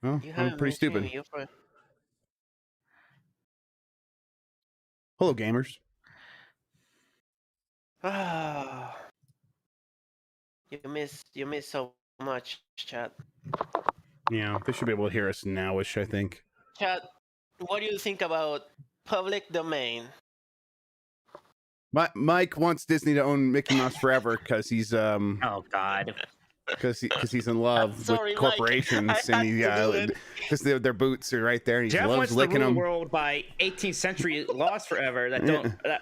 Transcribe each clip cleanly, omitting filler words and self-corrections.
Well, You I'm haven't pretty mentioned stupid. you for. Hello, gamers. Ah, you miss so much, chat. Yeah, they should be able to hear us nowish, I think. Chat, what do you think about public domain? Mike wants Disney to own Mickey Mouse forever because he's Oh God. because he's in love Sorry, with Mike. corporations I and had he to do it. because their boots are right there and he Jeff loves wants to licking rule the them. world by 18th century laws forever that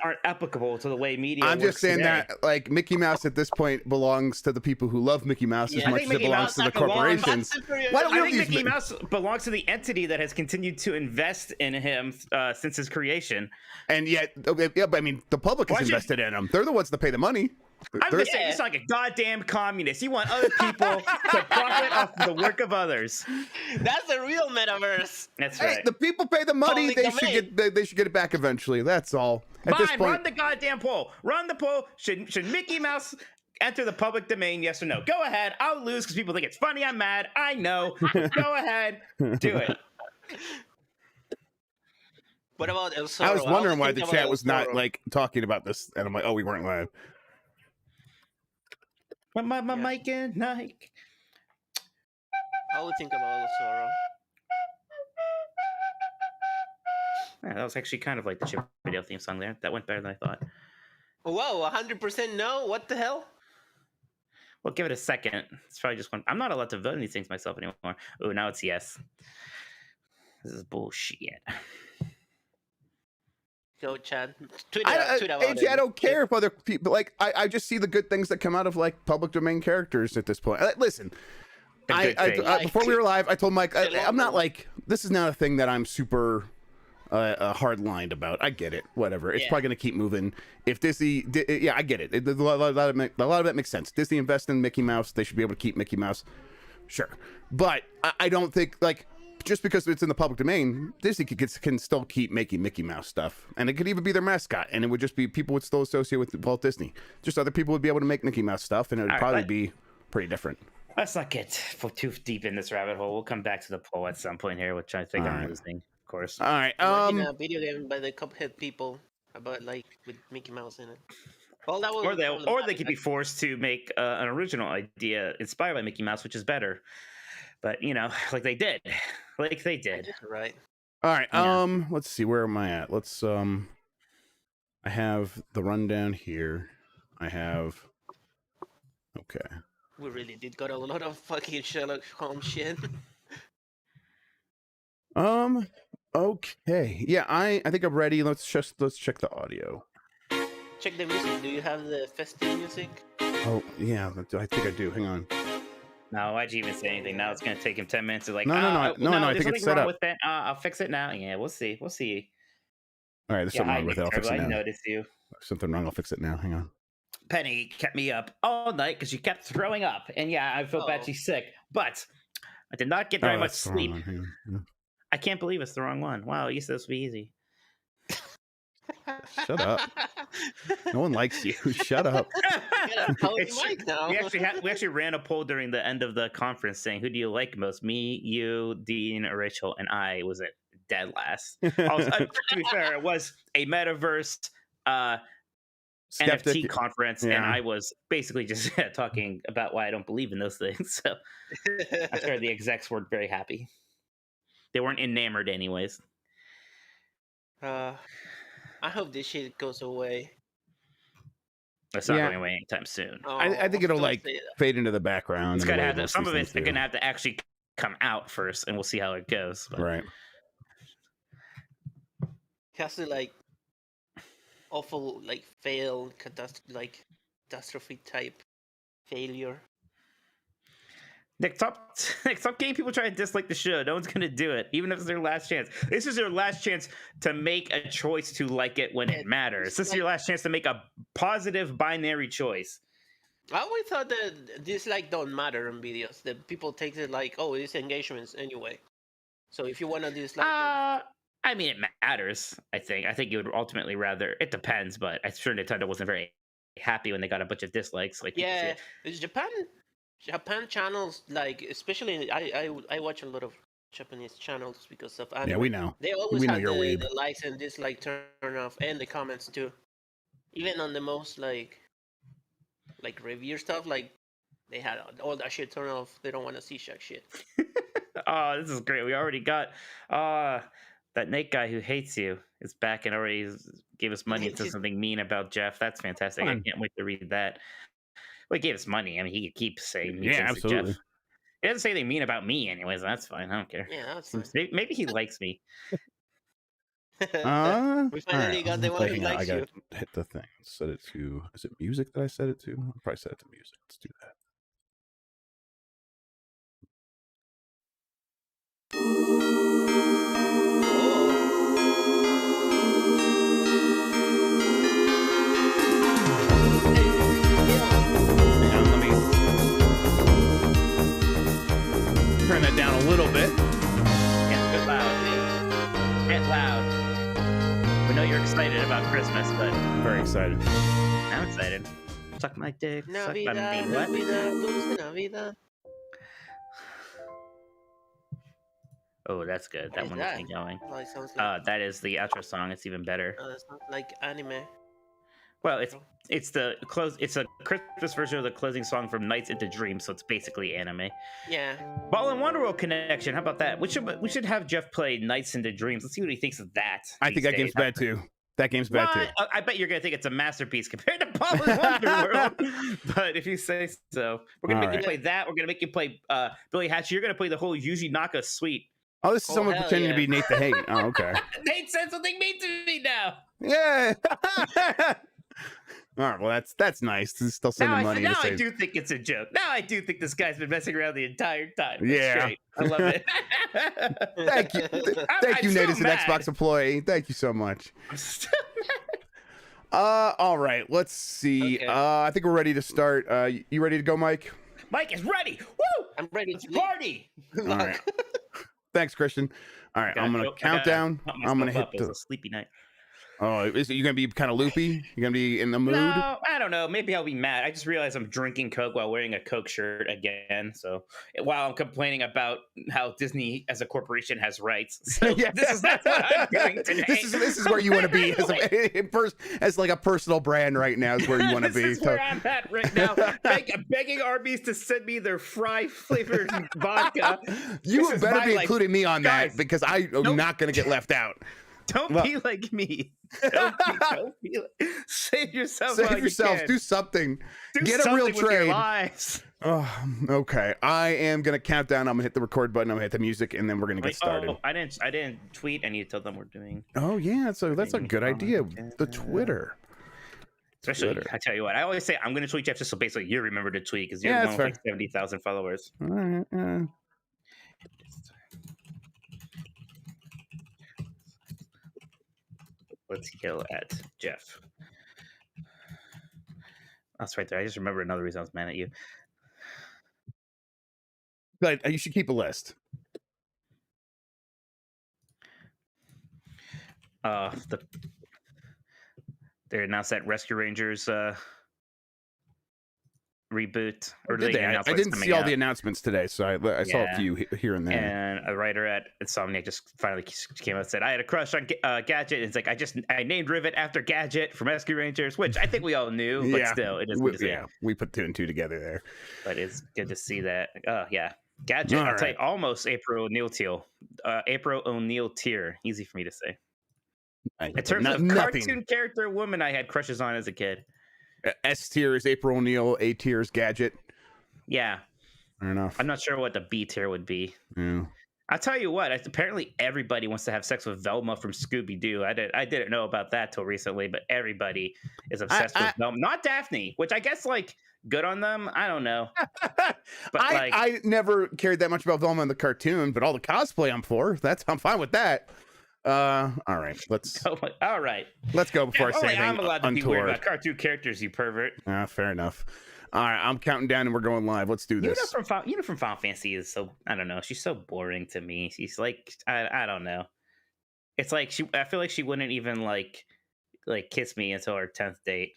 aren't applicable to the way media I'm works just saying today. that like Mickey Mouse at this point belongs to the people who love Mickey Mouse as Yeah, I much think as it Mickey belongs Mouse to the belongs- corporations. That's Why don't we I have think these Mickey Mouse belongs to the entity that has continued to invest in him since his creation. And yet, yeah, but I mean, the public Why has should- invested in them. They're the ones that pay the money. I'm They're- just saying, it's like a goddamn communist. You want other people to profit off the work of others. That's the real metaverse. That's Hey, right. the people pay the money. Public They should domain. they should get it back eventually. That's all. At this Fine, point, run the goddamn poll. Run the poll. Should Mickey Mouse enter the public domain? Yes or no? Go ahead. I'll lose because people think it's funny. I'm mad. I know. Go ahead. Do it. What about El Zorro? I was wondering why think the about chat El was not Zorro. like talking about this, and I'm like, oh, we weren't live. My Yeah. Mike and Nike. I would think about El Zorro. Yeah, that was actually kind of like the chip video theme song there. That went better than I thought. Whoa, 100% no? What the hell? Well, give it a second. It's probably just one. I'm not allowed to vote these things myself anymore. Oh, now it's yes. This is bullshit. Go, Chad. Tweet about AJ, it. I don't care if other people like. I just see the good things that come out of like public domain characters at this point. Listen, The good thing. before we were live, I told Mike I'm not Hello. like this is not a thing that I'm super hard lined about. I get it. Whatever. It's Yeah. probably gonna keep moving. If Disney, yeah, I get it. A lot of it makes sense. Disney invest in Mickey Mouse. They should be able to keep Mickey Mouse. Sure, but I don't think like. Just because it's in the public domain, Disney can still keep making Mickey Mouse stuff, and it could even be their mascot, and it would just be people would still associate with Walt Disney. Just other people would be able to make Mickey Mouse stuff, and it would All right, probably be pretty different. Let's not get too deep in this rabbit hole. We'll come back to the poll at some point here, which I think All I'm right. losing, of course. All right, Imagine a video game by the Cuphead people about like with Mickey Mouse in it. Well, that would. Or they could be forced to make an original idea inspired by Mickey Mouse, which is better. But like they did, Right. all right. Yeah. Let's see, where am I at? Let's I have the rundown here. I have. Okay. We really did got a lot of fucking Sherlock Holmes shit. Okay. Yeah, I think I'm ready. Let's check the audio. Check the music. Do you have the festive music? Oh yeah, I think I do. Hang on. No, why'd you even say anything? Now it's gonna take him 10 minutes to like. No, I there's think it's something set wrong up. with that. I'll fix it now. Yeah, we'll see. All All right, there's something wrong with it. I'll fix it I now. noticed you. Something wrong. I'll fix it now. Hang on. Penny kept me up all night because she kept throwing up, and yeah, I felt bad she's sick, but I did not get very much that's the wrong sleep. one. Hang on. Yeah. I can't believe it's the wrong one. Wow, you said this would be easy. Shut up. No one likes you. Shut up. Yeah, how It's- Mike now? we actually ran a poll during the end of the conference saying who do you like most, me, you, Dean, Rachel, and I was at dead last. Also, to be fair, it was a metaverse NFT conference, and I was basically just talking about why I don't believe in those things. So I'm sure the execs weren't very happy. They weren't enamored, anyways. I hope this shit goes away. It's not Yeah. going away anytime soon. I think it'll don't like say that. fade into the background. It's in a gonna way have to, most some these of it's things do. gonna have to actually come out first, and we'll see how it goes. But Right. It has to like awful like fail catastrophe type failure. Nick, stop getting people trying to dislike the show. No one's gonna do it, even if it's their last chance. This is their last chance to make a choice to like it when it matters. This is your last chance to make a positive binary choice. I always thought that dislike don't matter in videos. That people take it like, oh, it's engagements anyway. So if you want to dislike, I mean, it matters. I think you would ultimately rather. It depends, but I'm sure Nintendo wasn't very happy when they got a bunch of dislikes. Like, yeah, it's Japan channels, like especially I watch a lot of Japanese channels because of anime. Yeah, we know. They always We know have you're a weeb. the likes and dislike turn off and the comments too. Even on the most like review stuff, like they had all that shit turned off. They don't want to see shit. Oh, this is great. We already got that Nate guy who hates you is back and already gave us money and said something mean about Jeff. That's fantastic. I Fun. can't wait to read that. Well, he gave us money. I mean, he could keep saying mean Yeah, things to absolutely. Jeff. He doesn't say anything mean about me, anyways. That's fine. I don't care. Yeah, that's fine. Maybe he likes me. We All finally right. got the one Wait, who hang on, I likes gotta you. hit the thing. Set it to. Is it music that I set it to? I'll probably set it to music. Let's do that. Hang on, let me turn that down a little bit. Get loud. Get loud. We know you're excited about Christmas, but I'm very excited. I'm excited. Suck my dick. Suck my Navidad, meat. What? Navidad, dulce Navidad. Oh, that's good. That is one that? gets me going. Oh, it sounds like That is the outro song. It's even better. it sounds like anime. Well, it's the close. It's a Christmas version of the closing song from Nights into Dreams, so it's basically anime. Yeah. Ball and Wonderworld connection. How about that? We should have Jeff play Nights into Dreams. Let's see what he thinks of that. I think that game's bad too. That game's bad too. What? I bet you're gonna think it's a masterpiece compared to Ball and Wonderworld. But if you say so, we're gonna make you play that. We're gonna make you play Billy Hatcher. You're gonna play the whole Yuji Naka suite. Oh, this is someone hell pretending to be Nate the Hate. Oh, okay. Nate said something mean to me now. Yeah. All right. Well, that's nice. He's still sending money. Now to I save. do think it's a joke. Now I do think this guy's been messing around the entire time. That's Yeah. great. I love it. Thank you. Thank you, I'm Nate, so as an mad. Xbox employee. Thank you so much. I'm still mad. All right. Let's see. Okay. I think we're ready to start. You ready to go, Mike? Mike is ready. Woo! I'm ready Let's to leave. party. All right. Thanks, Christian. All right. I'm gonna count down. I'm gonna hit It was the. a sleepy night. Oh, is it, you gonna be kind of loopy? You gonna be in the mood? No, I don't know. Maybe I'll be mad. I just realized I'm drinking Coke while wearing a Coke shirt again. So while I'm complaining about how Disney as a corporation has rights, so Yeah. that's what I'm doing today. This is where you want to be as like a personal brand right now is where you want to This be. is where I'm at right now, begging Arby's to send me their fry flavored vodka. You This is better my, be like, including me on guys, that because I am nope. not going to get left out. Don't Well- be like me. Don't be like, save yourself. while Save you yourselves. can. Do something. Do Get a something real with your trade. lives. Oh, okay. I am going to count down. I'm going to hit the record button. I'm going to hit the music, and then we're going to get started. Oh, I didn't tweet any to them we're doing. Oh, yeah. So that's a Maybe good comment. idea. The Twitter. Especially, Twitter. I tell you what, I always say I'm going to tweet Jeff just so basically you remember to tweet because you're Yeah, the that's one with like 70,000 followers. All right. Let's yell at Jeff. That's right there. I just remember another reason I was mad at you. But you should keep a list. They announced that Rescue Rangers reboot. Or Did they they? announced I what's didn't see coming all out. the announcements today, so I saw a Yeah. few here and there. And a writer at Insomniac just finally came out and said, I had a crush on Gadget. And it's like, I named Rivet after Gadget from Rescue Rangers, which I think we all knew, but still, it is good to see. We put two and two together there. But it's good to see that. Yeah. Gadget, All I'll tell right. you, almost April O'Neil tier. Easy for me to say. In terms of cartoon character woman I had crushes on as a kid. S tier is April O'Neil. A tier is Gadget. Yeah. Fair enough. I'm not sure what the B tier would be. Yeah. I'll tell you what, apparently everybody wants to have sex with Velma from Scooby-Doo. I didn't know about that till recently, but everybody is obsessed with Velma. Not Daphne, which I guess, like, good on them. I don't know. But I never cared that much about Velma in the cartoon, but all the cosplay I'm for. I'm fine with that. All right, all right. Let's go before I say anything. I'm allowed to be untoward. worried about cartoon characters, you pervert. Fair enough. All right, I'm counting down and we're going live. Let's do this. From Final Fantasy is so, I don't know. She's so boring to me. She's like, I don't know. It's like I feel like she wouldn't even like kiss me until our 10th date.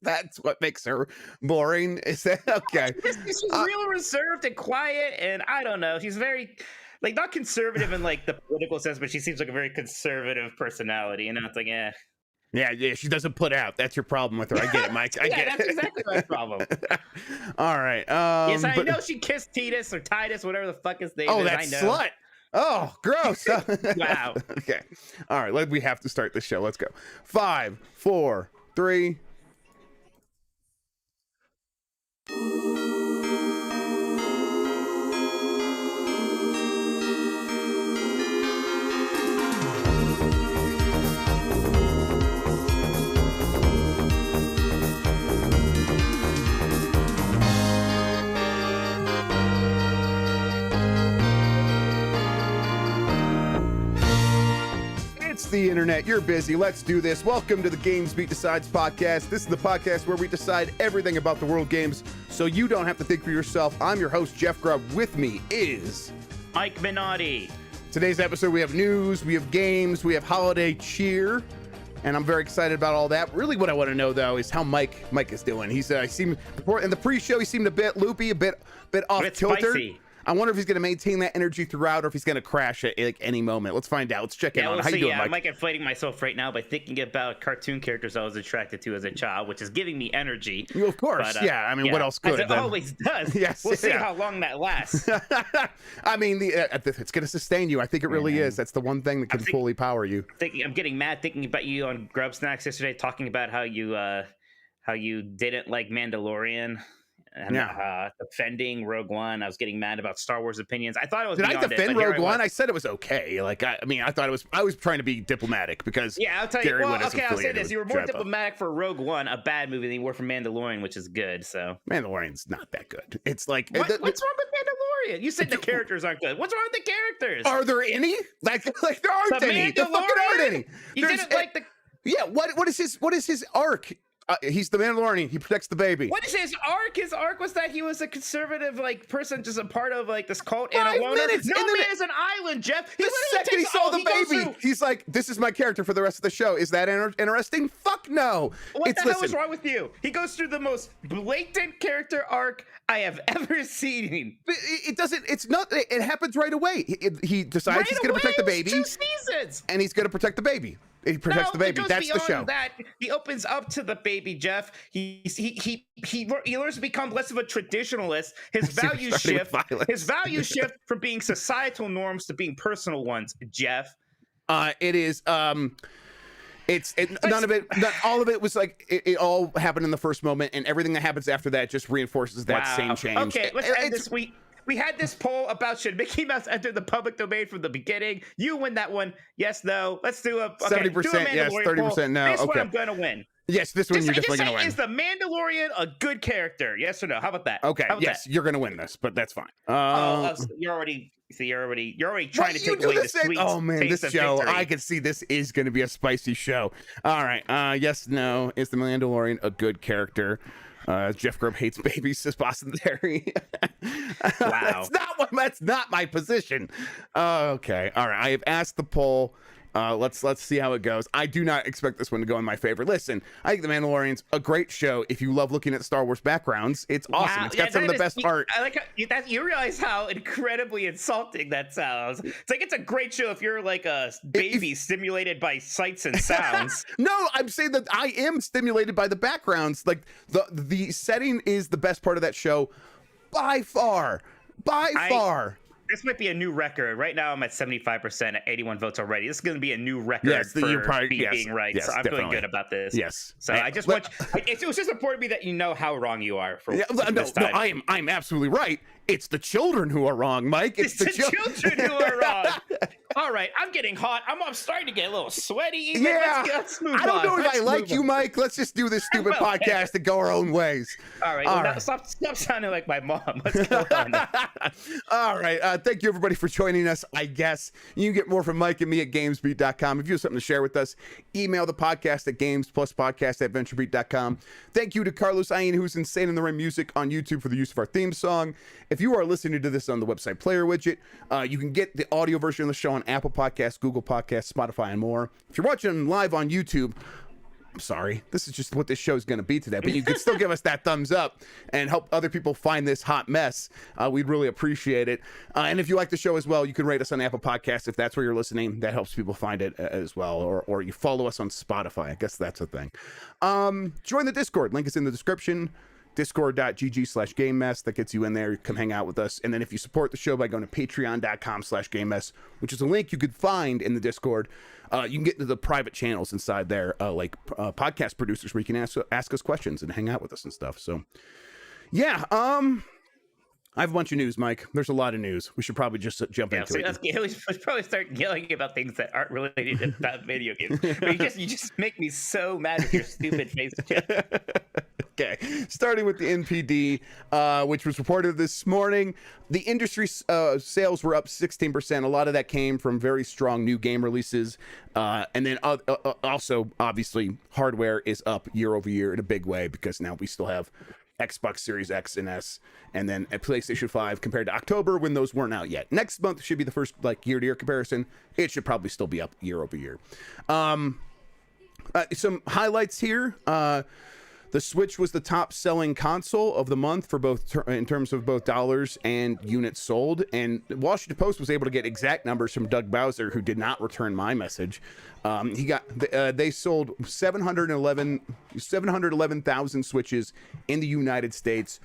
That's what makes her boring. Is that okay? She's real reserved and quiet, and I don't know. She's very, like, not conservative in like the political sense, but she seems like a very conservative personality. You know, it's like, yeah. Yeah, she doesn't put out. That's your problem with her. I get it, Mike. I get that's it. exactly my problem. All right. Yes, I know she kissed Titus or Titus, whatever the fuck his name is. Oh, that I know. slut. Oh, gross. Wow. Okay. All right. We have to start the show. Let's go. 5, 4, 3. The internet, you're busy, let's do this. Welcome to the GamesBeat Decides podcast. This is the podcast where we decide everything about the world games so you don't have to think for yourself. I'm your host, Jeff Grubb. With me is Mike Minotti. Today's episode, we have news, we have games, we have holiday cheer, and I'm very excited about all that. Really what I want to know though is how Mike is doing. He's I seem in the pre-show he seemed a bit loopy, a bit off kilter. Spicy. I wonder if he's going to maintain that energy throughout or if he's going to crash at like any moment. Let's find out. Let's check in on how you doing, Mike. I'm like inflating myself right now by thinking about cartoon characters I was attracted to as a child, which is giving me energy. Of course, but, yeah. I mean, what else could? As it always does. Yes, we'll see how long that lasts. I mean, it's going to sustain you. I think it really is. That's the one thing that can fully power you. I'm getting mad thinking about you on Grubb Snacks yesterday, talking about how you didn't like Mandalorian. And defending Rogue One. I was getting mad about Star Wars opinions. I thought it was. Did I defend Rogue One? I said it was okay. Like I thought it was. I was trying to be diplomatic because I'll tell you. Well, okay, I'll say this: you were more Jabba. Diplomatic for Rogue One, a bad movie, than you were for Mandalorian, which is good. So Mandalorian's not that good. It's like what's wrong with Mandalorian? You said the characters aren't good. What's wrong with the characters? Are there any? Like there aren't any. There fucking aren't any. You didn't like the. Yeah. What is his arc? He's the Mandalorian. He protects the baby. What is his arc? His arc was that he was a conservative, like, person, just a part of like this cult and a loner. No man is an island, Jeff. The second he saw the baby, he's like, "This is my character for the rest of the show." Is that interesting? Fuck no. What the hell is wrong with you? He goes through the most blatant character arc I have ever seen. It doesn't. It's not. It happens right away. He decides he's going to protect the baby. 2 seasons. And he's going to protect the baby. He protects the baby. That's the show. That he opens up to the baby, Jeff. He learns to become less of a traditionalist. His values shift. His values shift from being societal norms to being personal ones, Jeff. It is. None of it. All of it was like it all happened in the first moment, and everything that happens after that just reinforces that same change. Okay, let's end this week. We had this poll about should Mickey Mouse enter the public domain from the beginning. You win that one. Yes, no. Let's do a 70% yes, 30% no. This one I'm gonna win. Yes, this one you're definitely gonna win. Is the Mandalorian a good character? Yes or no? How about that? Okay. Yes, you're gonna win this, but that's fine. You're already trying to take away the sweet. Oh man, this show! Victory. I can see this is going to be a spicy show. All right. Yes, no. Is the Mandalorian a good character? Jeff Grubb hates babies, says Boston Theory. Wow. That's not my position. Okay. All right. I have asked the poll. Let's see how it goes. I do not expect this one to go in my favor. Listen, I think The Mandalorian's a great show. If you love looking at Star Wars backgrounds, it's awesome. It's got some of the best art. I like you realize how incredibly insulting that sounds. It's like it's a great show if you're like a baby stimulated by sights and sounds. No, I'm saying that I am stimulated by the backgrounds. Like the setting is the best part of that show by far. By far. This might be a new record. Right now, I'm at 75% at 81 votes already. This is going to be a new record for being right. Yes, so I'm feeling good about this. Yes. So I just want. It was just important to me that you know how wrong you are. I'm absolutely right. It's the children who are wrong, Mike. It's the children who are wrong. All right, I'm getting hot. I'm starting to get a little sweaty. Even. Yeah. Let's move on. I don't know if I like you, Mike. Let's just do this stupid podcast and go our own ways. All right. Stop sounding like my mom. Let's go on. All right. Thank you, everybody, for joining us. I guess you can get more from Mike and me at GamesBeat.com. If you have something to share with us, email the podcast at games+podcast@venturebeat.com. Thank you to Carlos Ayin, who's Insane in the Ring Music on YouTube for the use of our theme song. If you are listening to this on the website player widget, you can get the audio version of the show on Apple Podcasts, Google Podcasts, Spotify, and more. If you're watching live on YouTube, I'm sorry, this is just what this show's going to be today, but you can still give us that thumbs up and help other people find this hot mess. We'd really appreciate it. And if you like the show as well, you can rate us on Apple Podcasts if that's where you're listening. That helps people find it as well. Or you follow us on Spotify. I guess that's a thing. Join the Discord. Link is in the description. Discord.gg/GameMess. That gets you in there. Come hang out with us. And then if you support the show by going to patreon.com/GameMess, which is a link you could find in the Discord, you can get into the private channels inside there, like podcast producers, where you can ask us questions and hang out with us and stuff. So, yeah, I have a bunch of news, Mike. There's a lot of news. We should probably just jump into it. We should probably start yelling about things that aren't related to that video games. But you just make me so mad with your stupid face. Okay, starting with the NPD, which was reported this morning. The industry sales were up 16%. A lot of that came from very strong new game releases. And then also, obviously, hardware is up year over year in a big way because now we still have Xbox Series X and S, and then a PlayStation 5 compared to October when those weren't out yet. Next month should be the first like year-to-year comparison. It should probably still be up year over year. Some highlights here. The Switch was the top-selling console of the month for both in terms of both dollars and units sold. And the Washington Post was able to get exact numbers from Doug Bowser, who did not return my message. They sold 711,000 Switches in the United States.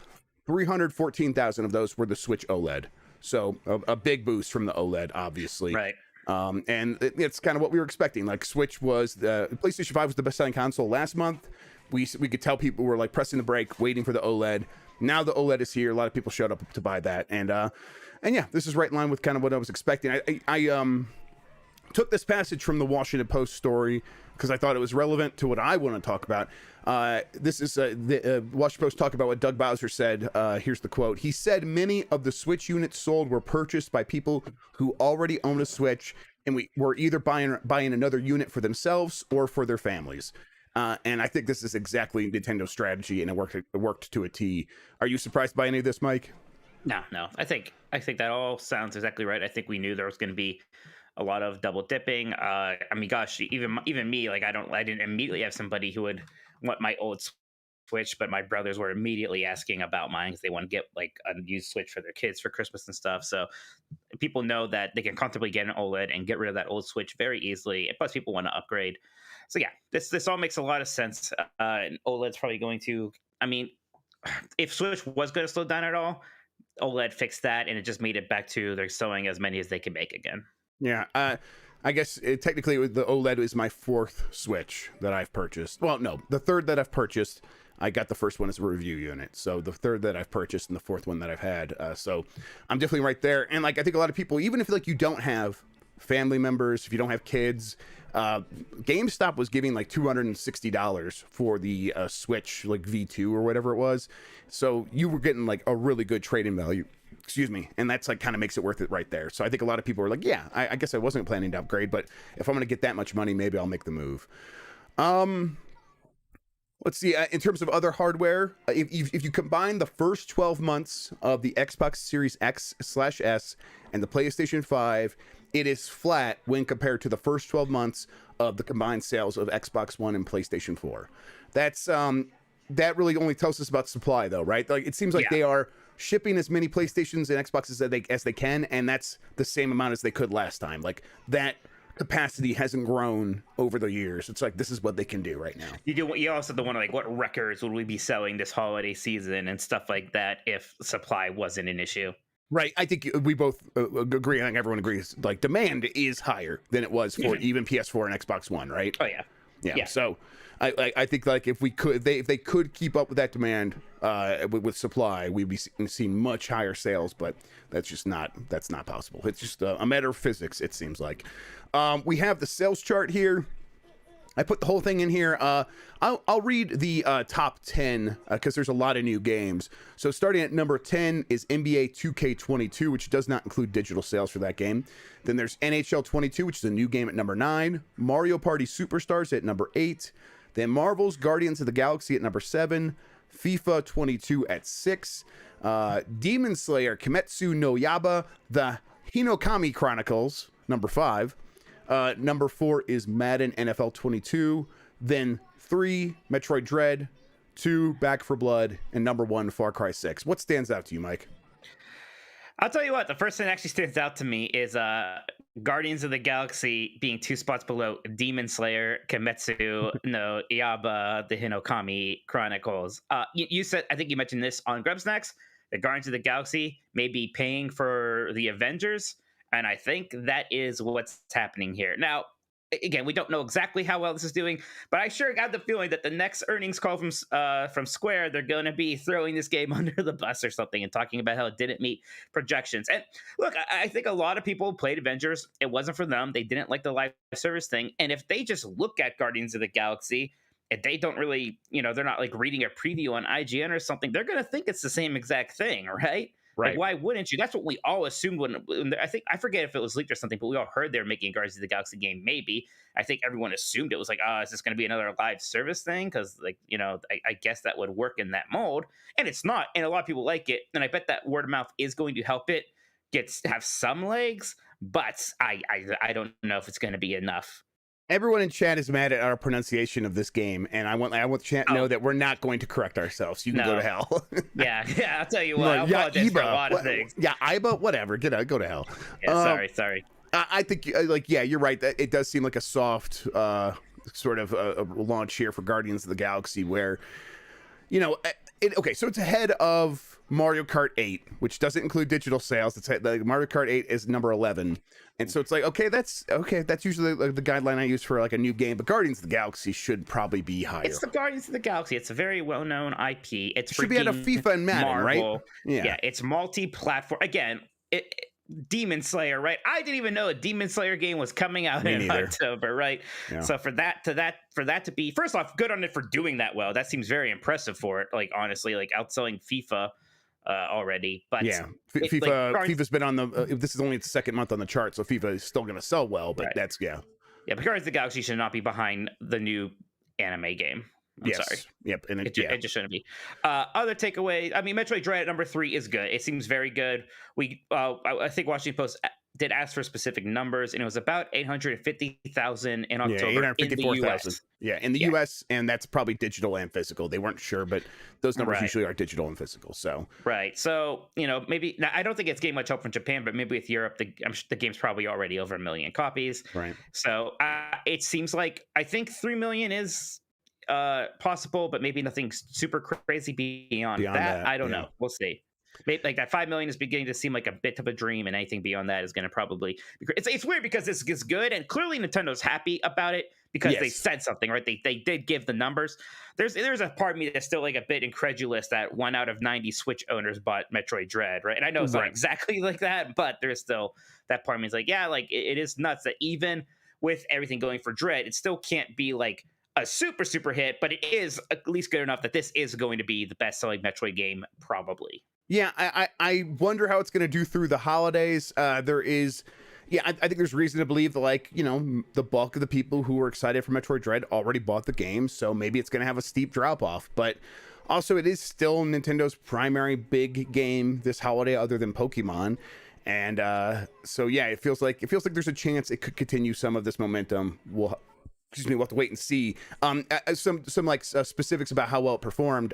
314,000 of those were the Switch OLED. So a big boost from the OLED, obviously. Right. And it's kind of what we were expecting. Like Switch was the PlayStation 5 was the best-selling console last month. We could tell people were like pressing the brake, waiting for the OLED. Now the OLED is here. A lot of people showed up to buy that, and yeah, this is right in line with kind of what I was expecting. I took this passage from the Washington Post story because I thought it was relevant to what I want to talk about. This is the Washington Post talking about what Doug Bowser said. Here's the quote. He said many of the Switch units sold were purchased by people who already own a Switch and we were either buying another unit for themselves or for their families. And I think this is exactly Nintendo's strategy, and it worked to a T. Are you surprised by any of this, Mike? No. I think that all sounds exactly right. I think we knew there was going to be a lot of double dipping. I mean, gosh, even me, like I didn't immediately have somebody who would want my old Switch, but my brothers were immediately asking about mine because they want to get like a new Switch for their kids for Christmas and stuff. So people know that they can comfortably get an OLED and get rid of that old Switch very easily. Plus, people want to upgrade. So yeah, this all makes a lot of sense. And OLED's probably going to. I mean, if Switch was going to slow down at all, OLED fixed that, and it just made it back to they're selling as many as they can make again. Yeah, I guess technically the OLED is my fourth Switch that I've purchased. Well, no, the third that I've purchased. I got the first one as a review unit, so the third that I've purchased and the fourth one that I've had. So I'm definitely right there. And like I think a lot of people, even if like you don't have family members, if you don't have kids, GameStop was giving like $260 for the Switch like V2 or whatever it was. So you were getting like a really good trade-in value. Excuse me. And that's like kind of makes it worth it right there. So I think a lot of people are like, yeah, I guess I wasn't planning to upgrade, but if I'm going to get that much money, maybe I'll make the move. Let's see, in terms of other hardware, if you combine the first 12 months of the Xbox Series X/S and the PlayStation 5, it is flat when compared to the first 12 months of the combined sales of Xbox One and PlayStation 4. That's that really only tells us about supply, though, right? Like it seems like they are shipping as many PlayStations and Xboxes as they can, and that's the same amount as they could last time. Like that capacity hasn't grown over the years. It's like this is what they can do right now. You also the one like what records would we be selling this holiday season and stuff like that if supply wasn't an issue. Right. I think we both agree. I think everyone agrees. Like demand is higher than it was for even PS4 and Xbox One, right? Oh yeah. Yeah. So I think like if they could keep up with that demand with supply, we'd be seeing much higher sales. But that's not possible. It's just a matter of physics. It seems like. We have the sales chart here. I put the whole thing in here. I'll read the top 10 because there's a lot of new games. So starting at number 10 is NBA 2K22, which does not include digital sales for that game. Then there's NHL 22, which is a new game at number 9. Mario Party Superstars at number 8. Then Marvel's Guardians of the Galaxy at number 7. FIFA 22 at 6. Demon Slayer Kimetsu no Yaiba, the Hinokami Chronicles, number 5. Number 4 is Madden NFL 22. Then 3, Metroid Dread, 2, Back for Blood, and number 1, Far Cry 6. What stands out to you, Mike? I'll tell you what, the first thing that actually stands out to me is Guardians of the Galaxy being 2 spots below Demon Slayer, Kimetsu no Yaiba, the Hinokami Chronicles. You said, I think you mentioned this on Grubb Snacks, that Guardians of the Galaxy may be paying for the Avengers, and I think that is what's happening here. Now, again, we don't know exactly how well this is doing, but I sure got the feeling that the next earnings call from Square, they're going to be throwing this game under the bus or something and talking about how it didn't meet projections. And look, I think a lot of people played Avengers. It wasn't for them. They didn't like the live service thing. And if they just look at Guardians of the Galaxy and they don't really, they're not like reading a preview on IGN or something, they're going to think it's the same exact thing, right? Right. Like, why wouldn't you? That's what we all assumed when I forget if it was leaked or something, but we all heard they were making a Guardians of the Galaxy game. Maybe I think everyone assumed it was like, is this going to be another live service thing? Because I guess that would work in that mold, and it's not. And a lot of people like it, and I bet that word of mouth is going to help it have some legs. But I don't know if it's going to be enough. Everyone in chat is mad at our pronunciation of this game, and I want the chat to know that we're not going to correct ourselves. You can go to hell. yeah, I'll tell you what. I apologize for a lot of things. Yeah, Iba, whatever. Go to hell. Yeah, sorry. I think, you're right. That it does seem like a soft sort of a launch here for Guardians of the Galaxy, where, so it's ahead of Mario Kart 8, which doesn't include digital sales. It's Mario Kart 8 is number 11. And so it's like, that's usually the guideline I use for like a new game, but Guardians of the Galaxy should probably be higher. It's the Guardians of the Galaxy. It's a very well-known IP. It should be out of FIFA and Madden, Marvel. Right? Yeah, it's multi-platform. Again, Demon Slayer, right? I didn't even know a Demon Slayer game was coming out in October, right? Yeah. So for that to be, first off, good on it for doing that well. That seems very impressive for it. Like, honestly, like outselling FIFA already. But yeah, FIFA's been on the this is only its second month on the chart, so FIFA is still going to sell well, but that's but Guardians of the Galaxy should not be behind the new anime game. I'm sorry. Yep, and it just shouldn't be. Other takeaways, I mean, Metroid Dread at number 3 is good. It seems very good. I think Washington Post did ask for specific numbers, and it was about 850,000 in October. 854,000. Yeah, in the US, and that's probably digital and physical. They weren't sure, but those numbers usually are digital and physical. So so maybe now, I don't think it's getting much help from Japan, but maybe with Europe, I'm sure the game's probably already over 1 million copies. Right. So it seems like I think 3 million is possible, but maybe nothing super crazy beyond that. I don't know. We'll see. Maybe like that 5 million is beginning to seem like a bit of a dream, and anything beyond that is going to probably be great. It's weird because this is good, and clearly Nintendo's happy about it because they said something, right? They did give the numbers. There's a part of me that's still like a bit incredulous that 1 out of 90 Switch owners bought Metroid Dread, right? And I know it's not exactly like that, but there's still that part of me is like, like it is nuts that even with everything going for Dread, it still can't be like a super hit, but it is at least good enough that this is going to be the best-selling Metroid game, probably. Yeah, I wonder how it's going to do through the holidays. I think there's reason to believe that, the bulk of the people who were excited for Metroid Dread already bought the game, so maybe it's going to have a steep drop-off. But also, it is still Nintendo's primary big game this holiday, other than Pokemon. And it feels like there's a chance it could continue some of this momentum. We'll have to wait and see. Some specifics about how well it performed.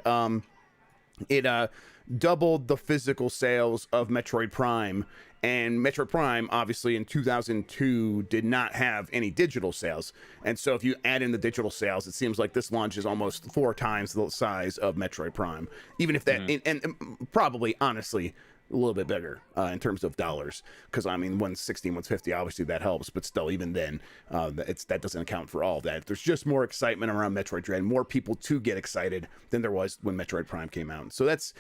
It doubled the physical sales of Metroid Prime, and Metroid Prime obviously in 2002 did not have any digital sales, and so if you add in the digital sales, it seems like this launch is almost 4 times the size of Metroid Prime, even if that and probably honestly a little bit bigger in terms of dollars, because 160, 150, obviously that helps, but still, even then, that doesn't account for all of that. There's just more excitement around Metroid Dread, more people to get excited than there was when Metroid Prime came out. So it's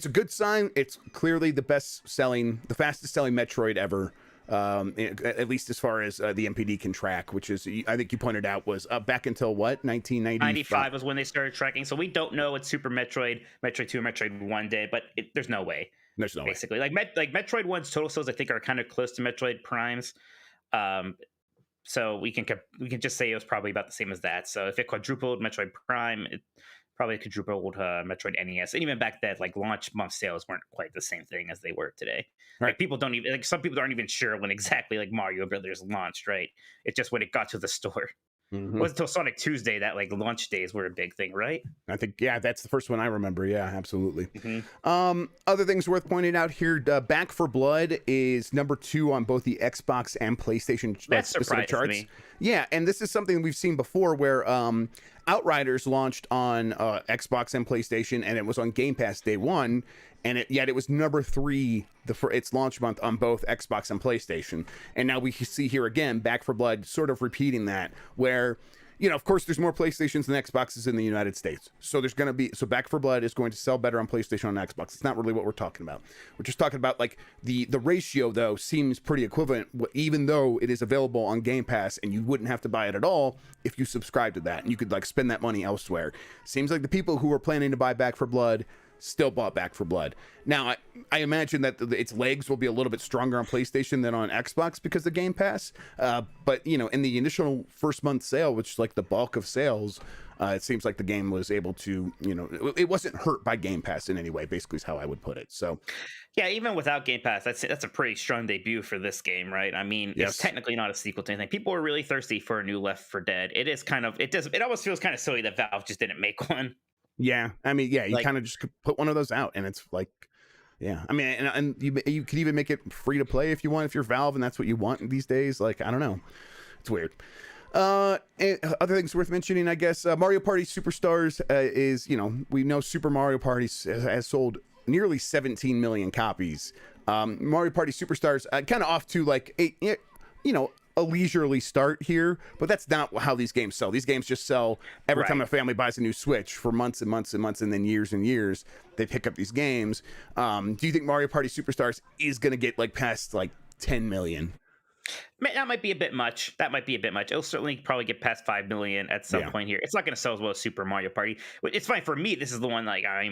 a good sign. It's clearly the fastest selling Metroid ever, at least as far as the MPD can track, which is, I think you pointed out, was back until what, 1995 was when they started tracking. So we don't know what Super Metroid, Metroid 2, Metroid 1 did, but there's no way. There's no basically way. like Metroid 1's total sales I think are kind of close to Metroid Prime's, so we can just say it was probably about the same as that. So if it quadrupled Metroid Prime, it probably quadrupled Metroid NES. And even back then, like launch month sales weren't quite the same thing as they were today. Right. Like people don't even some people aren't even sure when exactly like Mario Brothers launched, right? It's just when it got to the store. It wasn't until Sonic Tuesday that like launch days were a big thing, right? I think, yeah, that's the first one I remember. Yeah, absolutely. Other things worth pointing out here: Back for Blood is number 2 on both the Xbox and PlayStation specific charts. Me. Yeah, and this is something we've seen before, where Outriders launched on Xbox and PlayStation, and it was on Game Pass day one, and yet it was number 3 for its launch month on both Xbox and PlayStation. And now we see here again, Back for Blood sort of repeating that, where, you know, of course, there's more PlayStations than Xboxes in the United States. So there's going to be, so Back for Blood is going to sell better on PlayStation and Xbox. It's not really what we're talking about. We're just talking about, like, the ratio, though, seems pretty equivalent, even though it is available on Game Pass, and you wouldn't have to buy it at all if you subscribe to that, and you could, like, spend that money elsewhere. Seems like the people who were planning to buy Back for Blood still bought Back for Blood. Now, I imagine that its legs will be a little bit stronger on PlayStation than on Xbox because of Game Pass. But, you know, in the initial first month sale, which is like the bulk of sales, it seems like the game was able to, you know, it wasn't hurt by Game Pass in any way, basically is how I would put it. So, yeah, even without Game Pass, that's a pretty strong debut for this game, right? I mean, yes. It's technically not a sequel to anything. People are really thirsty for a new Left 4 Dead. It is kind of, it almost feels kind of silly that Valve just didn't make one. Yeah, I mean, yeah, you like, kind of just could put one of those out, and it's like, yeah, I mean, and you could even make it free to play if you want, if you're Valve, and that's what you want these days. Like, I don't know, it's weird. Other things worth mentioning, I guess, Mario Party Superstars is, you know, we know Super Mario Party has sold nearly 17 million copies. Mario Party Superstars kind of off to like a leisurely start here, but that's not how these games sell. These games just sell every time a family buys a new Switch for months and months and months, and then years and years they pick up these games. Do you think Mario Party Superstars is going to get like past like 10 million? That might be a bit much. It'll certainly probably get past 5 million at some point here. It's not going to sell as well as Super Mario Party. It's fine for me. This is the one like I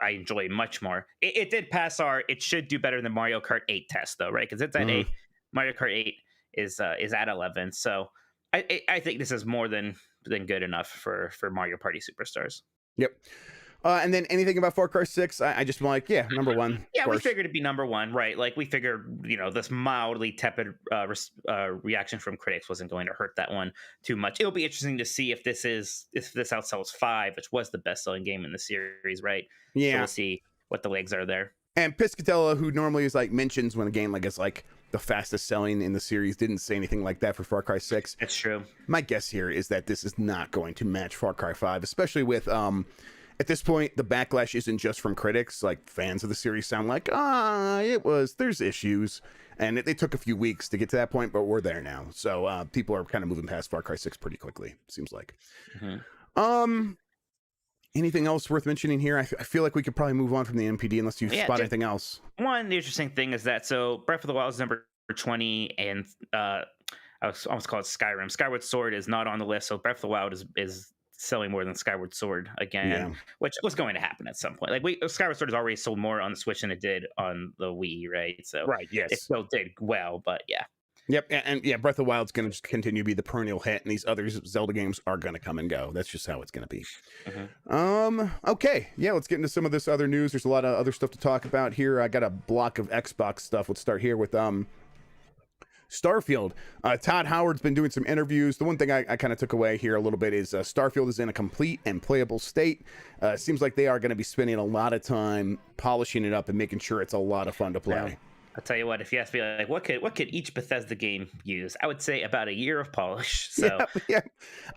enjoy much more. It did pass it should do better than Mario Kart 8 test though, right? Because it's at 8. Mario Kart 8 is at 11. So I think this is more than good enough for Mario Party Superstars. Yep. And then anything about Far Cry 6? I just like, yeah, number 1. Yeah, we figured it'd be number 1, right? Like we figured, you know, this mildly tepid reaction from critics wasn't going to hurt that one too much. It'll be interesting to see if this outsells 5, which was the best-selling game in the series, right? Yeah. So we'll see what the legs are there. And Piscatella, who normally is like mentions when a game like is like the fastest selling in the series, didn't say anything like that for Far Cry 6. That's true. My guess here is that this is not going to match Far Cry 5, especially with at this point the backlash isn't just from critics. Like fans of the series sound like there's issues, and they took a few weeks to get to that point, but we're there now. So people are kind of moving past Far Cry 6 pretty quickly, seems like. Anything else worth mentioning here? I feel like we could probably move on from the NPD unless you spot anything else. One interesting thing is that Breath of the Wild is number 20, and I almost call it Skyrim. Skyward Sword is not on the list, so Breath of the Wild is selling more than Skyward Sword again, which was going to happen at some point. Like Skyward Sword has already sold more on the Switch than it did on the Wii, right? So it still did well, but yeah. Yep, and Breath of the Wild's going to just continue to be the perennial hit, and these other Zelda games are going to come and go. That's just how it's going to be. Okay, let's get into some of this other news. There's a lot of other stuff to talk about here. I got a block of Xbox stuff. Let's start here with Starfield. Todd Howard's been doing some interviews. The one thing I kind of took away here a little bit is Starfield is in a complete and playable state. Seems like they are going to be spending a lot of time polishing it up and making sure it's a lot of fun to play. Yeah. I'll tell you what, if you ask me, like, what could each Bethesda game use? I would say about a year of polish. So yeah.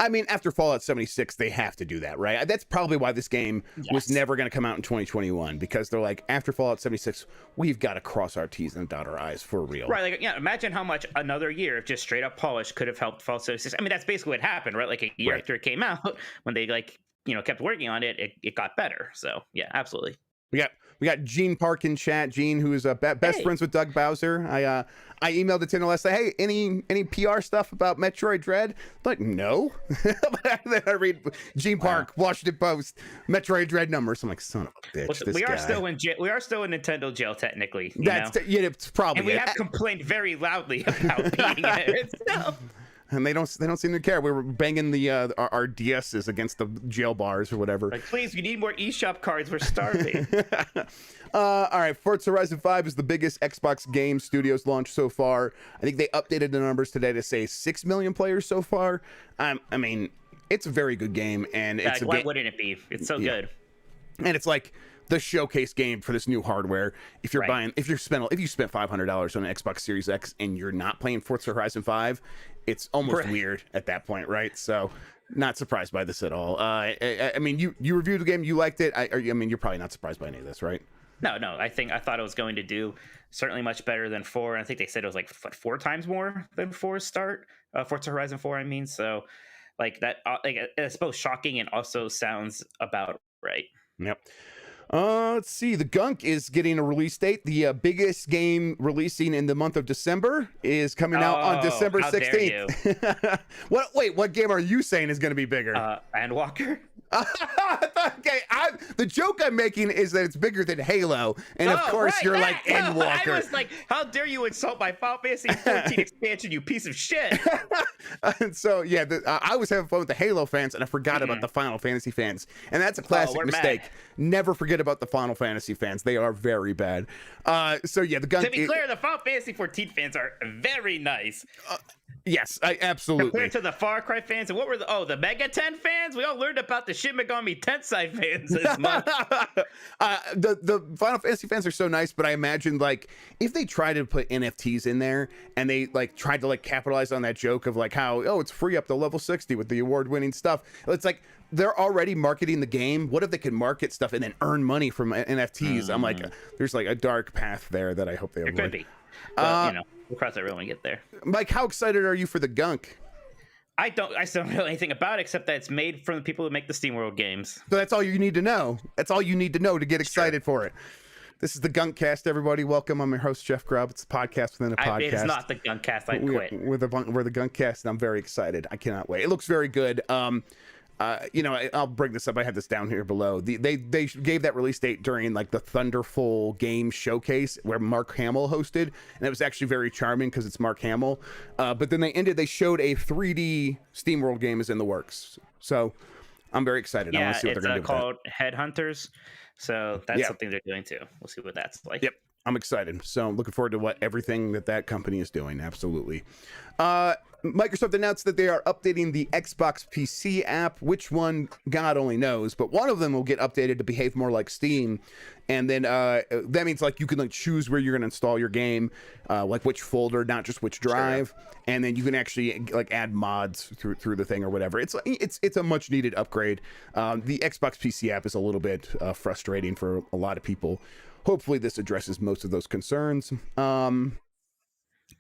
I mean, after Fallout 76, they have to do that, right? That's probably why this game was never going to come out in 2021, because they're like, after Fallout 76, we've got to cross our T's and dot our I's for real. Right, like, imagine how much another year of just straight up polish could have helped Fallout 76. I mean, that's basically what happened, right? Like a year after it came out, when they kept working on it, it got better. So yeah, absolutely. We got Gene Park in chat. Gene, who is best friends with Doug Bowser. I emailed it to him last night. Hey, any PR stuff about Metroid Dread? Like, no. But then I read Gene Park, Washington Post, Metroid Dread numbers. I'm like, son of a bitch. We are still in jail. We are still in Nintendo jail, technically. It's probably. And we have complained very loudly about being it. So. and they don't seem to care. We were banging the our DSs against the jail bars or whatever. Like, please, we need more eShop cards. We're starving. All right, Forza Horizon 5 is the biggest Xbox Game Studios launch so far. I think they updated the numbers today to say 6 million players so far. I mean, it's a very good game, and it's why wouldn't it be? It's so good. And it's like the showcase game for this new hardware. If you're buying, if you spent $500 on an Xbox Series X and you're not playing Forza Horizon 5, it's almost weird at that point, right? So, not surprised by this at all. I mean, you reviewed the game, you liked it. I mean, you're probably not surprised by any of this, right? No. I thought it was going to do certainly much better than 4. And I think they said it was like 4 times more than 4's start. Forza Horizon 4, I mean. So, like that, it's both shocking and also sounds about right. Yep. Let's see. The Gunk is getting a release date. The biggest game releasing in the month of December is coming out on December 16th. What game are you saying is going to be bigger? Endwalker. Okay, the joke I'm making is that it's bigger than Halo, and of course you're like Endwalker. I was like, how dare you insult my Final Fantasy 14 expansion, you piece of shit. And so yeah, I was having fun with the Halo fans, and I forgot about the Final Fantasy fans, and that's a classic mistake. Mad. Never forget about the Final Fantasy fans; they are very bad. So yeah, the Gunk. To be clear, the Final Fantasy 14 fans are very nice. Yes, I absolutely. Compared to the Far Cry fans, and what were the Mega 10 fans? We all learned about the Shin Megami Tensei fans this month. The Final Fantasy fans are so nice, but I imagine like if they tried to put NFTs in there and they like tried to like capitalize on that joke of like how it's free up to level 60 with the award-winning stuff. It's like they're already marketing the game. What if they could market stuff and then earn money from NFTs? I'm like, there's like a dark path there that I hope they avoid. There could be. But, we'll cross that road when we get there. Mike, how excited are you for the Gunk? I still don't know anything about it except that it's made from the people who make the SteamWorld games. So that's all you need to know. That's all you need to know to get excited for it. This is the Gunkcast, everybody. Welcome. I'm your host, Jeff Grubb. It's a podcast within a podcast. It's not the Gunkcast. I quit. We're the Gunkcast, and I'm very excited. I cannot wait. It looks very good. I'll bring this up. I have this down here below. They gave that release date during like the Thunderful Game Showcase where Mark Hamill hosted, and it was actually very charming because it's Mark Hamill. But then they showed a 3D SteamWorld game is in the works. So I'm very excited. I want to see what they're going to do. It's called Headhunters. So that's something they're doing too. We'll see what that's like. Yep. I'm excited. So looking forward to everything that company is doing. Absolutely. Microsoft announced that they are updating the Xbox PC app. Which one, God only knows, but one of them will get updated to behave more like Steam. And then that means like you can like choose where you're going to install your game, like which folder, not just which drive. Sure. And then you can actually like add mods through the thing or whatever. It's a much needed upgrade. The Xbox PC app is a little bit frustrating for a lot of people. Hopefully this addresses most of those concerns.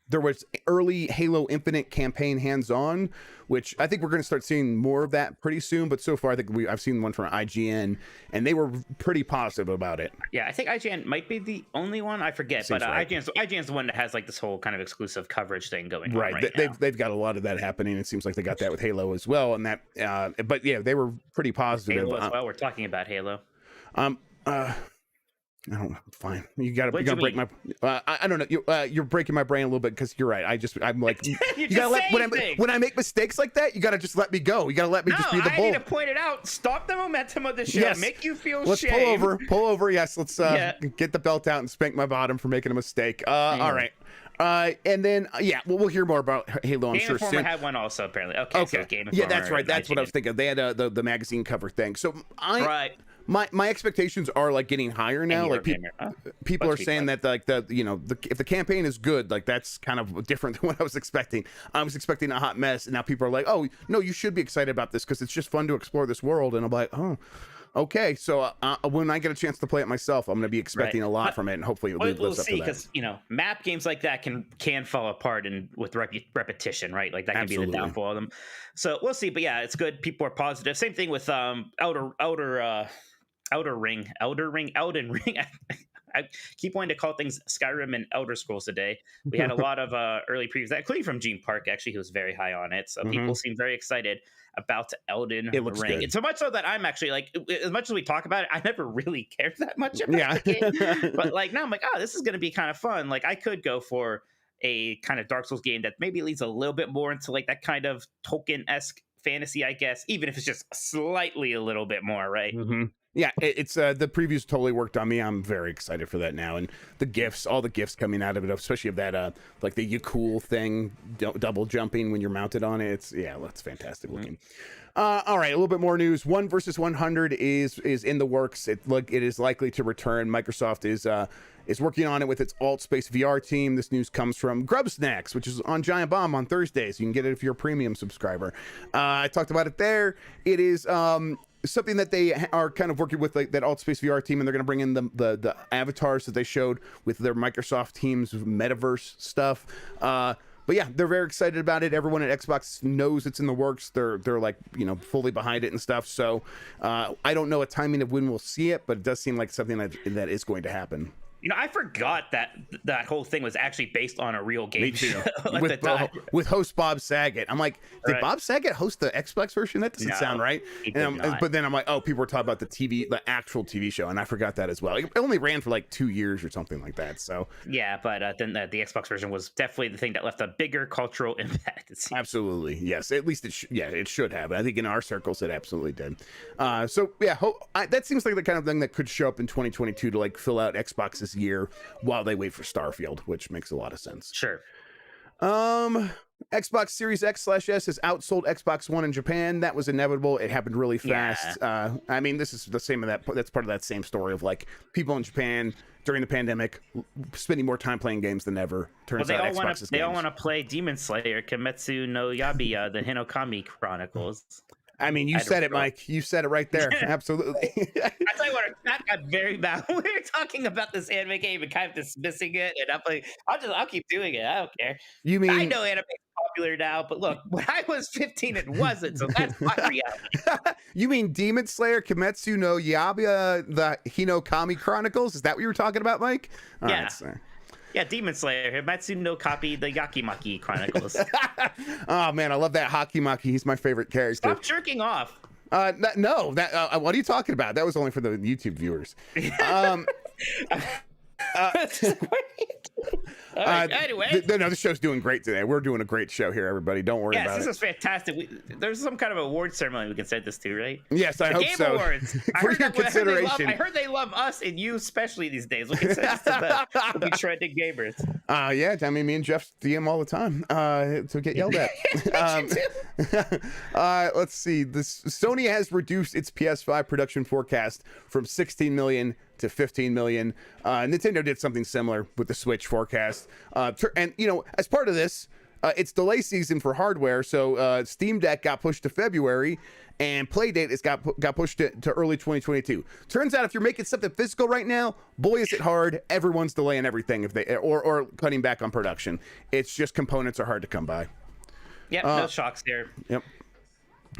There was early Halo Infinite campaign hands-on, which I think we're going to start seeing more of that pretty soon. But so far, I think I've seen one from IGN, and they were pretty positive about it. Yeah, I think IGN might be the only one. I forget, but right. IGN's the one that has like this whole kind of exclusive coverage thing going on right now. They've got a lot of that happening. It seems like they got that with Halo as well, and that. But yeah, they were pretty positive. Halo as well. We're talking about Halo. I don't know. Fine. You gotta break my. I don't know. You're breaking my brain a little bit because you're right. I'm like. you gotta let when I make mistakes like that. You gotta just let me go. You gotta let me just be the bull. I need to point it out. Stop the momentum of the show. Yes. Make you feel let's shame. Pull over. Yes. Let's get the belt out and spank my bottom for making a mistake. All right. And then we'll hear more about Halo. I'm sure soon. had one also apparently. Okay. So Game yeah, that's right. That's what I was thinking. They had the magazine cover thing. So My expectations are like getting higher now. Like people are saying that like if the campaign is good, like that's kind of different than what I was expecting. I was expecting a hot mess, and now people are like, oh no, you should be excited about this because it's just fun to explore this world. And I'm like, oh, okay. So when I get a chance to play it myself, I'm going to be expecting a lot from it, and hopefully it lives up to that. We'll see, because map games like that can fall apart and with repetition, right? Like that can be the downfall of them. So we'll see. But yeah, it's good. People are positive. Same thing with Elden Ring. I keep wanting to call things Skyrim and Elder Scrolls today. We had a lot of early previews, including from Gene Park, actually, who was very high on it. So people seem very excited about Elden Ring. Good. And so much so that I'm actually like, as much as we talk about it, I never really cared that much about the game. But like now I'm like, this is going to be kind of fun. Like I could go for a kind of Dark Souls game that maybe leads a little bit more into like that kind of Tolkien-esque fantasy, I guess, even if it's just slightly a little bit more, right? Mm-hmm. Yeah, it's the previews totally worked on me. I'm very excited for that now, and the gifts, all the gifts coming out of it, especially of that like the you cool thing, double jumping when you're mounted on it. It's fantastic looking. All right, a little bit more news. 1 versus 100 is in the works. It is likely to return. Microsoft is working on it with its Alt Space VR team. This news comes from Grubb Snacks, which is on Giant Bomb on Thursdays. You can get it if you're a premium subscriber. I talked about it there. It is something that they are kind of working with, like that Alt Space VR team, and they're going to bring in the avatars that they showed with their Microsoft Teams metaverse stuff. But yeah, they're very excited about it. Everyone at Xbox knows it's in the works. They're like, fully behind it and stuff. So I don't know a timing of when we'll see it, but it does seem like something that is going to happen. I forgot that whole thing was actually based on a real game. Me too. Like with host Bob Saget. I'm like, did Right. Bob Saget host the Xbox version? That doesn't sound right. he did not. But then I'm like, oh, people were talking about the actual TV show, and I forgot that as well. It only ran for like 2 years or something like that. So yeah, but then the Xbox version was definitely the thing that left a bigger cultural impact. It seems. absolutely, yes. At least it should have. I think in our circles it absolutely did. So yeah, that seems like the kind of thing that could show up in 2022 to like fill out Xbox's year while they wait for Starfield, which makes a lot of sense. Sure. Xbox Series X/S has outsold Xbox One in Japan. That was inevitable. It happened really fast. I mean, this is the same of that. That's part of that same story of like people in Japan during the pandemic spending more time playing games than ever. Turns out Xbox's they all games. want to play Demon Slayer, Kimetsu no Yaiba, the Hinokami Chronicles. I mean, you said it, Mike. You said it right there. Absolutely. I tell you what, that got very bad. We were talking about this anime game and kind of dismissing it, and I'm like, I'll keep doing it. I don't care. You mean I know anime is popular now, but look, when I was 15, it wasn't. So that's my reality. you mean Demon Slayer, Kimetsu no Yaiba, the Hinokami Chronicles? Is that what you were talking about, Mike? All Yeah. right, sir. Yeah, Demon Slayer, Himatsu no Copy, the Yakimaki Chronicles. Oh man, I love that Hakimaki. He's my favorite character. Stop jerking off. No, what are you talking about? That was only for the YouTube viewers. All right, anyway. No, the show's doing great today. We're doing a great show here, everybody. Don't worry Yes, about this it. is fantastic. There's some kind of award ceremony we can send this to, right? Yes, I The hope Game so. Awards. For your consideration. I heard they love us and you especially these days. We can send this to them. We'll be trending gamers. Yeah, I mean, me and Jeff DM all the time to get yelled at. Let's see. Sony has reduced its PS5 production forecast from 16 million to 15 million. Nintendo did something similar with the Switch forecast. And, as part of this, it's delay season for hardware. So Steam Deck got pushed to February, and Playdate got pushed to early 2022. Turns out if you're making something physical right now, boy, is it hard. Everyone's delaying everything if they or cutting back on production. It's just components are hard to come by. Yep, no shocks there. Yep.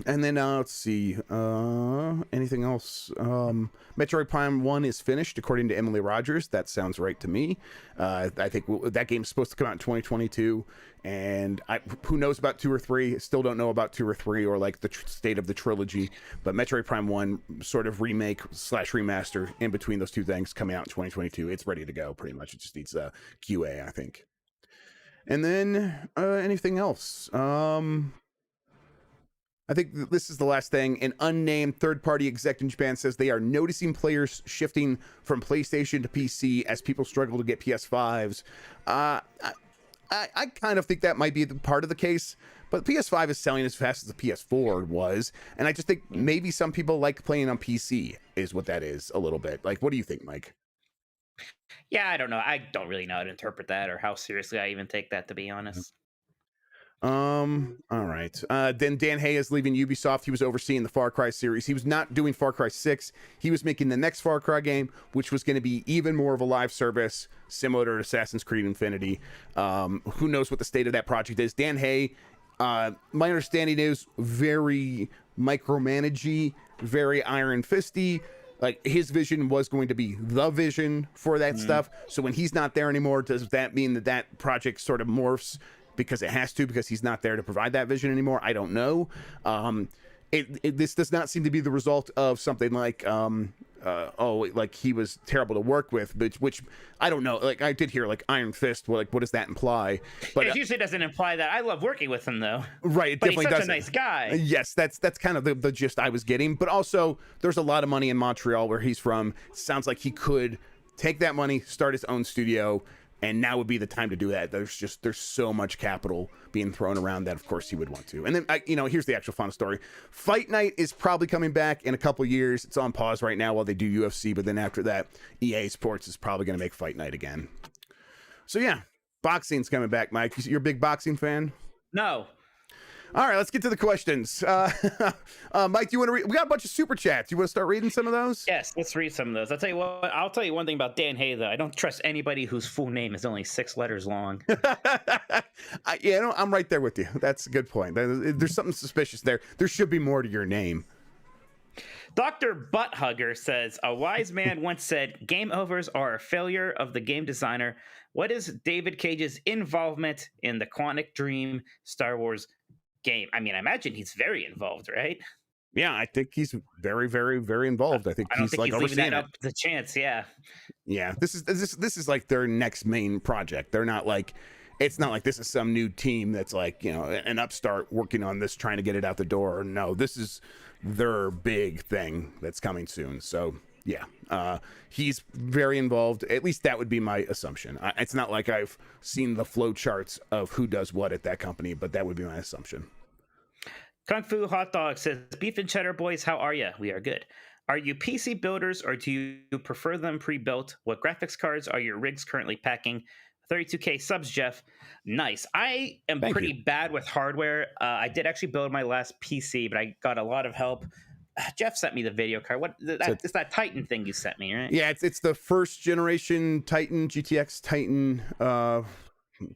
And then let's see. Anything else? Metroid Prime 1 is finished, according to Emily Rogers. That sounds right to me. I think that game's supposed to come out in 2022. And who knows about 2 or 3? Still don't know about 2 or 3 or like the state of the trilogy. But Metroid Prime 1 sort of remake / remaster in between those two things coming out in 2022. It's ready to go pretty much. It just needs QA, I think. And then anything else? I think this is the last thing. An unnamed third-party exec in Japan says they are noticing players shifting from PlayStation to PC as people struggle to get PS5s. I kind of think that might be part of the case, but the PS5 is selling as fast as the PS4 was, and I just think maybe some people like playing on PC is what that is a little bit. Like, what do you think, Mike? Yeah, I don't know. I don't really know how to interpret that or how seriously I even take that, to be honest. All right. Then Dan Hay is leaving Ubisoft. He was overseeing the Far Cry series. He was not doing Far Cry 6. He was making the next Far Cry game, which was going to be even more of a live service, similar to Assassin's Creed Infinity. Who knows what the state of that project is? Dan Hay, my understanding is very micromanagey, very iron fisty. Like, his vision was going to be the vision for that stuff. So when he's not there anymore, does that mean that project sort of morphs because it has to, because he's not there to provide that vision anymore? I don't know. This does not seem to be the result of something like like he was terrible to work with, which I don't know. Like I did hear like Iron Fist. What does that imply? But It usually doesn't imply that. I love working with him though. Right, it But definitely he's such doesn't. a nice guy. Yes, that's kind of the gist I was getting. But also, there's a lot of money in Montreal where he's from. Sounds like he could take that money, start his own studio, and now would be the time to do that. There's so much capital being thrown around that of course he would want to. And then here's the actual fun story. Fight Night is probably coming back in a couple years. It's on pause right now while they do UFC, but then after that, EA Sports is probably going to make Fight Night again. So yeah, boxing's coming back, Mike. You're a big boxing fan? No. All right, let's get to the questions. Mike, do you want to read? We got a bunch of super chats. You want to start reading some of those? Yes, let's read some of those. I'll tell you one thing about Dan Hay, though. I don't trust anybody whose full name is only 6 letters long. I'm right there with you. That's a good point. There's something suspicious there. There should be more to your name. Dr. Butthugger says, a wise man once said, game overs are a failure of the game designer. What is David Cage's involvement in the Quantic Dream Star Wars game? I mean, I imagine he's very involved, right? Yeah, I think he's very, very, very involved. I don't think like he's leaving that overseeing up to the chance. Yeah. Yeah, this is like their next main project. They're not like, it's not like this is some new team that's like, an upstart working on this, trying to get it out the door. No, this is their big thing that's coming soon. So yeah, he's very involved. At least that would be my assumption. It's not like I've seen the flow charts of who does what at that company, but that would be my assumption. Kung Fu Hot Dog says, Beef and Cheddar Boys, how are you? We are good. Are you PC builders or do you prefer them pre-built? What graphics cards are your rigs currently packing? 32K subs, Jeff. Nice. I am pretty bad with hardware. I did actually build my last PC, but I got a lot of help. Jeff sent me the video card. It's that Titan thing you sent me, right? Yeah, it's the first generation Titan, GTX Titan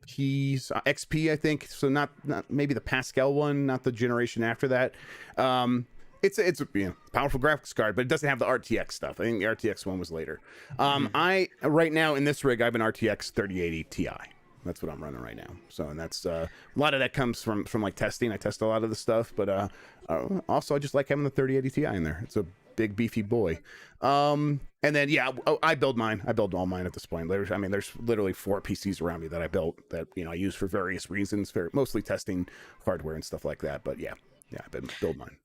keys, XP, I think. So not maybe the Pascal one, not the generation after that. It's a powerful graphics card, but it doesn't have the RTX stuff. I think the RTX one was later. I right now in this rig I have an RTX 3080 Ti. That's what I'm running right now. So, and that's a lot of that comes from like testing. I test a lot of the stuff, but also I just like having the 3080 Ti in there. It's a big beefy boy. And then I build mine. I build all mine at this point. There's literally 4 PCs around me that I built that I use for various reasons, mostly testing hardware and stuff like that. But yeah, I build mine.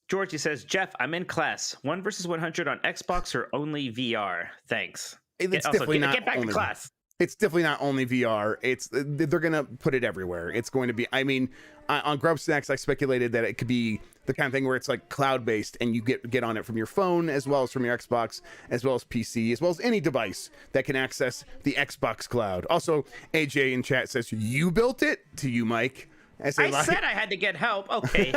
Georgie says, Jeff, I'm in class. 1 versus 100 on Xbox or only VR? Thanks. It's definitely not get back to class. It's definitely not only VR. They're gonna put it everywhere. It's going to be. I mean, on Grubb Snacks, I speculated that it could be the kind of thing where it's like cloud based, and you get on it from your phone as well as from your Xbox, as well as PC, as well as any device that can access the Xbox cloud. Also, AJ in chat says you built it. To you, Mike. I said I had to get help. Okay.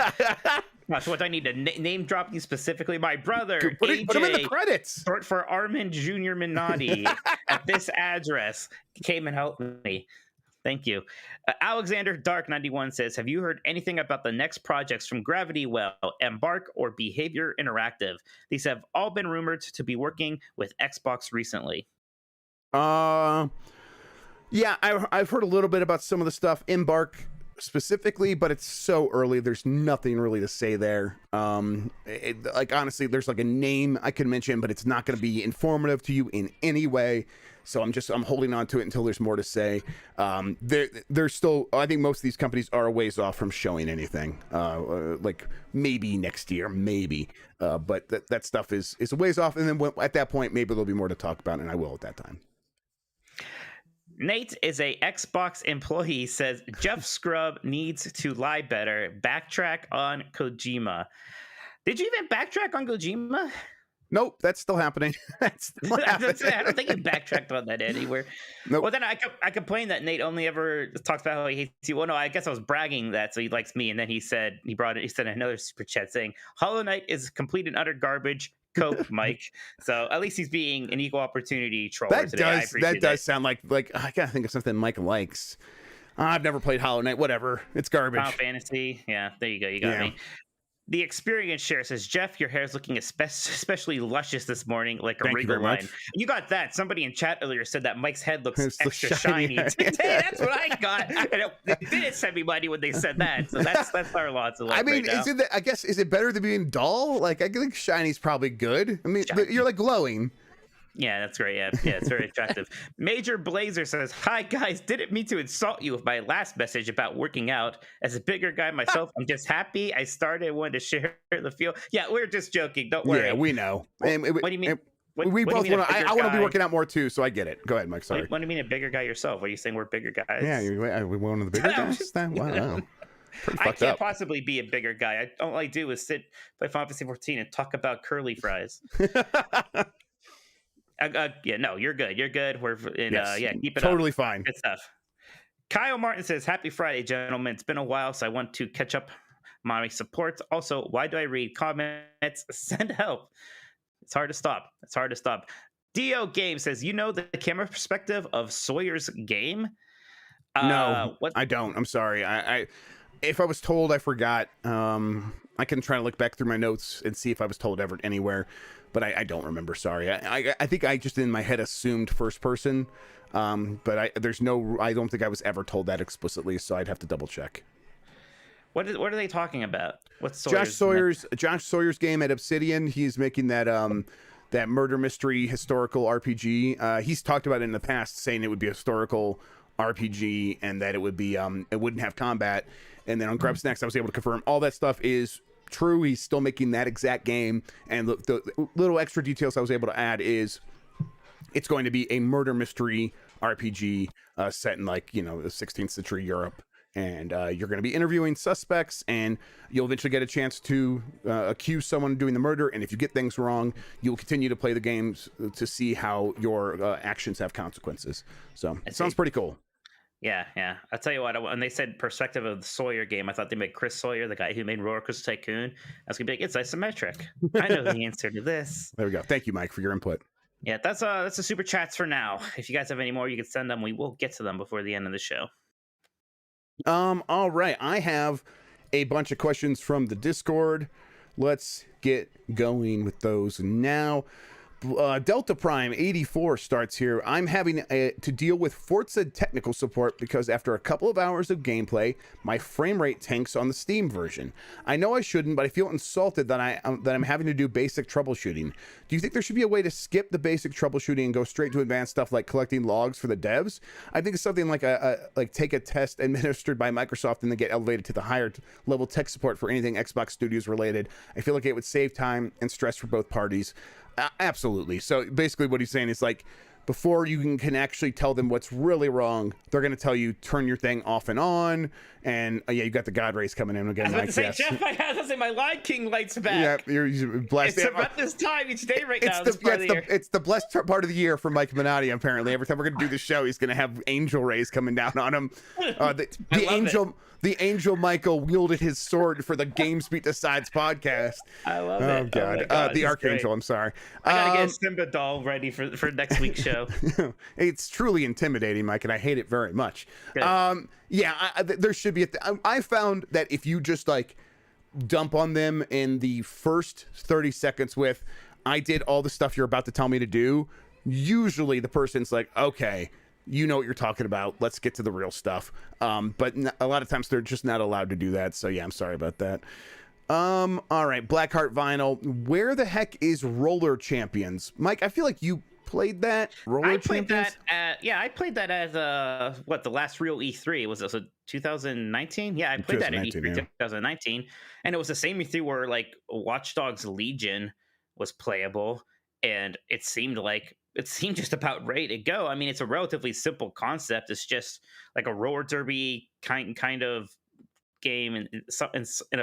So what do I need to name drop you specifically? My brother, AJ, put him in the credits. Short for Armin Jr. Minotti at this address came and helped me. Thank you. Alexander Dark 91 says, have you heard anything about the next projects from Gravity Well, Embark, or Behavior Interactive? These have all been rumored to be working with Xbox recently. Yeah, I've heard a little bit about some of the stuff. Embark specifically, but it's so early. There's nothing really to say there. Honestly, there's like a name I could mention, but it's not going to be informative to you in any way. So I'm holding on to it until there's more to say. There's still, I think most of these companies are a ways off from showing anything. Like maybe next year, maybe. But that stuff is a ways off. And then at that point, maybe there'll be more to talk about, and I will at that time. Nate is a Xbox employee, says Jeff Grubb needs to lie better. Backtrack on Kojima. Did you even backtrack on Kojima? Nope, that's still happening. I don't think you backtracked on that anywhere. Nope. Well, then I complained that Nate only ever talks about how he hates you. Well, no, I guess I was bragging that, so he likes me. And then he sent another super chat saying, Hollow Knight is complete and utter garbage. Cope, Mike. So at least he's being an equal opportunity troller today. That does sound like I gotta think of something Mike likes. I've never played Hollow Knight. Whatever, it's garbage. Final Fantasy. Yeah, there you go. You got me. The experience share says, Jeff, your hair is looking especially luscious this morning, like a Thank you very regal line. much. You got that. Somebody in chat earlier said that Mike's head looks It's the extra shiny shiny. head. Hey, that's what I got. And they didn't send me money when they said that. So that's our lots of luck. I mean, right now. is it? I guess is it better than being dull? Like I think shiny's probably good. I mean, Shiny. you're like glowing. Yeah, that's great. Yeah, it's very attractive. Major Blazer says, "Hi guys, didn't mean to insult you with my last message about working out. As a bigger guy myself, I'm just happy I started. Wanted to share the feel. Yeah, we're just joking. Don't worry. Yeah, we know. What do you mean? What We do you both mean want a to. bigger I want to be guy? working out more too, so I get it. Go ahead, Mike. Sorry. What do you mean a bigger guy yourself? Are you saying we're bigger guys? Yeah, we one of the bigger guys. Wow. Pretty I fucked can't up. possibly be a bigger guy. All I do is sit, play Final Fantasy 14, and talk about curly fries. Yeah, no, you're good. You're good. We're in, Yes, keep it totally up. fine. Good stuff. Kyle Martin says, "Happy Friday, gentlemen. It's been a while, so I want to catch up my support. Also, why do I read comments? Send help. It's hard to stop. Dio Game says, you know the camera perspective of Sawyer's game? No, What? I don't. I'm sorry. I if I was told, I forgot. I can try to look back through my notes and see if I was told ever anywhere, but I don't remember. Sorry. I think I just in my head assumed first person, but I don't think I was ever told that explicitly, so I'd have to double check. What are they talking about? What's Josh Sawyer's game at Obsidian. He's making that that murder mystery historical RPG. He's talked about it in the past, saying it would be a historical RPG and that it would be it wouldn't have combat. And then on Grubb Snacks, I was able to confirm all that stuff is true. He's still making that exact game, and the little extra details I was able to add is it's going to be a murder mystery RPG set in the 16th century Europe. And you're going to be interviewing suspects, and you'll eventually get a chance to accuse someone of doing the murder. And if you get things wrong, you'll continue to play the games to see how your actions have consequences. So it sounds pretty cool. Yeah. I'll tell you what, when they said perspective of the Sawyer game, I thought they made Chris Sawyer, the guy who made Roller Coaster Tycoon. I was going to be like, it's isometric. I know the answer to this. There we go. Thank you, Mike, for your input. Yeah, that's the super chats for now. If you guys have any more, you can send them. We will get to them before the end of the show. All right. I have a bunch of questions from the Discord. Let's get going with those now. Delta Prime 84 starts here. I'm having to deal with Forza technical support because after a couple of hours of gameplay, my frame rate tanks on the Steam version. I know I shouldn't, but I feel insulted that I'm having to do basic troubleshooting. Do you think there should be a way to skip the basic troubleshooting and go straight to advanced stuff like collecting logs for the devs? I think it's something like take a test administered by Microsoft and then get elevated to the higher level tech support for anything Xbox Studios related. I feel like it would save time and stress for both parties. Absolutely. So basically what he's saying is before you can actually tell them what's really wrong, they're going to tell you turn your thing off and on. And you got the God rays coming in again. I was about to say, Jeff, I have to say my Lion King lights back. Yeah, you're blessed. It's about this time each day right now. It's the blessed part of the year for Mike Minotti, apparently. Every time we're going to do the show, he's going to have angel rays coming down on him. The angel Michael wielded his sword for the GamesBeat Decides podcast. I love it. Oh, God. The Archangel, I'm sorry. I got to get a Simba doll ready for next week's show. It's truly intimidating, Mike, and I hate it very much. There should be I found that if you just dump on them in the first 30 seconds with, I did all the stuff you're about to tell me to do, usually the person's like, okay, you know what you're talking about. Let's get to the real stuff. But a lot of times they're just not allowed to do that. So yeah, I'm sorry about that. All right, Blackheart Vinyl. Where the heck is Roller Champions? Mike, I feel like you played that. I played that at the last real E3 was 2019. Yeah, I played that at E3 2019, and it was the same E3 where Watch Dogs Legion was playable, and it seemed just about ready to go. I mean, it's a relatively simple concept. It's just like a roller derby kind of game, and a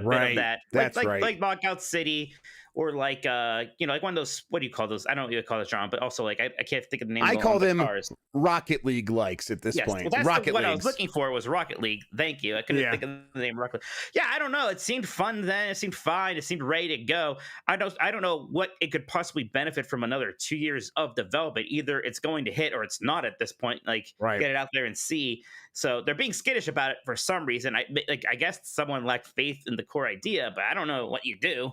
bit of that. That's right. Like Knockout City or like like one of those, what do you call those? I don't know what you call this genre, but also like I can't think of the name. I call them cars. Rocket League likes at this Yes, point. well, that's Rocket what Leagues. I was looking for was Rocket League. Thank you. I couldn't think of the name Rocket League. Yeah, I don't know. It seemed fun then. It seemed fine. It seemed ready to go. I don't know what it could possibly benefit from another 2 years of development. Either it's going to hit or it's not at this point. Like, Right. Get it out there and see. So they're being skittish about it for some reason. I guess someone lacked faith in the core idea, but I don't know what you do.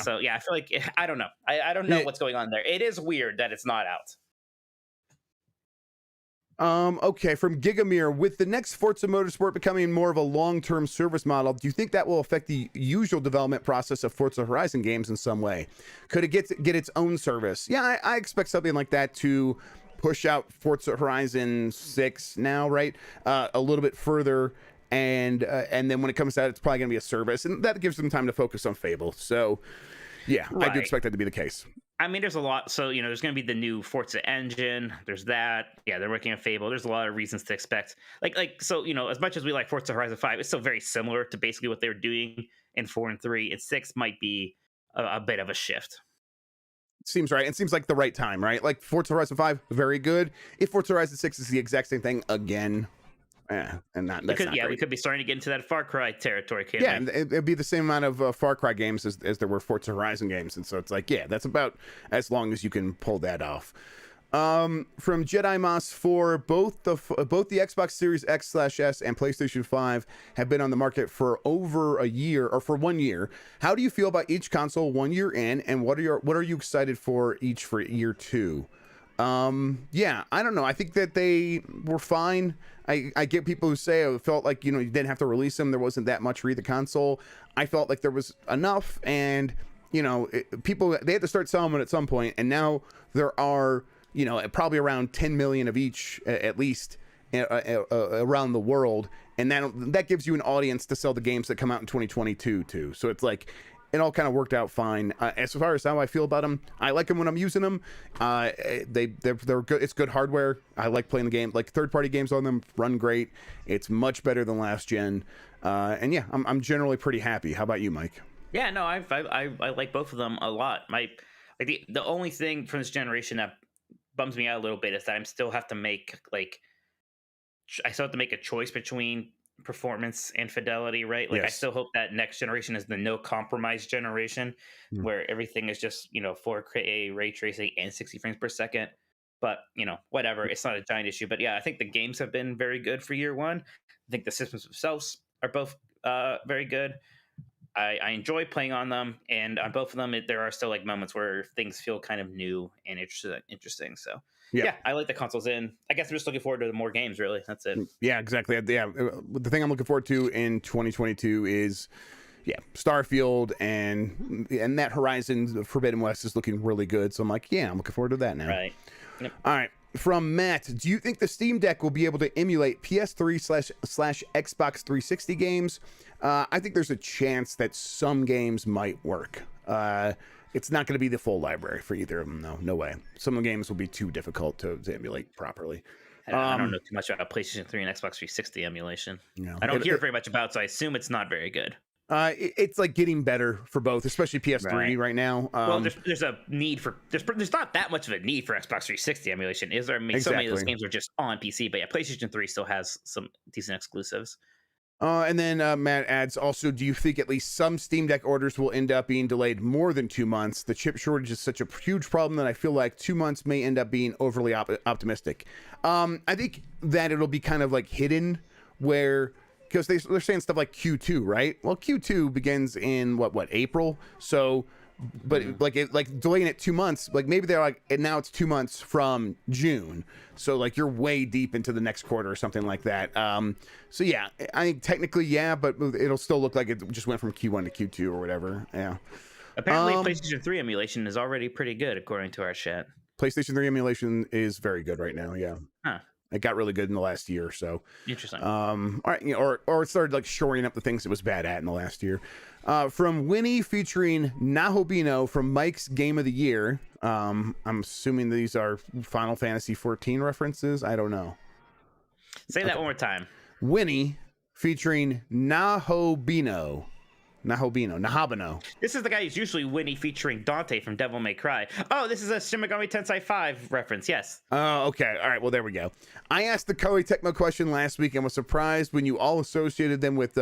So yeah, I feel like I don't know. I don't know what's going on there. It is weird that it's not out. Okay, from Gigamir, with the next Forza Motorsport becoming more of a long-term service model, do you think that will affect the usual development process of Forza Horizon games in some way? Could it get its own service? Yeah, I expect something like that to push out Forza Horizon 6 now, right? A little bit further, and then when it comes out, it's probably going to be a service, and that gives them time to focus on Fable. So, yeah, I do expect that to be the case. I mean, there's a lot. So, there's going to be the new Forza engine. There's that. Yeah, they're working on Fable. There's a lot of reasons to expect. So, as much as we like Forza Horizon 5, it's still very similar to basically what they were doing in 4 and 3. And 6 might be a bit of a shift. Seems right. It seems like the right time, right? Like Forza Horizon 5, very good. If Forza Horizon 6 is the exact same thing again, and that's not great. We could be starting to get into that Far Cry territory. And it'd be the same amount of Far Cry games as there were Forza Horizon games, and so it's like, that's about as long as you can pull that off. From Jedi Moss 4, both the Xbox Series X/S and PlayStation 5 have been on the market for over a year, or for 1 year. How do you feel about each console 1 year in, and what are you excited for each for year 2? I don't know. I think that they were fine. I get people who say I felt like, you didn't have to release them. There wasn't that much for either console. I felt like there was enough, and, people, they had to start selling them at some point, and now there are, probably around 10 million of each, at least, around the world, and that gives you an audience to sell the games that come out in 2022 too. So it's like, it all kind of worked out fine. As far as how I feel about them, I like them when I'm using them. They're good. It's good hardware. I like playing the game. Like, third-party games on them run great. It's much better than last gen. I'm generally pretty happy. How about you, Mike? Yeah, no, I like both of them a lot. The only thing from this generation that bums me out a little bit is that I still have to make a choice between performance and fidelity, right? I still hope that next generation is the no compromise generation, where everything is just 4K ray tracing and 60 frames per second. But whatever, it's not a giant issue. But yeah, I think the games have been very good for year 1. I think the systems themselves are both very good. I enjoy playing on them, and on both of them there are still moments where things feel kind of new and interesting. So yeah, I like the consoles in. I guess I'm just looking forward to more games, really. That's it. Yeah, exactly. Yeah, the thing I'm looking forward to in 2022 is Starfield, and that Horizon Forbidden West is looking really good. So I'm like, I'm looking forward to that now. Right. Yep. All right. From Matt, do you think the Steam Deck will be able to emulate PS3/Xbox 360 games? I think there's a chance that some games might work. It's not going to be the full library for either of them, though. No way. Some of the games will be too difficult to emulate properly. I don't know too much about PlayStation 3 and Xbox 360 emulation. I don't hear very much about it, so I assume it's not very good. It's like getting better for both, especially PS3 right now. Well, there's a need for there's not that much of a need for Xbox 360 emulation, is there? I mean, so many of those games are just on PC, but yeah, PlayStation 3 still has some decent exclusives. And then Matt adds, also, do you think at least some Steam Deck orders will end up being delayed more than 2 months? The chip shortage is such a huge problem that I feel like 2 months may end up being overly optimistic. I think that it'll be kind of like hidden, where, because they're saying stuff like Q2, right? Well, Q2 begins in what April? So, but like delaying it 2 months, like maybe they're like, and now it's 2 months from June, so like you're way deep into the next quarter or something like that. So yeah, I think technically but it'll still look like it just went from Q1 to Q2 or whatever. Yeah. Apparently, PlayStation 3 emulation is already pretty good, according to our chat. PlayStation 3 emulation is very good right now. Yeah. Huh. It got really good in the last year or so. Interesting. All right, or it started like shoring up the things it was bad at in the last year. From Winnie featuring Nahobino from Mike's Game of the Year. I'm assuming these are Final Fantasy 14 references. I don't know. Say that one more time. Winnie featuring Nahobino. Nahabano. This is the guy who's usually Winnie featuring Dante from Devil May Cry. Oh, this is a Shin Megami Tensei 5 reference. Yes. Oh, okay. All right. Well, there we go. I asked the Koei Tecmo question last week and was surprised when you all associated them with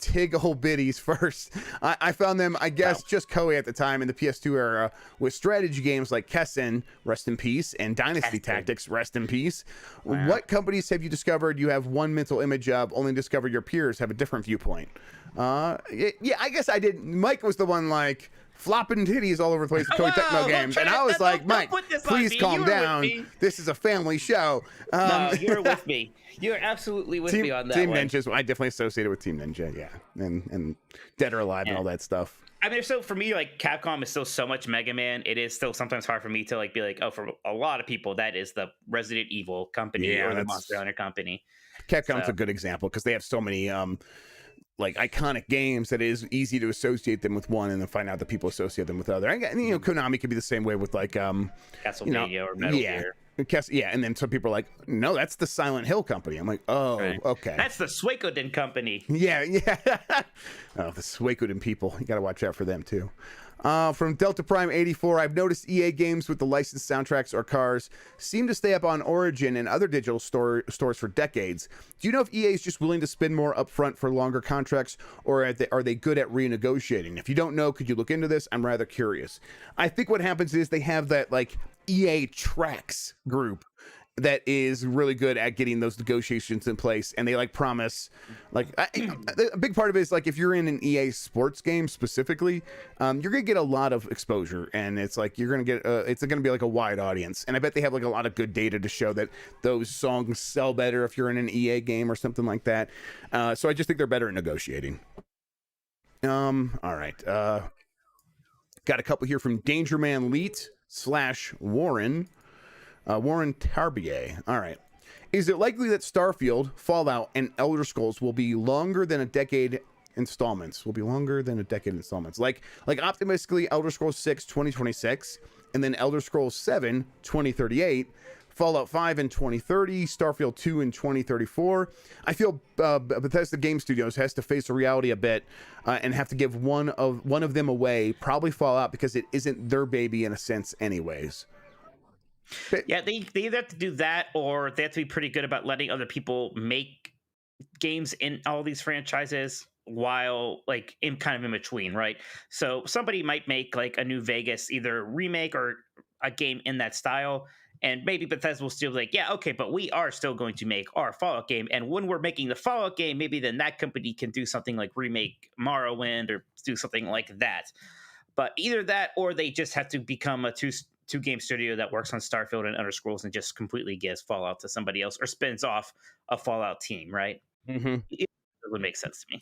Tig old biddies first. I found them, I guess, just Koei at the time in the PS2 era with strategy games like Kessen, rest in peace, and Dynasty Tactics, rest in peace. Wow. What companies have you discovered you have one mental image of, only discover your peers have a different viewpoint? Yeah, I guess I did. Mike was the one like flopping titties all over the place with Koei Tecmo games, and I was like, Mike, please calm down. This is a family show. No, you're with me. You're absolutely with me on that Team one. Ninjas, I definitely associated with Team Ninja, yeah, and Dead or Alive and all that stuff. I mean, so for me, like Capcom is still so much Mega Man. It is still sometimes hard for me to like be like, oh, for a lot of people, that is the Resident Evil company or the Monster Hunter company. Capcom's a good example because they have so many like iconic games that it is easy to associate them with one and then find out that people associate them with other. And Konami could be the same way with like Castlevania or Metal Gear. Yeah, and then some people are like, no, that's the Silent Hill company. I'm like, oh, right. Okay. That's the Suikoden company. Yeah. Oh, the Suikoden people. You got to watch out for them, too. From Delta Prime 84, I've noticed EA games with the licensed soundtracks or cars seem to stay up on Origin and other digital stores for decades. Do you know if EA is just willing to spend more upfront for longer contracts, or are they good at renegotiating? If you don't know, could you look into this? I'm rather curious. I think what happens is they have that like EA Tracks group that is really good at getting those negotiations in place, and they like promise like a big part of it is like if you're in an EA sports game specifically, you're gonna get a lot of exposure, and it's like you're gonna get it's gonna be like a wide audience, and I bet they have like a lot of good data to show that those songs sell better if you're in an EA game or something like that. So I just think they're better at negotiating. All right, got a couple here from Dangerman Leet / Warren Tarbier. All right. Is it likely that Starfield, Fallout, and Elder Scrolls will be longer than a decade installments? Like optimistically, Elder Scrolls 6 2026, and then Elder Scrolls 7 2038, Fallout 5 in 2030, Starfield 2 in 2034. I feel Bethesda Game Studios has to face a reality a bit and have to give one of them away, probably Fallout, because it isn't their baby in a sense anyways. Yeah, they either have to do that, or they have to be pretty good about letting other people make games in all these franchises while like in between, right? So somebody might make like a new Vegas either remake or a game in that style, and maybe Bethesda will still be like, yeah, okay, but we are still going to make our Fallout game, and when we're making the Fallout game, maybe then that company can do something like remake Morrowind or do something like that. But either that, or they just have to become a two game studio that works on Starfield and Elder Scrolls and just completely gives Fallout to somebody else or spins off a Fallout team, right? Mm-hmm. It would make sense to me.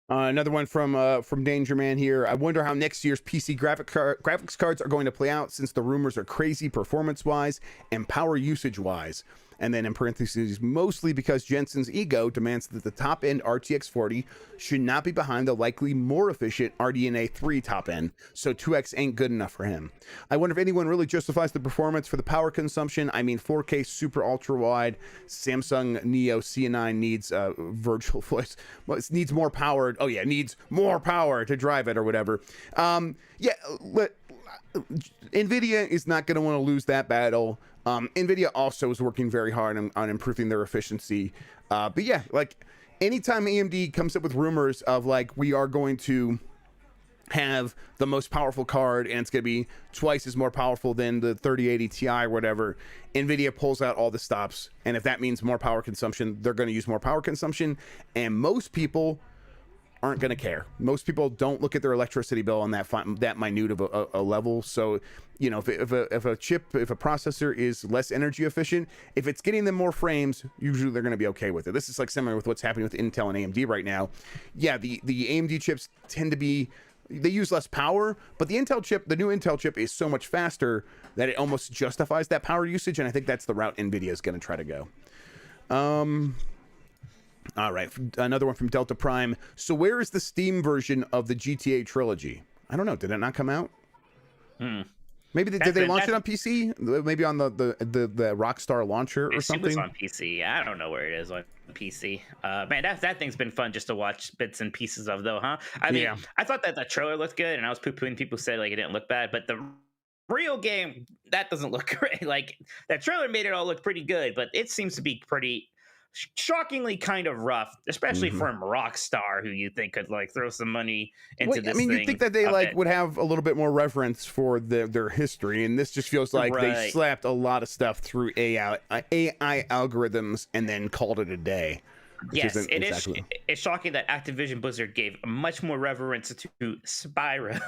Another one from Danger Man here. I wonder how next year's PC graphics cards are going to play out, since the rumors are crazy performance-wise and power usage-wise. And then in parentheses, mostly because Jensen's ego demands that the top-end RTX 40 should not be behind the likely more efficient RDNA 3 top-end, so 2X ain't good enough for him. I wonder if anyone really justifies the performance for the power consumption. I mean, 4K super ultra-wide Samsung Neo C9 needs virtual voice. Well, it needs more power. Oh, yeah, needs more power to drive it or whatever. NVIDIA is not going to want to lose that battle. NVIDIA also is working very hard on improving their efficiency. But yeah, like anytime AMD comes up with rumors of like, we are going to have the most powerful card and it's going to be twice as more powerful than the 3080 Ti or whatever, NVIDIA pulls out all the stops. And if that means more power consumption, they're going to use more power consumption. And most people aren't going to care. Most people don't look at their electricity bill on that minute of a level. So, you know, if a processor is less energy efficient, if it's getting them more frames, usually they're going to be okay with it. This is like similar with what's happening with Intel and AMD right now. Yeah, the AMD chips tend to be, they use less power, but the new Intel chip is so much faster that it almost justifies that power usage. And I think that's the route NVIDIA is going to try to go. All right, another one from Delta Prime. So where is the Steam version of the GTA trilogy? I don't know. Did it not come out? Maybe did they launch it on PC? Maybe on the Rockstar launcher or something? It was on PC. I don't know where it is on PC. Man, that thing's been fun just to watch bits and pieces of, though, huh? I mean, I thought that the trailer looked good, and I was poo-pooing people who said like it didn't look bad, but the real game, that doesn't look great. Like, that trailer made it all look pretty good, but it seems to be pretty shockingly kind of rough, especially from Rockstar, who you think could like throw some money into this thing. You'd think that they would have a little bit more reverence for their history, and this just feels like they slapped a lot of stuff through AI algorithms and then called it a day. Yes, it is. It's shocking that Activision Blizzard gave much more reverence to Spyro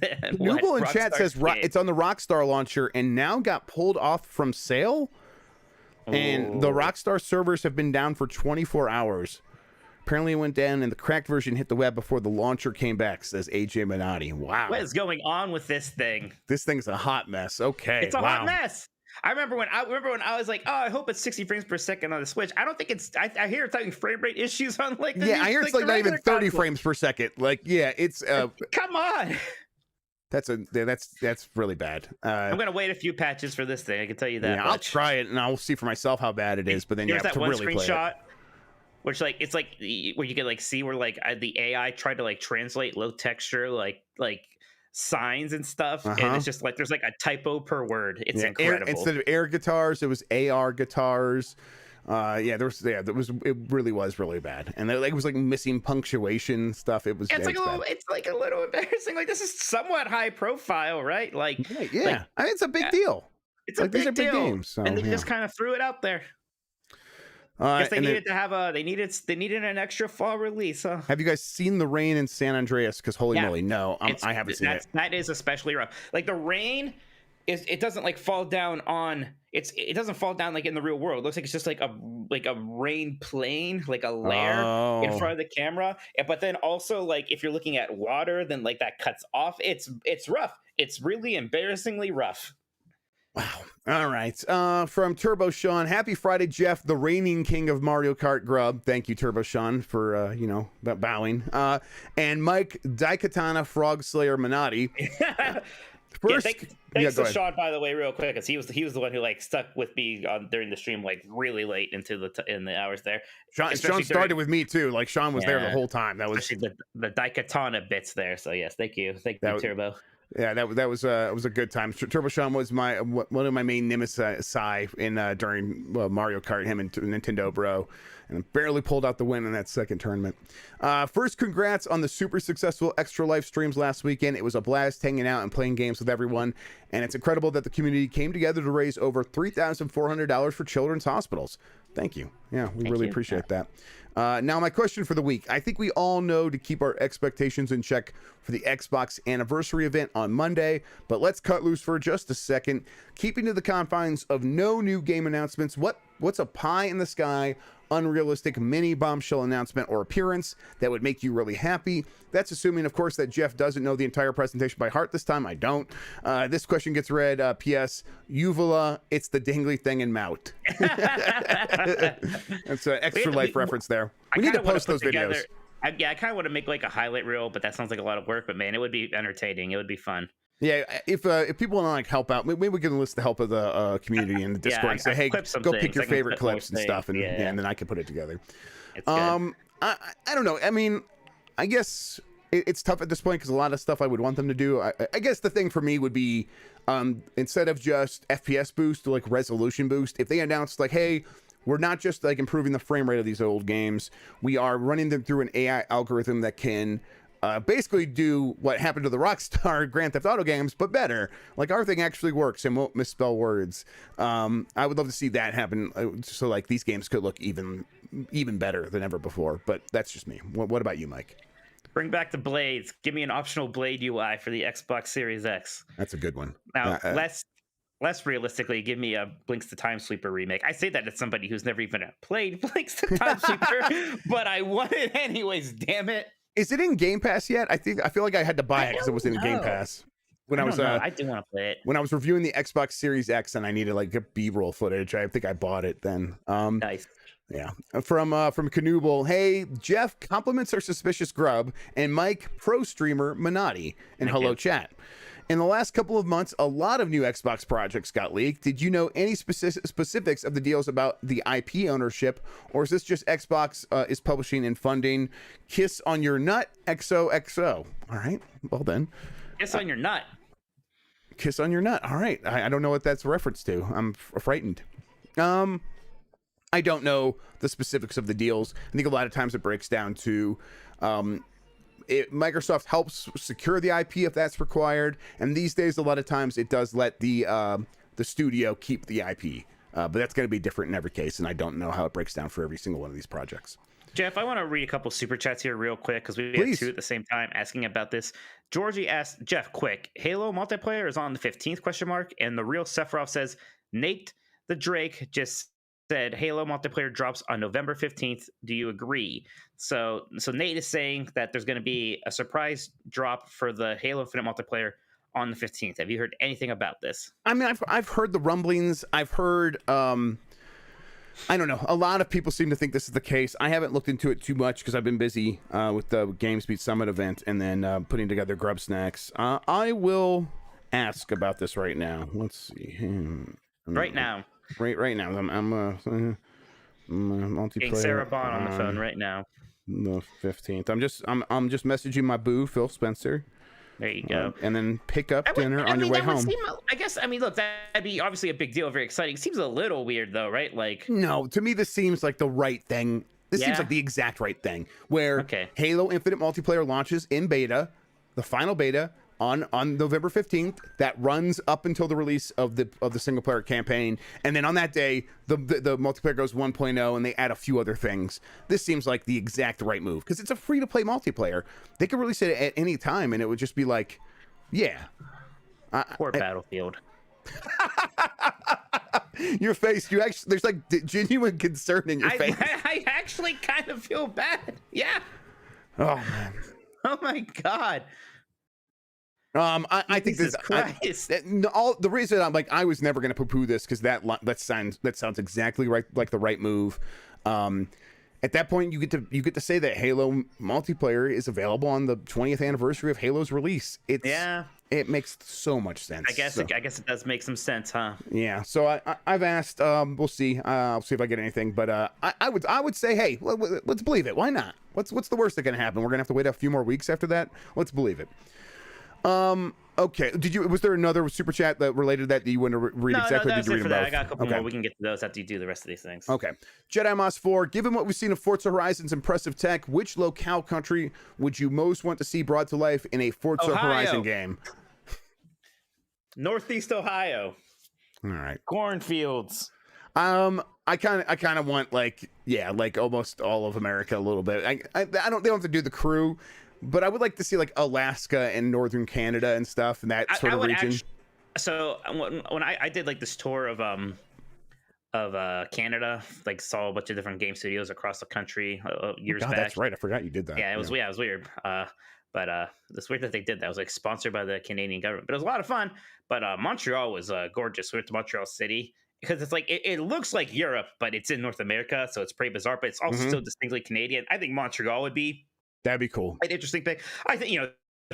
than Google in Rockstar chat says it's on the Rockstar launcher and now got pulled off from sale. And the Rockstar servers have been down for 24 hours. Apparently it went down and the cracked version hit the web before the launcher came back, says AJ Minotti. Wow. What is going on with this thing? This thing's a hot mess. Okay. It's a hot mess. I remember when I was like, oh, I hope it's 60 frames per second on the Switch. I don't think it's. I hear it's having frame rate issues on like. I hear it's like not even 30 frames per second. Like, it's. Come on. That's really bad. I'm gonna wait a few patches for this thing. I can tell you that. Yeah, I'll try it and I'll see for myself how bad it is. But then you have to really play it. There's that one screenshot, which like it's like where you can like see where like the AI tried to like translate low texture like signs and stuff, and it's just like there's like a typo per word. It's incredible. Instead of air guitars, it was AR guitars. It really was really bad, and it was like missing punctuation stuff. It was. It's like a little embarrassing. Like, this is somewhat high profile, right? Like, I mean, it's a big deal. It's a big deal. Big games, so, and they just kind of threw it out there. Guess they needed to have they needed an extra fall release. Huh? Have you guys seen the rain in San Andreas? Because holy moly, no, I haven't seen it. That is especially rough. Like, the rain it doesn't like fall down on it doesn't fall down like in the real world. It looks like it's just like a rain plane, like a layer in front of the camera. But then also, like, if you're looking at water, then like that cuts off. It's rough. It's really embarrassingly rough. Wow. All right. From Turbo Sean, happy Friday, Jeff, the reigning king of Mario Kart Grubb. Thank you, Turbo Sean, for bowing. And Mike Daikatana Frog Slayer Minotti. First, thanks to Sean, by the way, real quick, because he was the one who like stuck with me during the stream like really late into in the hours there. Sean started with me too. Like, Sean was there the whole time. That was the Daikatana bits there. So yes, thank you, Turbo. Yeah, that was a good time. Turbo Sean was one of my main nemesis during Mario Kart, him and Nintendo Bro, and barely pulled out the win in that second tournament. First, congrats on the super successful Extra Life streams last weekend. It was a blast hanging out and playing games with everyone, and it's incredible that the community came together to raise over $3,400 for children's hospitals. Thank you. Yeah, we really appreciate that. Now, my question for the week. I think we all know to keep our expectations in check for the Xbox anniversary event on Monday, but let's cut loose for just a second. Keeping to the confines of no new game announcements, what's a pie in the sky, unrealistic mini bombshell announcement or appearance that would make you really happy? That's assuming, of course, that Jeff doesn't know the entire presentation by heart this time. I don't. This question gets read, P.S. Uvula, it's the dingly thing in Mout. That's an Extra Life reference there. We need to post those videos. I kind of want to make like a highlight reel, but that sounds like a lot of work. But man, it would be entertaining. It would be fun. Yeah, if people want to like help out, maybe we can enlist the help of the community in the Discord and say, hey, go pick your favorite clips and stuff, and and then I can put it together. I don't know. I mean, I guess it's tough at this point because a lot of stuff I would want them to do. I guess the thing for me would be instead of just FPS boost, like resolution boost, if they announced like, hey, we're not just like improving the frame rate of these old games, we are running them through an AI algorithm that can basically do what happened to the Rockstar Grand Theft Auto games, but better. Like, our thing actually works and won't misspell words. I would love to see that happen, so like these games could look even better than ever before. But that's just me. What about you, Mike? Bring back the blades. Give me an optional blade UI for the Xbox Series X. That's a good one. Now, less realistically, give me a Blinks to Time Sweeper remake. I say that as somebody who's never even played Blinks to Time Sweeper, but I want it anyways. Damn it. Is it in Game Pass yet? I feel like I had to buy it because it was in Game Pass. I do want to play it. When I was reviewing the Xbox Series X and I needed like a B-roll footage, I think I bought it then. Nice. Yeah. From Canoodle, hey, Jeff, compliments are suspicious Grubb, and Mike, pro streamer Minotti, and hello chat. In the last couple of months, a lot of new Xbox projects got leaked. Did you know any specifics of the deals about the IP ownership, or is this just Xbox is publishing and funding? Kiss on your nut, XOXO. All right, well then. Kiss on your nut. Kiss on your nut. All right, I don't know what that's a reference to. I'm frightened. I don't know the specifics of the deals. I think a lot of times it breaks down to Microsoft helps secure the IP if that's required, and these days a lot of times it does let the studio keep the IP, but that's going to be different in every case, and I don't know how it breaks down for every single one of these projects. Jeff, I want to read a couple super chats here real quick because we Please. have two at the same time asking about this. Georgie asked, Jeff, quick, Halo multiplayer is on the 15th ? And the real Sephiroth says, Nate the Drake just said Halo multiplayer drops on November 15th. Do you agree? So Nate is saying that there's going to be a surprise drop for the Halo Infinite multiplayer on the 15th. Have you heard anything about this? I mean, I've heard the rumblings. I've heard, I don't know. A lot of people seem to think this is the case. I haven't looked into it too much because I've been busy with the GamesBeat Summit event and then putting together Grubb snacks. I will ask about this right now. Let's see. Right now. Right now. I'm multiplayer. Getting Sarah Bond on the phone right now. The 15th. I'm just messaging my boo, Phil Spencer. There you go. And then pick up dinner on your way home. Look, that'd be obviously a big deal, very exciting. Seems a little weird though, right? Like, no, to me this seems like the right thing. This seems like the exact right thing. Where Halo Infinite multiplayer launches in beta, the final beta on November 15th, that runs up until the release of the single player campaign, and then on that day the multiplayer goes 1.0 and they add a few other things. This seems like the exact right move because it's a free to play multiplayer. They could release it at any time and it would just be like, poor Battlefield. Your face, there's like genuine concern in your face. I actually kind of feel bad. Yeah. Oh man. Oh my god. I think this. The reason I'm like I was never going to poo-poo this because that sounds exactly right, like the right move. At that point, you get to say that Halo multiplayer is available on the 20th anniversary of Halo's release. It makes so much sense. I guess it does make some sense, huh? Yeah. So I've asked. We'll see. I'll see if I get anything. But I would say, hey, let's believe it. Why not? What's the worst that can happen? We're gonna have to wait a few more weeks after that. Let's believe it. Okay. Was there another super chat that related to that you want to read? No, exactly? No, did you read for them that. both? I got a couple more. We can get to those after you do the rest of these things. Okay. Jedi Moss 4, given what we've seen of Forza Horizon's impressive tech, which locale country would you most want to see brought to life in a Forza Horizon game? Northeast Ohio. All right. Cornfields. I kind of want like almost all of America a little bit. They don't have to do the crew. But I would like to see like Alaska and northern Canada and stuff in that sort of region. So when I did like this tour of Canada, like saw a bunch of different game studios across the country years back. That's right. I forgot you did that. Yeah, it was weird. But it's weird that they did that. It was like sponsored by the Canadian government, but it was a lot of fun. But Montreal was gorgeous. We went to Montreal City because it's like it looks like Europe, but it's in North America, so it's pretty bizarre. But it's also still distinctly Canadian. I think Montreal would be. That'd be cool. An interesting thing. I think,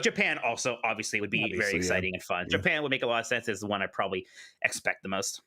Japan also obviously would be very exciting and fun. Yeah. Japan would make a lot of sense. Is the one I probably expect the most.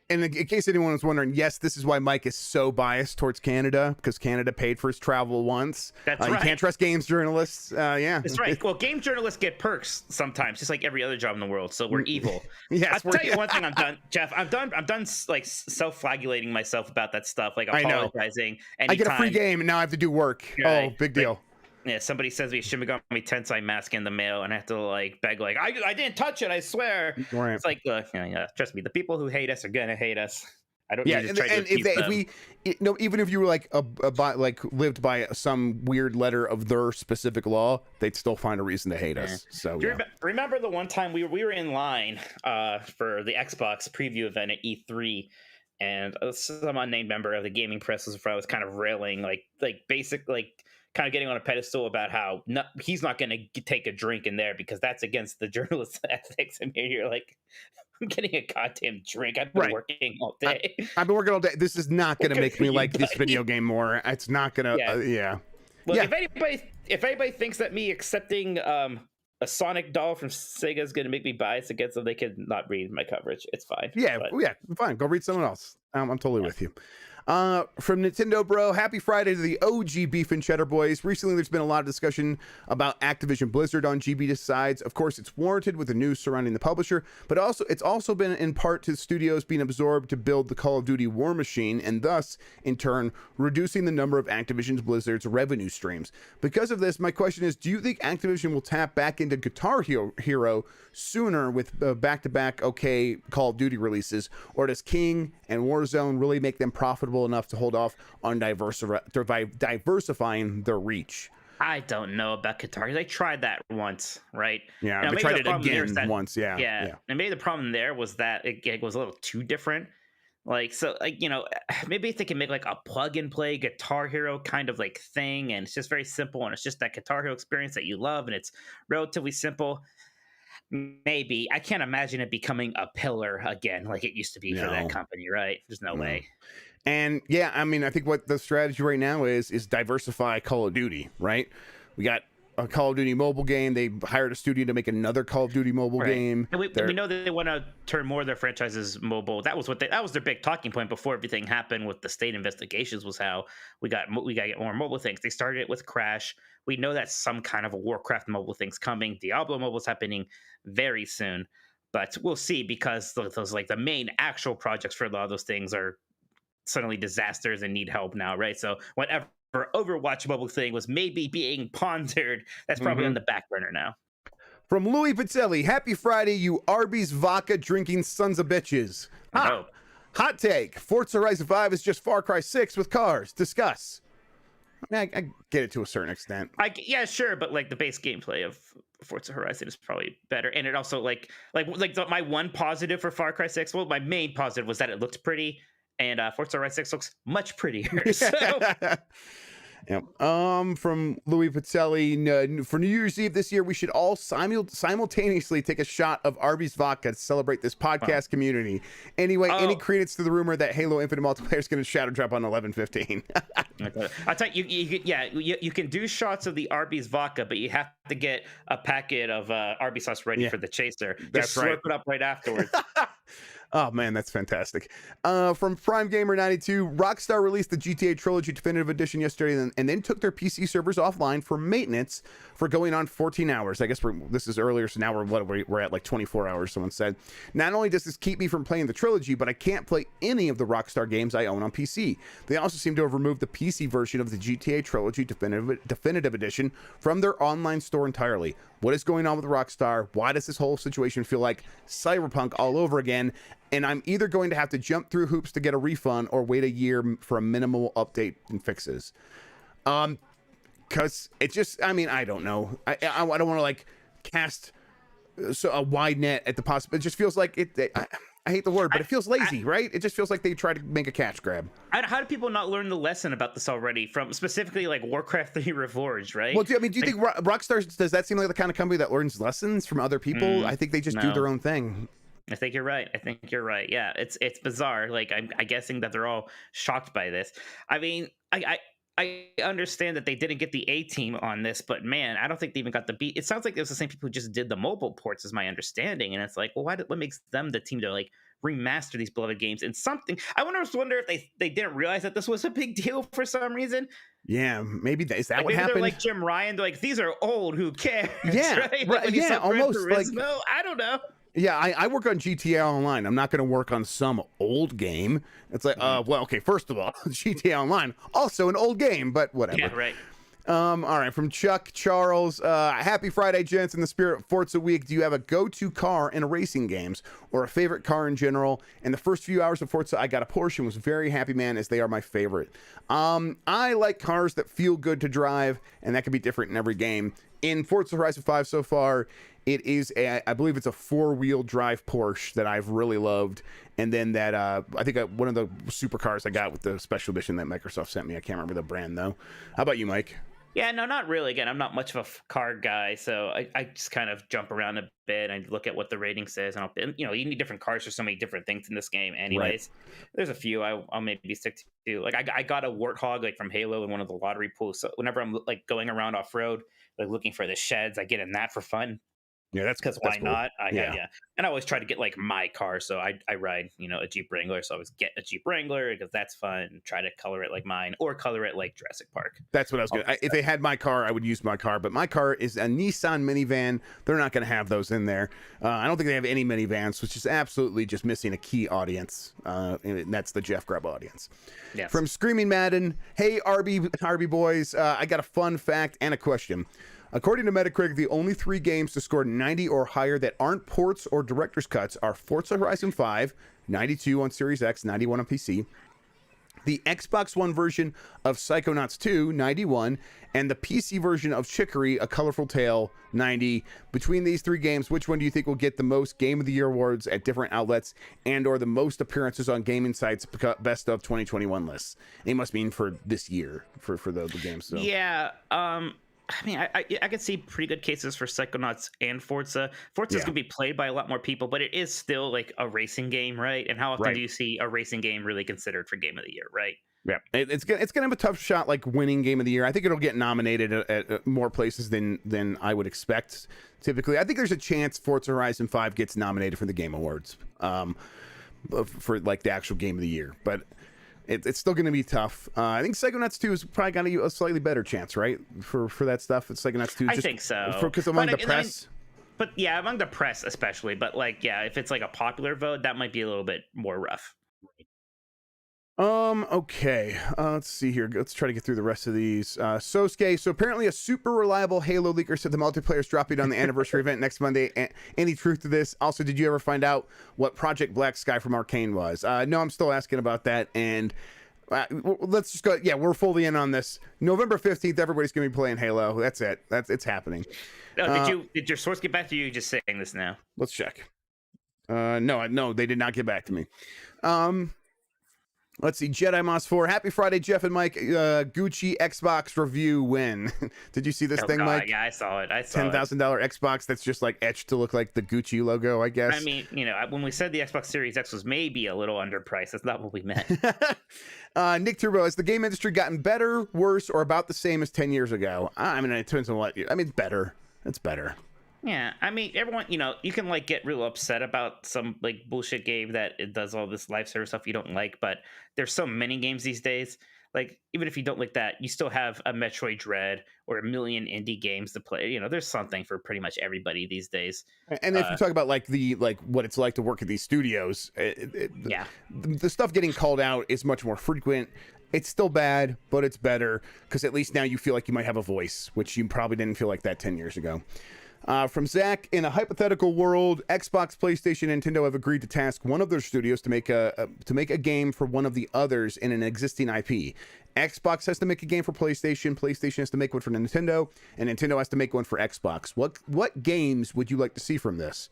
And in case anyone was wondering, yes, this is why Mike is so biased towards Canada, because Canada paid for his travel once. That's right. You can't trust games journalists. Yeah. That's right. Well, game journalists get perks sometimes, just like every other job in the world. So we're evil. Yes. I'll tell you one thing I'm done, Jeff. I'm done like self-flagellating myself about that stuff, like apologizing. I get a free game and now I have to do work. Right. Oh, big deal. Yeah, somebody sends me a Shimigami Tensei mask in the mail, and I have to like beg, like I didn't touch it, I swear. Right. It's like, trust me, the people who hate us are gonna hate us. I don't need to try to appease them. Even if you were like lived by some weird letter of their specific law, they'd still find a reason to hate us. So remember the one time we were in line for the Xbox preview event at E3. And some unnamed member of the gaming press was in front. I was kind of railing, kind of getting on a pedestal about how he's not going to take a drink in there because that's against the journalist ethics. And you're like, I'm getting a goddamn drink. I've been working all day. I've been working all day. This is not going to make me like this video game more. It's not going to. Well, if anybody thinks that me accepting a Sonic doll from Sega is going to make me biased against them. They could not read my coverage. It's fine. Yeah, but, yeah, fine. Go read someone else. I'm totally with you. From Nintendo Bro, happy Friday to the OG Beef and Cheddar Boys. Recently, there's been a lot of discussion about Activision Blizzard on GamesBeat Decides. Of course, it's warranted with the news surrounding the publisher, but it's also been in part to studios being absorbed to build the Call of Duty war machine, and thus, in turn, reducing the number of Activision Blizzard's revenue streams. Because of this, my question is, do you think Activision will tap back into Guitar Hero sooner with back-to-back okay Call of Duty releases, or does King and Warzone really make them profitable enough to hold off on diversifying their reach? I don't know about Guitar. They tried that once, right? Yeah, they tried it again once. Yeah. And maybe the problem there was that it was a little too different. Like, so, like, you know, maybe if they can make like a plug and play Guitar Hero kind of like thing, and it's just very simple, and it's just that Guitar Hero experience that you love, and it's relatively simple. Maybe. I can't imagine it becoming a pillar again like it used to be for that company, right? There's no way. And yeah, I mean, I think what the strategy right now is diversify Call of Duty, right? We got a Call of Duty mobile game. They hired a studio to make another Call of Duty mobile game. And we know that they want to turn more of their franchises mobile. That was their big talking point before everything happened with the state investigations, was how we got to get more mobile things. They started it with Crash. We know that some kind of a Warcraft mobile thing's coming. Diablo mobile is happening very soon, but we'll see, because those like the main actual projects for a lot of those things are suddenly disasters and need help now, right? So whatever Overwatch mobile thing was maybe being pondered, that's probably on the back burner now. From Louis Pizzelli, happy Friday, you Arby's vodka drinking sons of bitches. Hot take, Forza Horizon 5 is just Far Cry 6 with cars. Discuss. I get it to a certain extent. Yeah, sure, but like the base gameplay of Forza Horizon is probably better, and it also like my one positive for Far Cry 6. Well, my main positive was that it looked pretty, and Forza Horizon 6 looks much prettier. So. Yeah. From Louis Pizzelli, for New Year's Eve this year, we should all simultaneously take a shot of Arby's vodka to celebrate this podcast community. Anyway, any credence to the rumor that Halo Infinite multiplayer is going to shadow drop on 11/15? I tell you can do shots of the Arby's vodka, but you have to get a packet of Arby's sauce ready for the chaser. Just slurp it up right afterwards. Oh man, that's fantastic. From Prime Gamer 92, Rockstar released the GTA Trilogy Definitive Edition yesterday, and then took their PC servers offline for maintenance for going on 14 hours. I guess this is earlier, so now we're at like 24 hours. Someone said. Not only does this keep me from playing the trilogy, but I can't play any of the Rockstar games I own on PC. They also seem to have removed the PC version of the GTA Trilogy Definitive Edition from their online store entirely. What is going on with Rockstar? Why does this whole situation feel like Cyberpunk all over again? And I'm either going to have to jump through hoops to get a refund or wait a year for a minimal update and fixes. Because it just, I mean, I don't know. I don't want to like cast a wide net at the possibility. It just feels like I hate the word, but it feels lazy, right? It just feels like they try to make a cash grab. How do people not learn the lesson about this already from specifically like Warcraft 3 Reforged, right? Well, do you think Rockstar, does that seem like the kind of company that learns lessons from other people? I think they just do their own thing. I think you're right. Yeah, it's bizarre. Like I'm guessing that they're all shocked by this. I mean, I understand that they didn't get the A team on this, but man, I don't think they even got the B. It sounds like it was the same people who just did the mobile ports, is my understanding. And it's like, well, what makes them the team to like remaster these beloved games in something? I wonder if they didn't realize that this was a big deal for some reason. Yeah, maybe is that like what maybe happened? They're like Jim Ryan. They're like, these are old. Who cares? Yeah, right. Yeah, almost like. I don't know. Yeah, I work on GTA Online. I'm not going to work on some old game. It's like, well, okay, first of all, GTA Online, also an old game, but whatever. Yeah, right. All right, from Chuck Charles, happy Friday, gents. In the spirit of Forza Week, do you have a go-to car in racing games or a favorite car in general? In the first few hours of Forza, I got a Porsche and was very happy, man, as they are my favorite. I like cars that feel good to drive, and that can be different in every game. In Forza Horizon 5 so far, it is I believe it's a 4-wheel drive Porsche that I've really loved. And then that, I think one of the supercars I got with the special edition that Microsoft sent me. I can't remember the brand, though. How about you, Mike? Yeah, no, not really. Again, I'm not much of a card guy, so I just kind of jump around a bit and look at what the rating says. And you need different cards for so many different things in this game. Anyways, there's a few I'll maybe stick to. Like I got a warthog like from Halo in one of the lottery pools. So whenever I'm like going around off road, like looking for the sheds, I get in that for fun. Yeah, that's Because that's why cool. not? Yeah. And I always try to get like my car. So I ride, a Jeep Wrangler. So I always get a Jeep Wrangler because that's fun. Try to color it like mine or color it like Jurassic Park. That's what I was going to. If they had my car, I would use my car. But my car is a Nissan minivan. They're not going to have those in there. I don't think they have any minivans, which is absolutely just missing a key audience. And that's the Jeff Grubb audience. Yes. From Screaming Madden, hey, Arby boys, I got a fun fact and a question. According to Metacritic, the only 3 games to score 90 or higher that aren't ports or director's cuts are Forza Horizon 5, 92 on Series X, 91 on PC, the Xbox One version of Psychonauts 2, 91, and the PC version of Chicory, A Colorful Tale, 90. Between these 3 games, which one do you think will get the most Game of the Year awards at different outlets and or the most appearances on gaming sites' best of 2021 lists? And he must mean for this year, for the games. So. Yeah, I mean, I could see pretty good cases for Psychonauts and Forza. Forza's gonna be played by a lot more people, but it is still like a racing game, right? And how often do you see a racing game really considered for Game of the Year, right? Yeah, it's gonna have a tough shot, like winning Game of the Year. I think it'll get nominated at more places than I would expect. Typically, I think there's a chance Forza Horizon 5 gets nominated for the Game Awards, for like the actual Game of the Year, but. It's still going to be tough. I think Psychonauts 2 is probably got a slightly better chance, right? For that stuff. It's Psychonauts 2. I think so. Because among the press. But yeah, among the press especially. But like, yeah, if it's like a popular vote, that might be a little bit more rough. Okay. Let's see here. Let's try to get through the rest of these. Sosuke. So apparently a super reliable Halo leaker said the multiplayer is dropping on the anniversary event next Monday. Any truth to this? Also, did you ever find out what Project Black Sky from Arcane was? No, I'm still asking about that. And let's just go. Yeah, we're fully in on this. November 15th, everybody's going to be playing Halo. That's it. It's happening. Oh, did your source get back to you? Just saying this now. Let's check. No, they did not get back to me. Let's see, Jedi Moss 4. Happy Friday, Jeff and Mike. Gucci Xbox review win. Did you see this thing, God, Mike? Yeah, I saw it. $10,000 Xbox that's just like etched to look like the Gucci logo, I guess. I mean, when we said the Xbox Series X was maybe a little underpriced, that's not what we meant. Nick Turbo, has the game industry gotten better, worse, or about the same as 10 years ago? I mean, it turns on what. I mean, it's better. It's better. Yeah, I mean, everyone, you can like get real upset about some like bullshit game that it does all this live service stuff you don't like, but there's so many games these days. Like, even if you don't like that, you still have a Metroid Dread or a million indie games to play. There's something for pretty much everybody these days. And if you talk about like what it's like to work at these studios, the stuff getting called out is much more frequent. It's still bad, but it's better because at least now you feel like you might have a voice, which you probably didn't feel like that 10 years ago. From Zach, in a hypothetical world, Xbox, PlayStation, and Nintendo have agreed to task one of their studios to make a game for one of the others in an existing IP. Xbox has to make a game for PlayStation, PlayStation has to make one for Nintendo, and Nintendo has to make one for Xbox. What games would you like to see from this?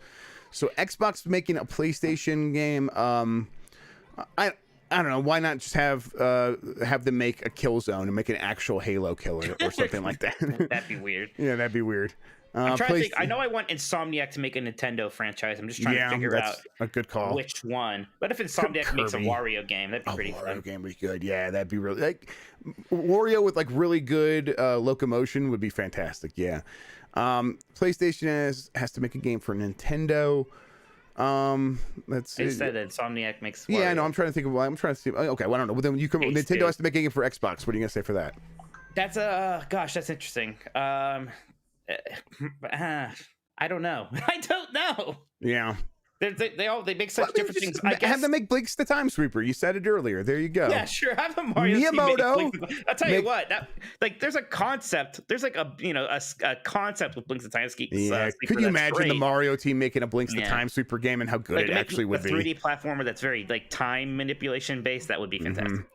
So Xbox making a PlayStation game, I don't know. Why not just have them make a Killzone and make an actual Halo killer or something like that? That'd be weird. Yeah, that'd be weird. I'm trying to think. I know I want Insomniac to make a Nintendo franchise. I'm just trying to figure out a good call. Which one. But if Insomniac makes a Wario game, that'd be pretty fun. Wario game would be good. Yeah, that'd be really like Wario with like really good locomotion would be fantastic. Yeah. PlayStation has to make a game for Nintendo. Let's see. They said that Insomniac makes Wario. Yeah, I know. I'm trying to think of why. I'm trying to see. Okay, well, I don't know. But then Nintendo has to make a game for Xbox. What are you gonna say for that? That's that's interesting. I don't know. I don't know. Yeah. They make such different things. I guess. Have them make Blinks the Time Sweeper. You said it earlier. There you go. Yeah, sure. Have a Mario Miyamoto. team make I'll tell you what. There's a concept. There's like a concept with Blinks the Time Sweeper. Yeah. Could you imagine the Mario team making a Blinks the Time Sweeper game and how good it actually would be? A 3D platformer that's very like time manipulation based. That would be fantastic. Mm-hmm.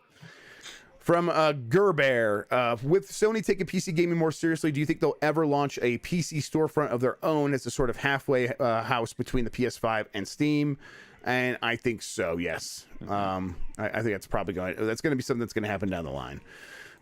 From Gerbear, with Sony taking PC gaming more seriously, do you think they'll ever launch a PC storefront of their own as a sort of halfway house between the PS5 and Steam? And I think so, yes. I think that's probably going to be something that's going to happen down the line.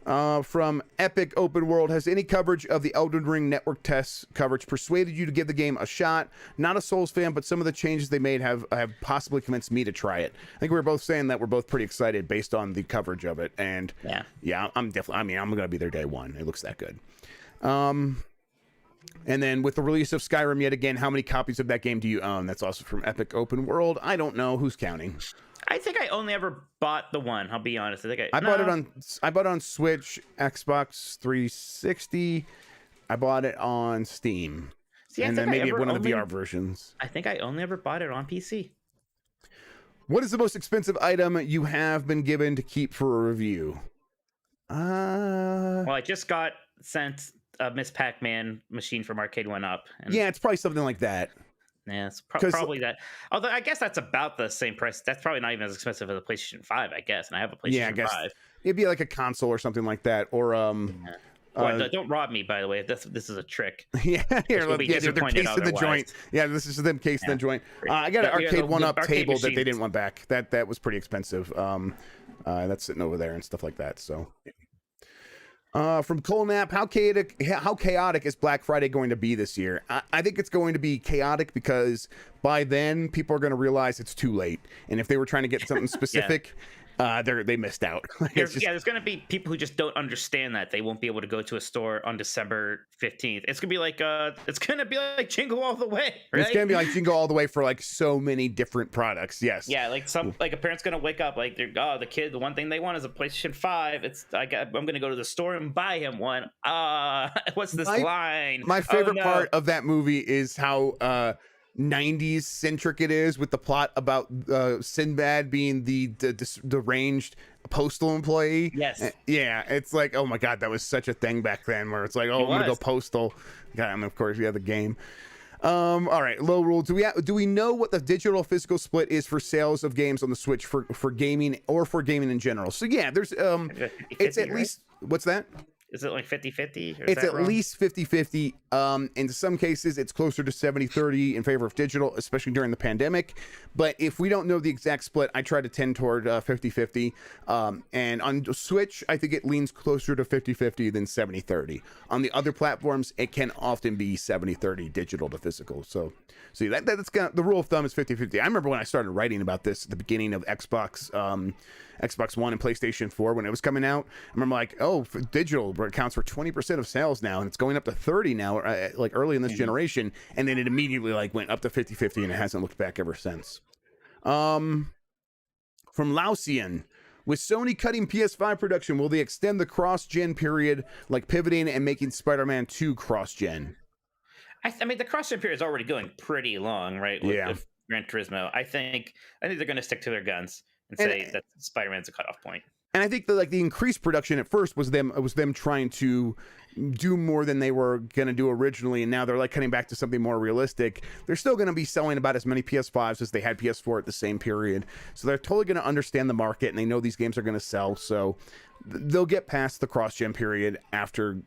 From Epic Open World, has any coverage of the Elden Ring network tests coverage persuaded you to give the game a shot? Not a Souls fan, but some of the changes they made have possibly convinced me to try it. I think we were both saying that we're both pretty excited based on the coverage of it. And yeah, I'm definitely, I mean, I'm going to be there day one. It looks that good. And then with the release of Skyrim yet again, how many copies of that game do you own? That's also from Epic Open World. I don't know. Who's counting? I think I only ever bought the one. I'll be honest. I bought it on Switch, Xbox 360. I bought it on Steam. See, and then maybe one of the VR versions. I think I only ever bought it on PC. What is the most expensive item you have been given to keep for a review? Well, I just got sent a Miss Pac-Man machine from Arcade One Up. And yeah, it's probably something like that. Yeah, it's probably that. Although I guess that's about the same price. That's probably not even as expensive as a PlayStation 5, I guess. And I have a PlayStation 5. It'd be like a console or something like that. Or don't rob me, by the way. This is a trick. Yeah, here, they're casing the joint. Yeah, this is them casing the joint. I got an Arcade One Up table machines that they didn't want back. That was pretty expensive. That's sitting over there and stuff like that. So. From Colnap, how chaotic is Black Friday going to be this year? I think it's going to be chaotic because by then people are going to realize it's too late, and if they were trying to get something specific, they missed out. There's going to be people who just don't understand that they won't be able to go to a store on December 15th. It's going to be like Jingle All the Way. Right? It's going to be like Jingle All the Way for like so many different products. Yes. Yeah, like a parent's going to wake up like the one thing they want is a PlayStation 5. I'm going to go to the store and buy him one. What's this line? My favorite part of that movie is how 90s centric it is, with the plot about Sinbad being the deranged postal employee. Yes. Yeah, it's like, oh my god, that was such a thing back then, where it's like, oh, I'm gonna go postal. God, and of course we have the game. All right, low rule. Do we know what the digital physical split is for sales of games on the Switch for gaming or for gaming in general? So yeah, there's it's at least, what's that? Is it like 50-50? It's at least 50-50. In some cases, it's closer to 70-30 in favor of digital, especially during the pandemic. But if we don't know the exact split, I try to tend toward 50-50. And on Switch, I think it leans closer to 50-50 than 70-30. On the other platforms, it can often be 70-30 digital to physical. So see, that's kind of, the rule of thumb is 50-50. I remember when I started writing about this at the beginning of Xbox One and PlayStation 4 when it was coming out. I remember like, digital accounts for 20% of sales now, and it's going up to 30 now, like early in this generation, and then it immediately like went up to 50-50, and it hasn't looked back ever since. From Lausian, with Sony cutting PS5 production, will they extend the cross-gen period, like pivoting and making Spider-Man 2 cross-gen? I mean, the cross-gen period is already going pretty long, right? With Gran Turismo. I think they're going to stick to their guns and say that Spider-Man's a cutoff point. And I think that the increased production at first was them trying to do more than they were going to do originally, and now they're like cutting back to something more realistic. They're still going to be selling about as many PS5s as they had PS4 at the same period, so they're totally going to understand the market, and they know these games are going to sell, so they'll get past the cross-gen period after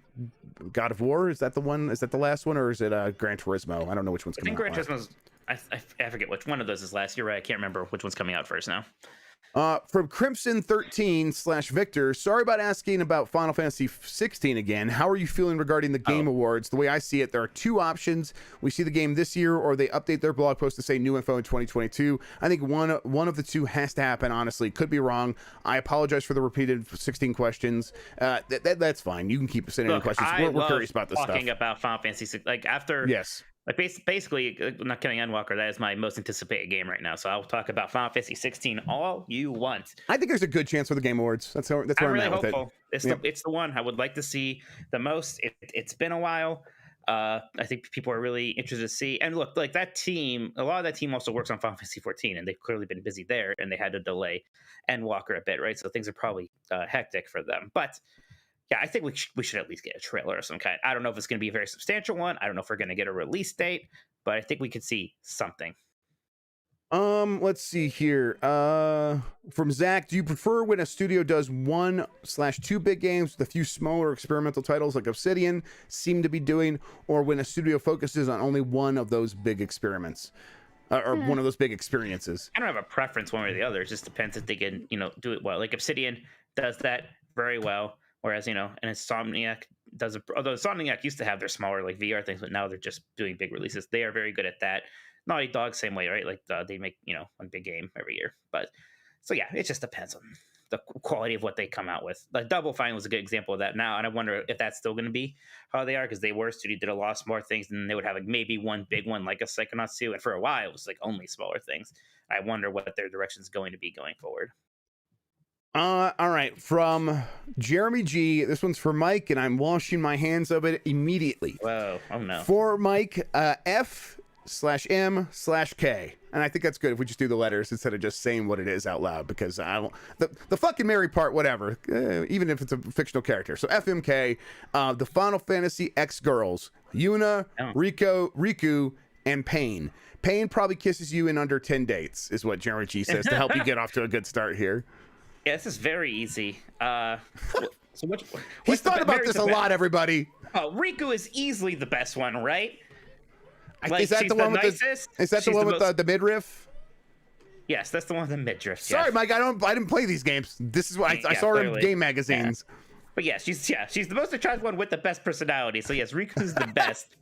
God of War. Is that the one? Is that the last one, or is it Gran Turismo? I don't know which one's coming out. I think Gran Turismo's... I forget which one of those is last. You're right. I can't remember which one's coming out first now. From Crimson 13/Victor, sorry about asking about Final Fantasy 16 again. How are you feeling regarding the Game Awards? The way I see it, there are two options. We see the game this year, or they update their blog post to say new info in 2022. I think one of the two has to happen, honestly. Could be wrong. I apologize for the repeated 16 questions. That's fine. You can keep sending in questions. We're curious about this stuff. Talking about Final Fantasy 16, like after... Yes. Like basically, I'm not kidding, Endwalker, that is my most anticipated game right now. So I'll talk about Final Fantasy 16 all you want. I think there's a good chance for the Game Awards. That's where I'm really at with it. It's the one I would like to see the most. It's been a while. I think people are really interested to see. And look, like that team, a lot of that team also works on Final Fantasy 14, and they've clearly been busy there, and they had to delay Endwalker a bit, right? So things are probably hectic for them. But yeah, I think we should at least get a trailer of some kind. I don't know if it's going to be a very substantial one. I don't know if we're going to get a release date, but I think we could see something. Let's see here. From Zach, do you prefer when a studio does 1/2 big games with a few smaller experimental titles like Obsidian seem to be doing, or when a studio focuses on only one of those big experiments? Or one of those big experiences? I don't have a preference one way or the other. It just depends if they can, do it well. Like Obsidian does that very well. Whereas, and Insomniac although Insomniac used to have their smaller like VR things, but now they're just doing big releases. They are very good at that. Naughty Dog, same way, right? Like they make, one big game every year. But so yeah, it just depends on the quality of what they come out with. Like Double Fine was a good example of that now, and I wonder if that's still going to be how they are, because they were studio did a lot more things, and they would have like maybe one big one like a Psychonauts 2, and for a while it was like only smaller things. I wonder what their direction is going to be going forward. All right, from Jeremy G. This one's for Mike, and I'm washing my hands of it immediately. Whoa! Oh no. For Mike, F/M/K, and I think that's good if we just do the letters instead of just saying what it is out loud, because I don't the fucking Mary part, whatever, even if it's a fictional character. So FMK, the Final Fantasy X girls, Yuna, Riku, and Pain. Pain probably kisses you in under 10 dates, is what Jeremy G says to help you get off to a good start here. Yeah, this is very easy. So He's thought about this a lot, everybody. Oh, Riku is easily the best one, right? Like, is that the one with the midriff? Yes, that's the one with the midriff. Sorry, yes. Mike, I didn't play these games. This is what I saw her in game magazines. Yeah. But yeah, she's the most attractive one with the best personality. So yes, Riku's the best.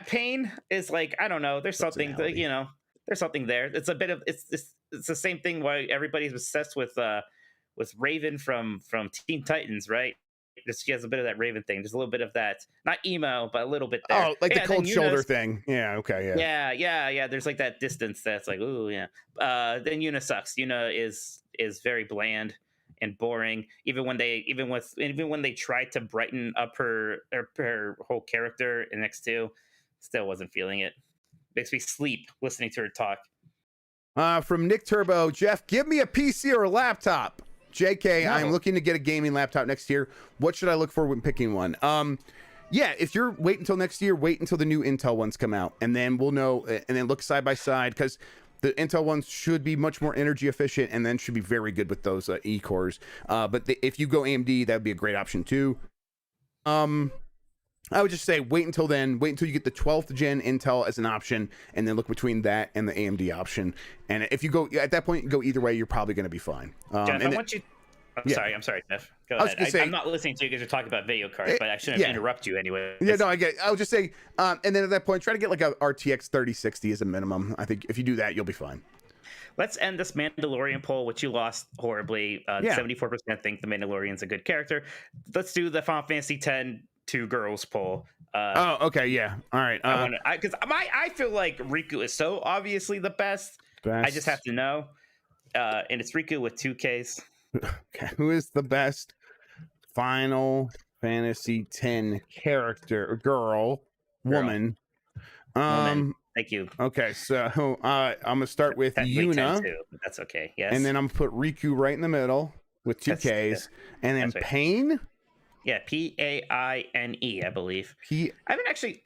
Pain is like, I don't know. There's something, there's something there. It's a bit of it's the same thing why everybody's obsessed with Raven from Teen Titans, right? She has a bit of that Raven thing. There's a little bit of that, not emo, but a little bit there. Oh, like the cold shoulder thing. Yeah, okay, yeah. Yeah. There's like that distance that's like, ooh, yeah. Then Yuna sucks. Yuna is very bland and boring. Even when they tried to brighten up her whole character in X2, still wasn't feeling it. Makes me sleep listening to her talk. From Nick Turbo, Jeff, give me a PC or a laptop. JK, No. I'm looking to get a gaming laptop next year. What should I look for when picking one? Yeah, if you're wait until next year, wait until the new Intel ones come out, and then we'll know, and then look side by side, because the Intel ones should be much more energy efficient, and then should be very good with those E-cores. But if you go AMD, that would be a great option too. I would just say wait until then. Wait until you get the 12th gen Intel as an option, and then look between that and the AMD option. And if you go at that point, go either way, you're probably going to be fine. Jeff, I want you. I'm sorry, Jeff. Go ahead. I'm not listening to you because you're talking about video cards, but I shouldn't interrupt you anyway. Yeah, no, I get it. I would just say, and then at that point, try to get like a RTX 3060 as a minimum. I think if you do that, you'll be fine. Let's end this Mandalorian poll, which you lost horribly. 74% think the Mandalorian's a good character. Let's do the Final Fantasy X 2 girls poll. Okay, yeah. All right. Because I feel like Riku is so obviously the best. I just have to know. And it's Riku with 2 Ks. Okay. Who is the best Final Fantasy X character, woman? Thank you. Okay, so I'm gonna start with Yuna. Too, but that's okay. Yes. And then I'm gonna put Riku right in the middle with 2 Ks. And then right. Pain. Yeah, Paine, I believe. I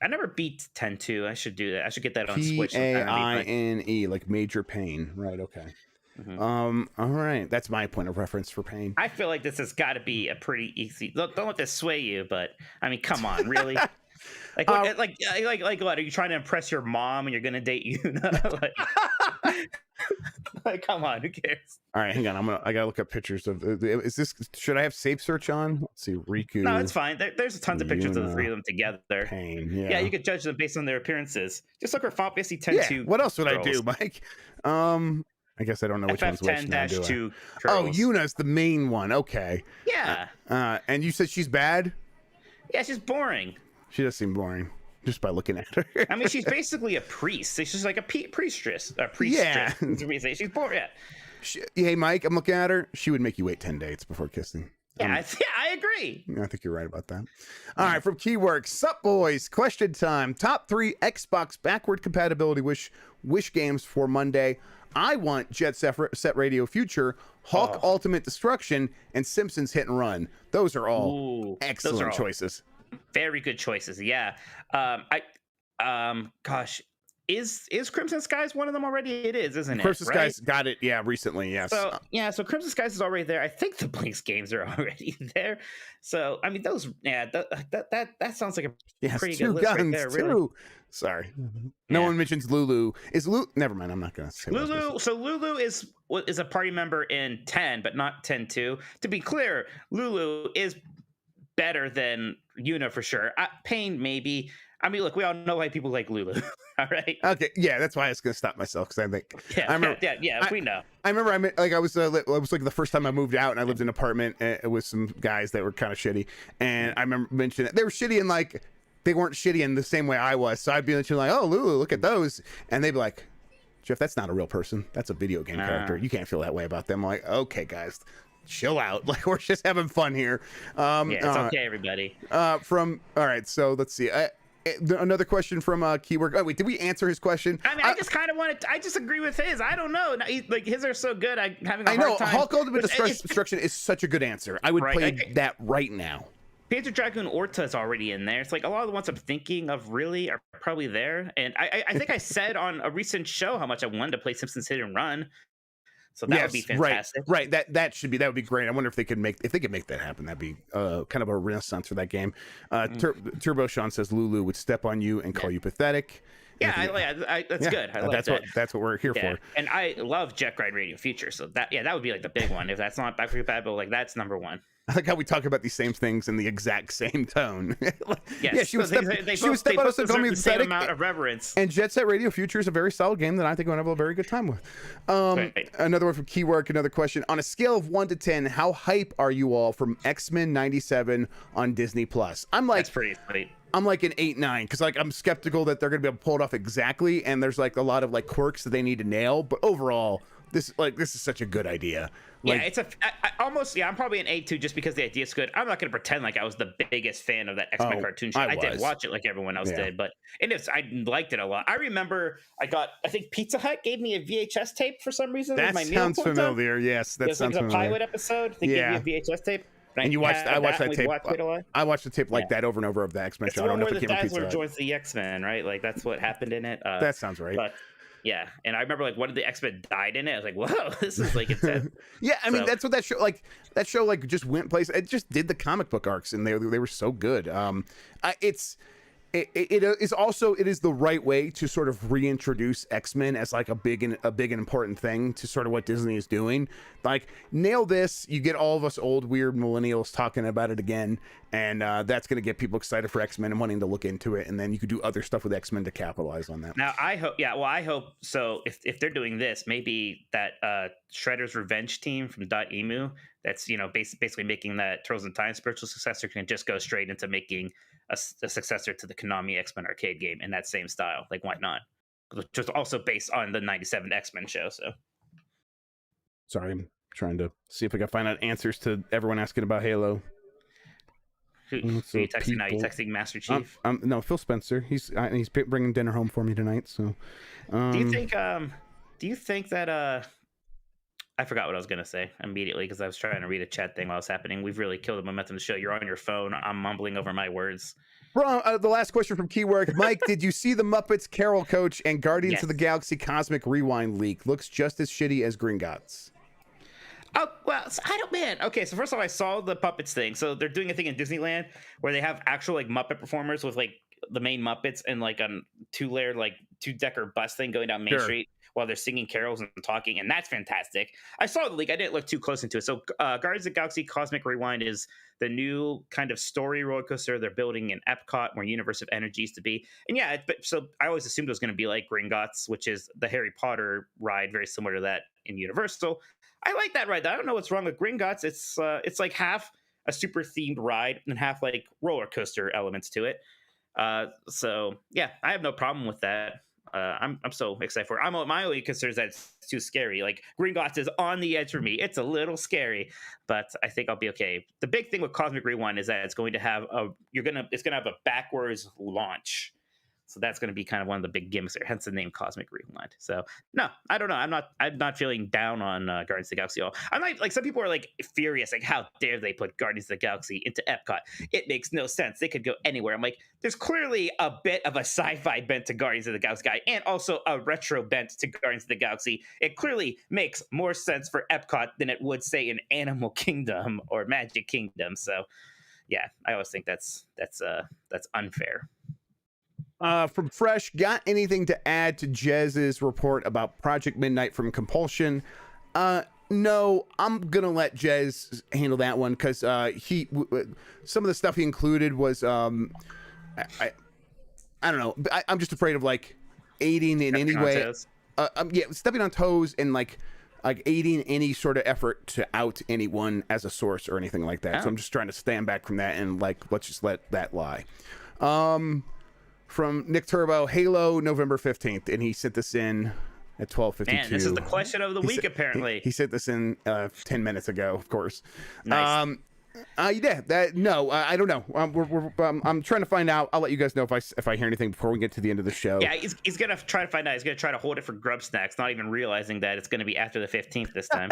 never beat 10-2. I should do that. I should get that on Switch. Paine, like major pain. Right, okay. Mm-hmm. All right. That's my point of reference for Pain. I feel like this has got to be a pretty easy. Look, don't let this sway you, but I mean, come on, really? Like what? Are you trying to impress your mom and you're gonna date Yuna? Like, come on, who cares? All right, hang on. I gotta look up pictures of. Is this? Should I have safe search on? Let's see, Riku. No, it's fine. There's tons of pictures of the three of them together. Pain. Yeah, you could judge them based on their appearances. Just look for Final Fantasy X-2. What else would I do, Mike? I guess I don't know which one's which. FF10-2. Oh, Yuna's the main one. Okay. Yeah. And you said she's bad? Yeah, she's boring. She does seem boring just by looking at her. I mean, she's basically a priest. She's like a priestess. Yeah. She's boring. Yeah. Hey, Mike, I'm looking at her. She would make you wait 10 dates before kissing. Yeah, I agree. I think you're right about that. All right, from Keyworks. Sup, boys? Question time. Top 3 Xbox backward compatibility wish games for Monday. I want Jet Set Radio Future, Hulk Ultimate Destruction, and Simpsons Hit and Run. Those are all excellent choices. Very good choices. Yeah. Gosh, is Crimson Skies one of them already? It is, isn't it? Crimson Right? Skies got it, yeah, recently, yes. So yeah, so Crimson Skies is already there. I think the Blinks games are already there. So I mean, those that sounds like a yes, pretty two good list right guns, there. Really. two. Sorry, no Yeah. one mentions Lulu. Is Lulu? Never mind. I'm not gonna say what I was gonna Lulu. say. So Lulu is a party member in 10, but not 10-2. To be clear, Lulu is better than Yuna for sure. Pain maybe. I mean, look, we all know why people like Lulu. All right. Okay, yeah, that's why I was gonna stop myself because I think Yeah, I remember. we know. I remember I was like the first time I moved out and I lived in an apartment with some guys that were kind of shitty, and I remember mentioning they were shitty and like they weren't shitty in the same way I was. So I'd be like, oh Lulu, look at those, and they'd be like, Jeff, that's not a real person. That's a video game character. You can't feel that way about them. I'm like, okay, guys, chill out. Like we're just having fun here. Yeah, it's okay, everybody. All right, so let's see. Another question from Keyword. Oh wait, did we answer his question? I mean, I just kind of wanted. I just agree with his. I don't know. Like his are so good. I'm having a I hard know time. Hulk Ultimate It's- Destruction is such a good answer. I would Right, play that right now. Panzer Dragoon Orta is already in there. It's like a lot of the ones I'm thinking of really are probably there. And I think I said on a recent show how much I wanted to play Simpsons Hit and Run. So that would be fantastic. Right. That would be great. I wonder if they could make that happen. That'd be kind of a renaissance for that game. Turbo Sean says Lulu would step on you and call you pathetic. Yeah, that's good. I like that's what we're here for. And I love Jet Ride Radio Future. So that would be like the big one. If that's not Back for Compatible, like that's number one. I like how we talk about these same things in the exact same tone. Yes, yeah, she was step on us and call me the same pathetic. amount of reverence. And Jet Set Radio Future is a very solid game that I think we're gonna have a very good time with. Right. Another one from Keywork. Another question: on a scale of 1 to 10, how hype are you all from X-Men '97 on Disney Plus? I'm like, That's pretty sweet. I'm like an 8-9 because like I'm skeptical that they're gonna be able to pull it off exactly, and there's like a lot of like quirks that they need to nail. But overall, this is such a good idea. Like, Yeah, I'm probably an 8-2 just because the idea is good. I'm not going to pretend like I was the biggest fan of that X-Men cartoon show. I didn't watch it like everyone else did, but I liked it a lot. I remember I think Pizza Hut gave me a VHS tape for some reason. that sounds familiar. Yes, that sounds familiar. It was like a Pilot episode. They gave me a VHS tape. And I watched that tape. I watched the tape like that over and over of the X-Men show. I don't know if it came with Pizza Hut. Joins the X-Men, right? Like that's what happened in it. That sounds right. But, yeah, and I remember like one of the X-Men died in it. I was like, "Whoa, this is like intense." Yeah, I mean that's what that show just went place. It just did the comic book arcs, and they were so good. It is the right way to sort of reintroduce X-Men as like a big and important thing to sort of what Disney is doing. Like nail this, you get all of us old weird millennials talking about it again, and that's going to get people excited for X-Men and wanting to look into it. And then you could do other stuff with X-Men to capitalize on that. Now I hope so. If they're doing this, maybe that Shredder's Revenge team from .emu, that's basically making that Turtles in Time spiritual successor, can just go straight into making a successor to the Konami X-Men arcade game in that same style. Like, why not? Just also based on the '97 X-Men show. So, sorry, I'm trying to see if I can find out answers to everyone asking about Halo. Who are you texting now? You texting Master Chief? No, Phil Spencer. He's bringing dinner home for me tonight. So, do you think that I forgot what I was going to say immediately because I was trying to read a chat thing while it was happening. We've really killed the momentum of the show. You're on your phone. I'm mumbling over my words. Bro, the last question from Keywork. Mike, did you see the Muppets Carol Coach and Guardians of the Galaxy Cosmic Rewind leak? Looks just as shitty as Gringotts. Oh, well, okay, so first of all, I saw the Puppets thing. So they're doing a thing in Disneyland where they have actual like Muppet performers with like the main Muppets and like a two-decker bus thing going down Main Street while they're singing carols and talking, and that's fantastic. I saw the leak. I didn't look too close into it. So Guardians of the Galaxy Cosmic Rewind is the new kind of story roller coaster they're building in Epcot where Universe of Energy used to be. And yeah, so I always assumed it was going to be like Gringotts, which is the Harry Potter ride, very similar to that in Universal. I like that ride. I don't know what's wrong with Gringotts. It's like half a super themed ride and half like roller coaster elements to it. So yeah, I have no problem with that. I'm so excited for it. My only concern is that it's too scary. Like Gringotts is on the edge for me. It's a little scary, but I think I'll be okay. The big thing with Cosmic Rewind is that it's going to have a backwards launch. So that's going to be kind of one of the big gimmicks there, hence the name Cosmic Rewind. So no, I don't know. I'm not feeling down on Guardians of the Galaxy at all. I'm like some people are like furious, like how dare they put Guardians of the Galaxy into Epcot? It makes no sense. They could go anywhere. I'm like, there's clearly a bit of a sci-fi bent to Guardians of the Galaxy guy, and also a retro bent to Guardians of the Galaxy. It clearly makes more sense for Epcot than it would say in Animal Kingdom or Magic Kingdom. So yeah, I always think that's unfair. From Fresh, got anything to add to Jez's report about Project Midnight from Compulsion? No, I'm gonna let Jez handle that one because some of the stuff he included was I don't know. I'm just afraid of like aiding in any way. Stepping on toes and like aiding any sort of effort to out anyone as a source or anything like that. So I'm just trying to stand back from that and like let's just let that lie. From Nick Turbo, Halo, November 15th, and he sent this in at 12:52. Man, this is the question of the week, apparently. He sent this in 10 minutes ago, of course. Nice. I don't know. I'm trying to find out. I'll let you guys know if I hear anything before we get to the end of the show. Yeah, he's gonna try to find out. He's gonna try to hold it for Grubb Snacks, not even realizing that it's gonna be after the 15th this time.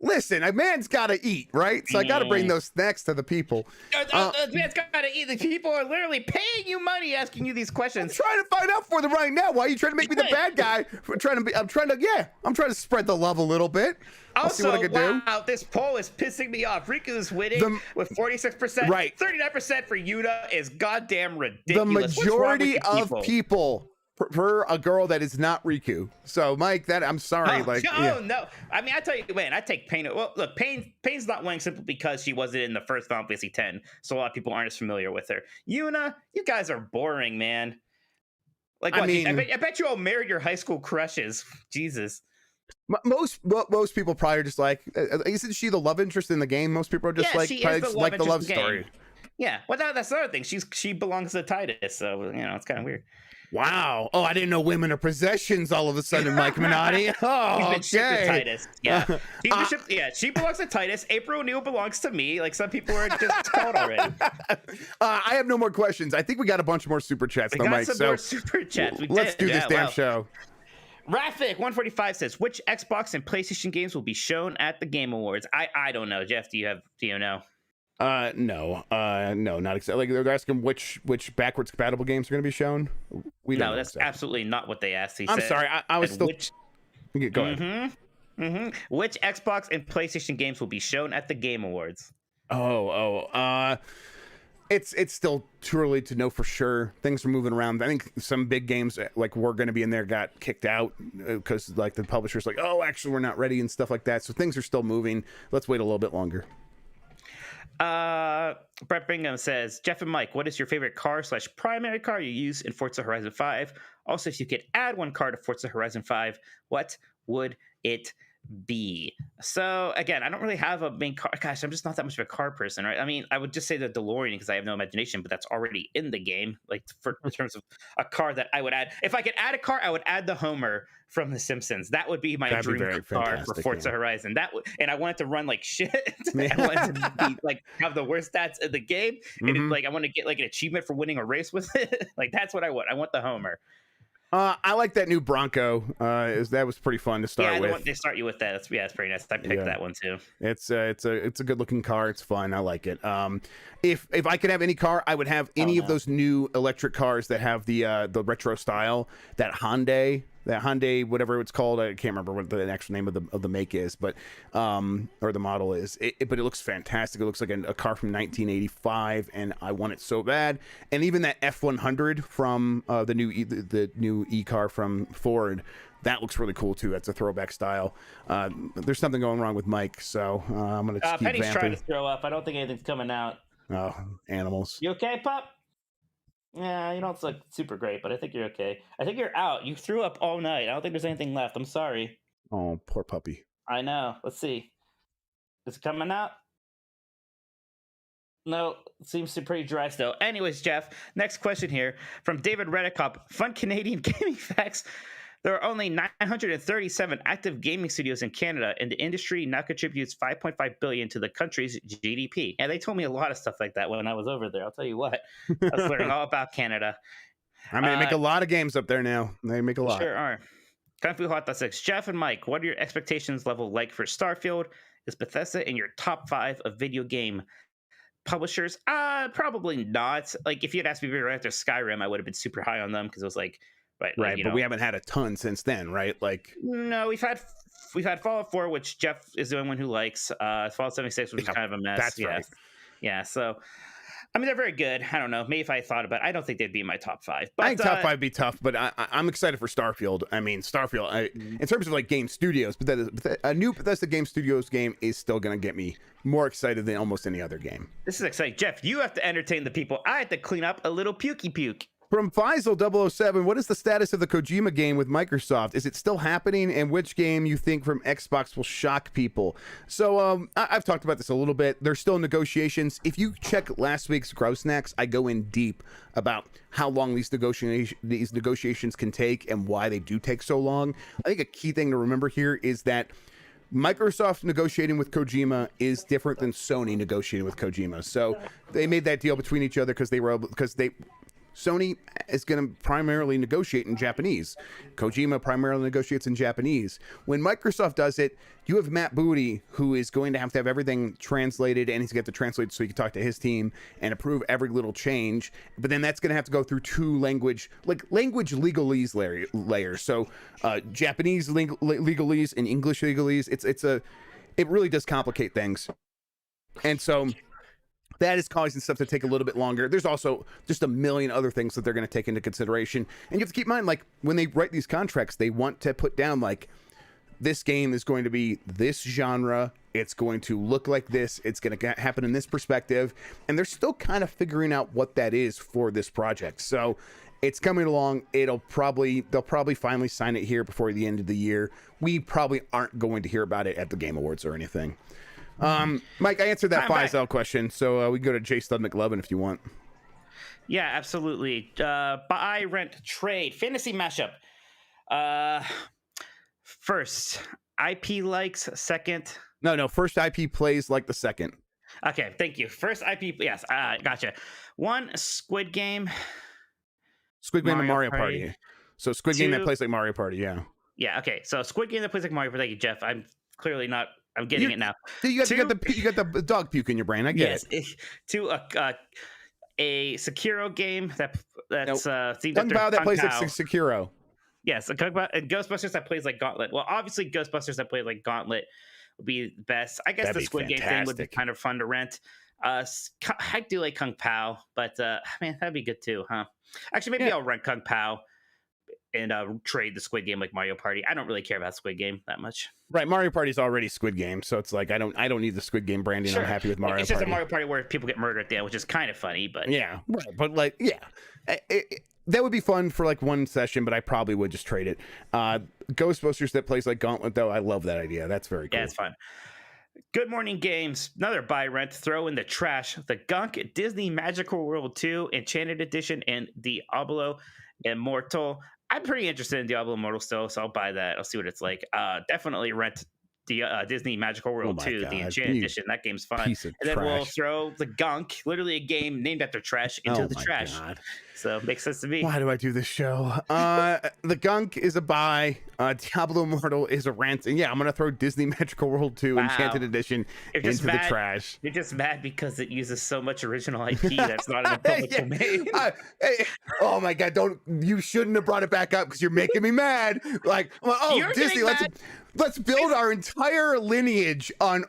Listen, a man's got to eat, right? So I got to bring those snacks to the people. The man's got to eat. The people are literally paying you money asking you these questions. I'm trying to find out for them right now. Why are you trying to make me the bad guy? I'm trying to spread the love a little bit. I'll see what I can do. This poll is pissing me off. Riku is winning with 46%. Right. 39% for Yuna is goddamn ridiculous. The majority of people prefer a girl that is not Riku. So, Mike, I'm sorry. No. I mean, I tell you, man, I take Pain. Well, look, Pain's not winning simply because she wasn't in the first Final Fantasy X, so a lot of people aren't as familiar with her. Yuna, you guys are boring, man. Like, I bet you all married your high school crushes. Jesus. Most people probably are just like, isn't she the love interest in the game? Most people are just the love story. Yeah, well, that's the other thing. She belongs to Titus, so it's kind of weird. Wow. Oh, I didn't know women are possessions all of a sudden, Mike Minotti. Oh, He's been shipped to Titus. Yeah. She belongs to Titus. April O'Neil belongs to me. Like some people are just called already. I have no more questions. I think we got a bunch more super chats, Mike. More super chats. Let's do this damn show. Rafik 145 says, which Xbox and PlayStation games will be shown at the Game Awards? I don't know. Jeff, do you know? No, not exactly. Like they're asking which backwards compatible games are going to be shown. That's absolutely not what they asked. I'm sorry, I was still. Go ahead. Which Xbox and PlayStation games will be shown at the Game Awards? It's still too early to know for sure. Things are moving around. I think some big games like were going to be in there got kicked out because like the publisher's like, oh, actually we're not ready and stuff like that. So things are still moving. Let's wait a little bit longer. Brett Bingham says, Jeff and Mike, what is your favorite car/primary car you use in Forza Horizon 5? Also, if you could add one car to Forza Horizon 5, what would it be? So again, I don't really have a main car. Gosh, I'm just not that much of a car person, right? I mean, I would just say the DeLorean because I have no imagination, but that's already in the game. Like in terms of a car that I would add, if I could add a car, I would add the Homer from The Simpsons. That would be my dream car for Forza Horizon. And I want it to run like shit. I want it to be like have the worst stats in the game, and I want to get like an achievement for winning a race with it. Like that's what I want. I want the Homer. I like that new Bronco. That was pretty fun to start with. They start you with that. It's pretty nice. I picked that one too. It's a good looking car. It's fun. I like it. If I could have any car, I would have any of those new electric cars that have the retro style. That Hyundai, whatever it's called. I can't remember what the actual name of the make is, but or the model is. But it looks fantastic. It looks like a car from 1985, and I want it so bad. And even that F100 from the new e-car from Ford, that looks really cool too. That's a throwback style. There's something going wrong with Mike, so I'm gonna just keep Penny's vamping. trying to throw up. I don't think anything's coming out. Oh, animals. You okay, pup? Yeah, you don't look super great, but I think you're okay. I think you're out. You threw up all night. I don't think there's anything left. I'm sorry. Oh, poor puppy. I know. Let's see. Is it coming out? No, it seems to be pretty dry still. Anyways, Jeff, next question here from David Redicop. Fun Canadian gaming facts. There are only 937 active gaming studios in Canada, and the industry now contributes $5.5 billion to the country's GDP. And they told me a lot of stuff like that when I was over there. I'll tell you what. I was learning all about Canada. I mean, they make a lot of games up there now. They make a lot. Sure are. Kung Fu Hot 6. Jeff and Mike, what are your expectations level like for Starfield? Is Bethesda in your top 5 of video game publishers? Probably not. Like, if you had asked me right after Skyrim, I would have been super high on them because it was like, right. But we haven't had a ton since then, right? Like, no, we've had Fallout 4, which Jeff is the only one who likes. Fallout 76, which is kind of a mess. That's right. Yeah. So, I mean, they're very good. I don't know. Maybe if I thought about it, I don't think they'd be in my top 5. But, I think top 5 would be tough, but I'm excited for Starfield. I mean, Starfield, in terms of like game studios, but a new Bethesda Game Studios game is still going to get me more excited than almost any other game. This is exciting. Jeff, you have to entertain the people. I have to clean up a little pukey puke. From Faisal007, what is the status of the Kojima game with Microsoft? Is it still happening? And which game you think from Xbox will shock people? So I've talked about this a little bit. There's still negotiations. If you check last week's Gross Snacks, I go in deep about how long these negotiations can take and why they do take so long. I think a key thing to remember here is that Microsoft negotiating with Kojima is different than Sony negotiating with Kojima. So they made that deal between each other because Sony is going to primarily negotiate in Japanese. Kojima primarily negotiates in Japanese. When Microsoft does it, you have Matt Booty, who is going to have everything translated, and he's going to have to translate so he can talk to his team and approve every little change. But then that's going to have to go through two language legalese layers. So Japanese legalese and English legalese. It really does complicate things. And so that is causing stuff to take a little bit longer. There's also just a million other things that they're going to take into consideration. And you have to keep in mind, like, when they write these contracts, they want to put down, like, this game is going to be this genre. It's going to look like this. It's going to happen in this perspective. And they're still kind of figuring out what that is for this project. So it's coming along. They'll probably finally sign it here before the end of the year. We probably aren't going to hear about it at the Game Awards or anything. Mike, I answered that Faisal question, so we can go to J Stud McLovin if you want. Yeah, absolutely. Buy, rent, trade, fantasy mashup. First, IP likes. Second, no. First IP plays like the second. Okay, thank you. First IP, yes, gotcha. One, Squid Game. Squid Game and Mario Party. So Squid Game that plays like Mario Party, yeah. Yeah, okay. So Squid Game that plays like Mario Party. Thank you, Jeff. I'm clearly not. I'm getting it now. You got the dog puke in your brain. I get it. To a Sekiro game that's themed Kung after Pao that plays Pao. like Sekiro. Yes, and Ghostbusters that plays like Gauntlet. Well, obviously Ghostbusters that plays like Gauntlet would be best. I guess the Squid Game thing would be kind of fun to rent. I do like Kung Pao, but man, that'd be good too, huh? Actually, maybe I'll rent Kung Pao and trade the Squid Game like Mario Party. I don't really care about Squid Game that much. Right, Mario Party's already Squid Game, so it's like I don't need the Squid Game branding. Sure. I'm happy with Mario Party. It's just a Mario Party where people get murdered at the end, which is kind of funny, but yeah, right. But like, yeah, that would be fun for like one session, but I probably would just trade it. Ghostbusters that plays like Gauntlet, though, I love that idea. That's very cool. Yeah, it's fun. Good Morning Games, another buy, rent, throw in the trash. The Gunk Disney Magical World 2 Enchanted Edition and Diablo Immortal. I'm pretty interested in Diablo Immortal still, so I'll buy that. I'll see what it's like. Definitely rent the Disney Magical World 2, the Enchanted Edition. That game's fun. And then we'll throw the Gunk, literally a game named after trash, into the trash. God. So it makes sense to me. Why do I do this show? The Gunk is a buy. Diablo Immortal is a rent. And yeah, I'm going to throw Disney Magical World 2 Enchanted Edition into the trash. You're just mad because it uses so much original IP that's not in the public domain. Oh my God, you shouldn't have brought it back up because you're making me mad. Like, Disney, let's build our entire lineage on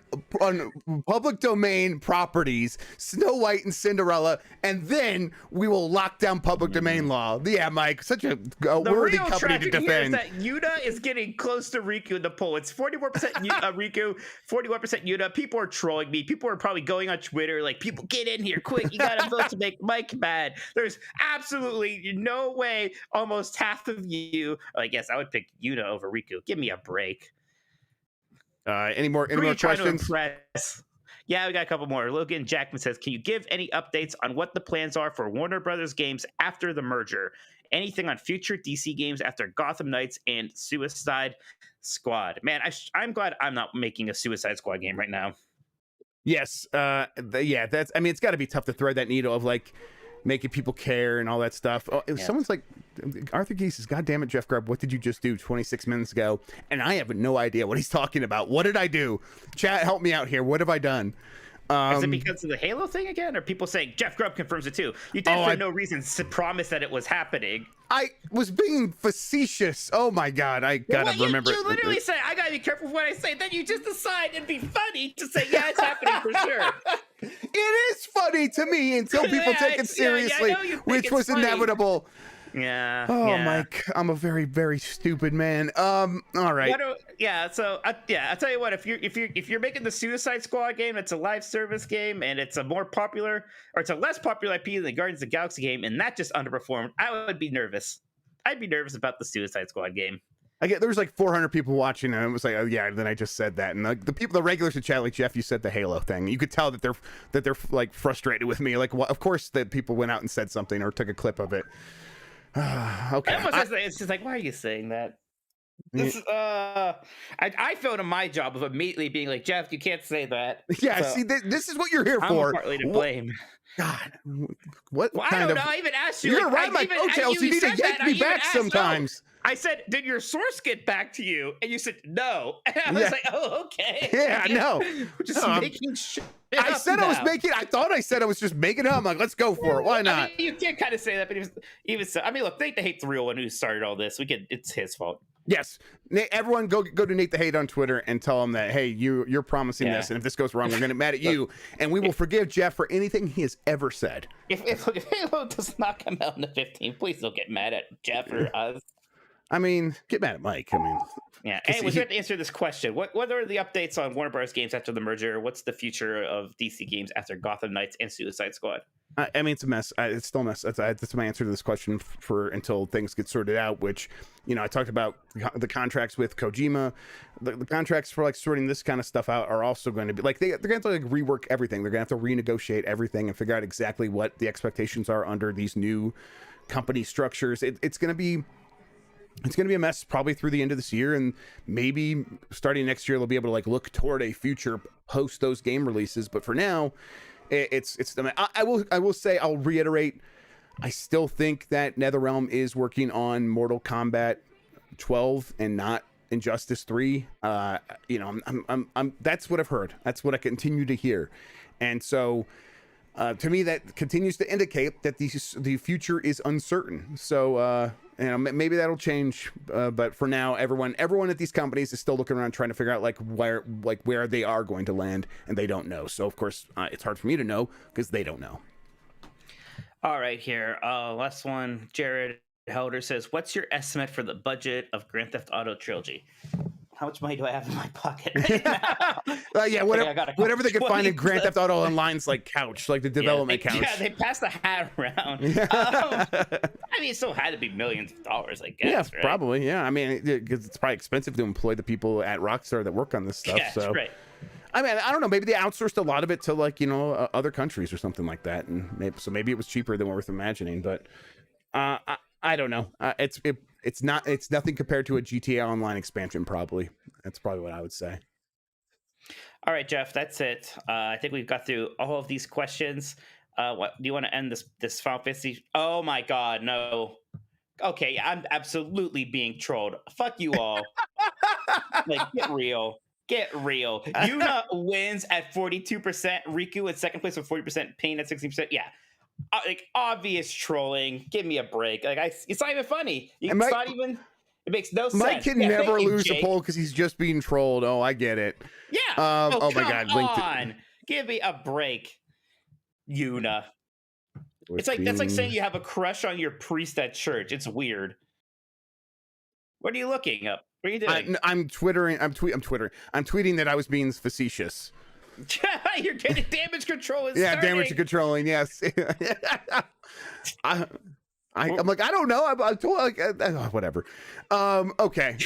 public domain properties, Snow White and Cinderella, and then we will lock down public domain law. Yeah, Mike, such a worthy company to defend. The real tragedy here is that Yuta is getting close to Riku in the poll. It's 44% Riku, 41% Yuta. People are trolling me. People are probably going on Twitter like, people get in here quick. You got to vote to make Mike mad. There's absolutely no way almost half of you, I guess I would pick Yuta over Riku. Give me a break. Any more questions? Yeah, we got a couple more. Logan Jackman says, can you give any updates on what the plans are for Warner Brothers games after the merger? Anything on future DC games after Gotham Knights and Suicide Squad? Man, I'm glad I'm not making a Suicide Squad game right now. Yes. It's got to be tough to thread that needle of like, making people care and all that stuff. Oh, if someone's like, Arthur Geese is, God damn it, Jeff Grubb, what did you just do 26 minutes ago? And I have no idea what he's talking about. What did I do? Chat, help me out here. What have I done? Is it because of the Halo thing again, or people saying Jeff Grubb confirms it too? You did for no reason to promise that it was happening. I was being facetious. Oh my God, I gotta remember. You literally say, I gotta be careful with what I say. Then you just decide it'd be funny to say, yeah, it's happening for sure. It is funny to me until people take it seriously, which was funny. Inevitable. Yeah. Oh Mike, I'm a very, very stupid man. All right. So I'll tell you what. If you're making the Suicide Squad game, it's a live service game, and it's a more popular, or it's a less popular IP than the Guardians of the Galaxy game, and that just underperformed, I would be nervous. I'd be nervous about the Suicide Squad game. There was like 400 people watching, and it was like, oh yeah. Then I just said that, and the regulars in chat, like Jeff, you said the Halo thing. You could tell that they're like frustrated with me. Like, well, of course, that people went out and said something or took a clip of it. Okay. It's just like, why are you saying that? This I felt in my job of immediately being like, Jeff, you can't say that. Yeah, so, see, this is what you're here for. I'm partly to blame. God, what well, kind I don't of? know. I even asked you. You're right, my coattails. You need to yank me back sometimes. I said, did your source get back to you? And you said no. And I was like, oh, okay. Yeah, no. Just making shit. I said I was making. I thought I said I was just making it up. I'm like, let's go for it. Why not? I mean, you can kind of say that, but even so, I mean, look, Nate the Hate's the real one who started all this. It's his fault. Yes, everyone go to Nate the Hate on Twitter and tell him that, hey, you're promising this, and if this goes wrong, we're gonna be mad at you, and we will forgive Jeff for anything he has ever said. If Halo does not come out on the 15th, please don't get mad at Jeff or us. I mean, get mad at Mike. I mean, yeah. Hey, we have to answer this question. What are the updates on Warner Bros. Games after the merger? What's the future of DC Games after Gotham Knights and Suicide Squad? I mean, it's a mess. It's still a mess. That's my answer to this question for until things get sorted out. Which, I talked about the contracts with Kojima. The contracts for like sorting this kind of stuff out are also going to be like they're going to have to like rework everything. They're going to have to renegotiate everything and figure out exactly what the expectations are under these new company structures. It's going to be a mess probably through the end of this year, and maybe starting next year they'll be able to like look toward a future post those game releases. But for now, it's I will say, I'll reiterate, I still think that NetherRealm is working on Mortal Kombat 12 and not Injustice 3. I'm that's what I've heard. That's what I continue to hear, and so. To me, that continues to indicate that the future is uncertain. So, maybe that'll change. But for now, everyone at these companies is still looking around trying to figure out where they are going to land, and they don't know. So, of course, it's hard for me to know because they don't know. All right, here. Last one. Jared Helder says, "What's your estimate for the budget of Grand Theft Auto Trilogy?" How much money do I have in my pocket right now? Yeah, whatever they could find in Grand Theft Auto Online's like couch, like the development couch. Yeah, they passed the hat around. I mean, it still had to be millions of dollars, I guess. Yeah, right? probably. Yeah, I mean, because it's probably expensive to employ the people at Rockstar that work on this stuff. Yeah, so, right. I mean, I don't know. Maybe they outsourced a lot of it to like other countries or something like that, and maybe it was cheaper than worth imagining. But I don't know. It's nothing compared to a GTA Online expansion. Probably that's probably what I would say. All right, Jeff, that's it. I think we've got through all of these questions. What do you want to end this Final Fantasy? Oh my God, no. Okay, I'm absolutely being trolled. Fuck you all. Like, get real. Get real. Yuna wins at 42%. Riku at second place with 40%. Pain at 60%. Yeah. Like obvious trolling. Give me a break. Like it's not even funny. It's not even. It makes no sense. Mike can never lose a poll because he's just being trolled. Oh, I get it. Yeah. Oh my God. Come on. Give me a break, Yuna. It's like that's like saying you have a crush on your priest at church. It's weird. What are you looking up? What are you doing? I'm twittering. I'm tweeting that I was being facetious. You're getting damage control. Yeah, damage controlling. Yes. I'm like, I don't know. I'm told, like, whatever. Okay.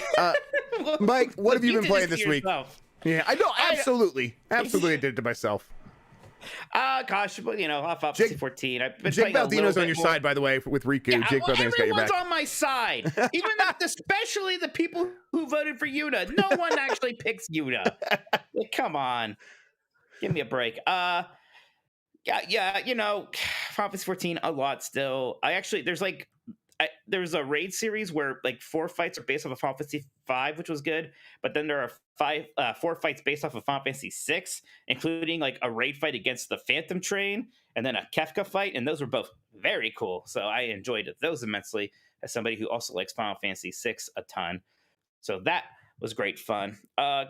Mike, what have you been playing this week? Yeah, I know. Absolutely. I did it to myself. Gosh, off Jake 14. Jake Baldino's on your side, by the way, with Riku. Yeah, Jake Baldino's got your back. Everyone's on my side. Even especially the people who voted for Yuna. No one actually picks Yuna. Like, come on. Give me a break. Yeah, Final Final Fantasy 14 a lot still. There's a raid series where like 4 fights are based off of Final Fantasy 5, which was good, but then there are 4 fights based off of Final Fantasy 6, including like a raid fight against the Phantom Train and then a Kefka fight, and those were both very cool. So I enjoyed those immensely as somebody who also likes Final Fantasy 6 a ton. So that was great fun. A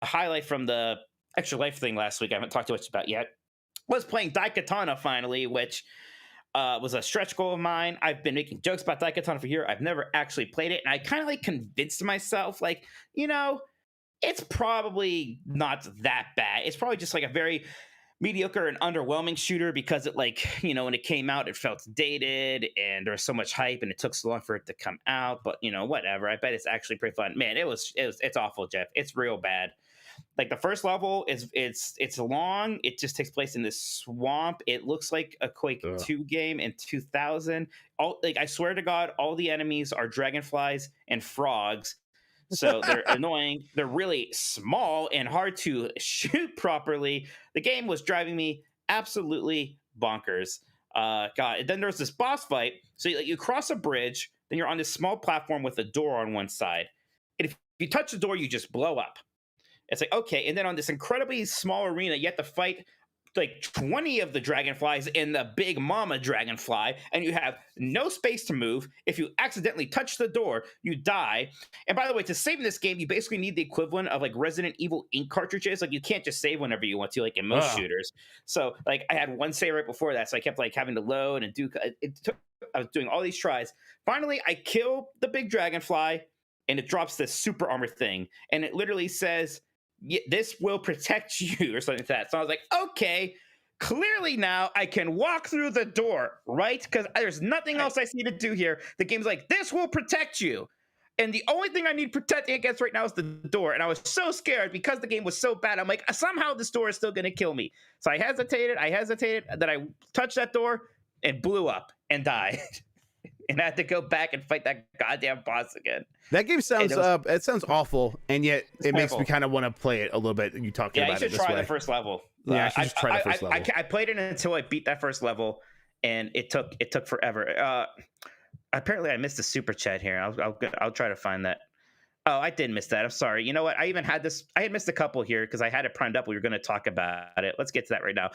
highlight from the Extra Life thing last week I haven't talked too much about yet was playing Daikatana finally, which was a stretch goal of mine. I've been making jokes about Daikatana for a year. I've never actually played it, and I kind of like convinced myself, like, it's probably not that bad. It's probably just like a very mediocre and underwhelming shooter because it, like, when it came out, it felt dated and there was so much hype and it took so long for it to come out. But whatever. I bet it's actually pretty fun. Man, it's awful, Jeff. It's real bad. Like the first level it's long. It just takes place in this swamp. It looks like a Quake 2 game in 2000. I swear to God, all the enemies are dragonflies and frogs. So they're annoying. They're really small and hard to shoot properly. The game was driving me absolutely bonkers. God. And then there's this boss fight. So you cross a bridge, then you're on this small platform with a door on one side. And if you touch the door, you just blow up. It's like, okay. And then on this incredibly small arena, you have to fight like 20 of the dragonflies in the big mama dragonfly, and you have no space to move. If you accidentally touch the door, you die. And by the way, to save in this game, you basically need the equivalent of like Resident Evil ink cartridges. Like you can't just save whenever you want to, like in most shooters. So like I had one save right before that, so I kept like having to load and do. I was doing all these tries. Finally, I kill the big dragonfly, and it drops this super armor thing, and it literally says, this will protect you or something like that. So I was like, okay, clearly now I can walk through the door, right? Because there's nothing else I see to do here. The game's like, this will protect you. And the only thing I need protecting against right now is the door. And I was so scared because the game was so bad. I'm like, somehow this door is still going to kill me. So I hesitated. Then I touched that door and blew up and died. And I had to go back and fight that goddamn boss again. That game sounds it sounds awful, and yet it makes me kind of want to play it a little bit. You talking about it this way. Yeah, you should try the first level. Yeah, I should just try the first level. I played it until I beat that first level, and it took forever. Apparently, I missed a super chat here. I'll try to find that. Oh, I did miss that. I'm sorry. You know what? I even had this. I had missed a couple here because I had it primed up. We were going to talk about it. Let's get to that right now.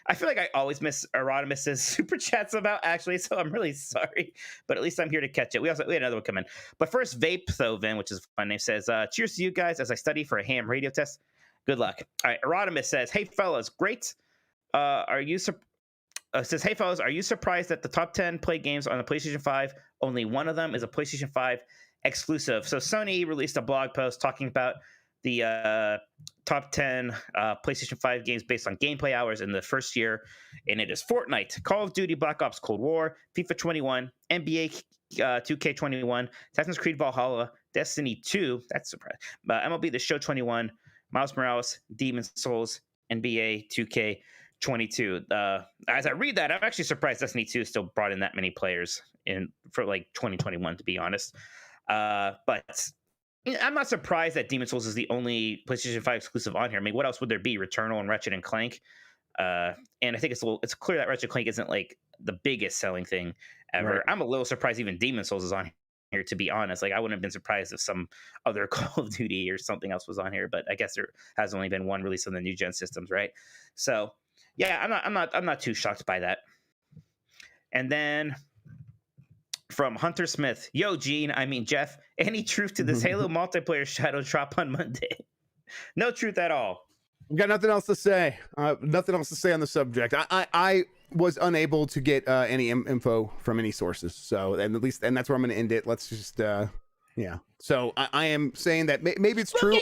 I feel like I always miss Erodimus's super chats about, actually, so I'm really sorry. But at least I'm here to catch it. We had another one come in. But first, Vape Thovin, which is a fun name, says, cheers to you guys as I study for a ham radio test. Good luck. All right, Erodimus says, hey, fellas, great. Says, hey, fellas, are you surprised that the top 10 play games on the PlayStation 5, only one of them is a PlayStation 5 exclusive? So Sony released a blog post talking about the top 10 PlayStation 5 games based on gameplay hours in the first year, and it is Fortnite, Call of Duty Black Ops Cold War, FIFA 21, NBA 2K21, Assassin's Creed Valhalla, Destiny 2, that's surprising, MLB The Show 21, Miles Morales, Demon's Souls, NBA 2K22. As I read that, I'm actually surprised Destiny 2 still brought in that many players for like 2021, to be honest. But I'm not surprised that Demon's Souls is the only PlayStation 5 exclusive on here. I mean, what else would there be? Returnal and Ratchet and Clank. And I think it's clear that Ratchet and Clank isn't like the biggest selling thing ever. Right. I'm a little surprised even Demon's Souls is on here, to be honest. Like, I wouldn't have been surprised if some other Call of Duty or something else was on here, but I guess there has only been one release on the new gen systems, right? So yeah, I'm not too shocked by that. And then from Hunter Smith, yo, Jeff, any truth to this Halo multiplayer shadow drop on Monday? No truth at all. I've got nothing else to say. Nothing else to say on the subject. I was unable to get any info from any sources. So, and that's where I'm going to end it. Let's just, yeah. So I am saying that maybe it's true. You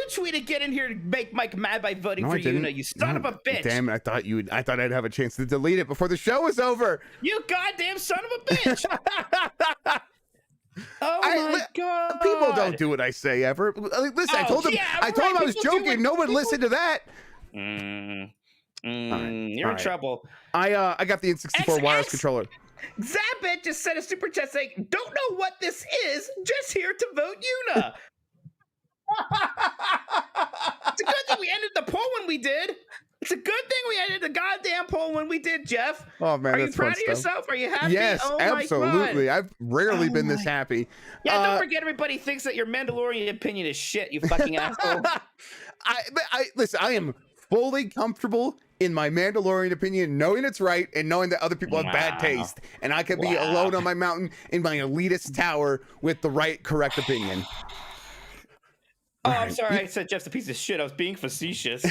tweeted, get in here to make Mike mad by voting for Yuna, you son of a bitch. Damn it, I thought I'd have a chance to delete it before the show was over. You goddamn son of a bitch. Oh my God. People don't do what I say ever. Listen, I told him I was joking. No one listened to that. You're in trouble. I got the N64 wireless controller. Zabit just sent a super chat saying, don't know what this is, just here to vote Yuna. It's a good thing we ended the poll when we did. It's a good thing we we did, Jeff. Oh man, Are you that's proud fun of stuff. yourself? Are you happy? Yes, Oh my absolutely. God. I've rarely been this happy. Yeah, don't forget, everybody thinks that your Mandalorian opinion is shit, you fucking asshole. Listen, I am fully comfortable in my Mandalorian opinion, knowing it's right and knowing that other people have bad taste, and I can be alone on my mountain in my elitist tower with the right, correct opinion. Oh, I'm sorry. I said Jeff's a piece of shit. I was being facetious.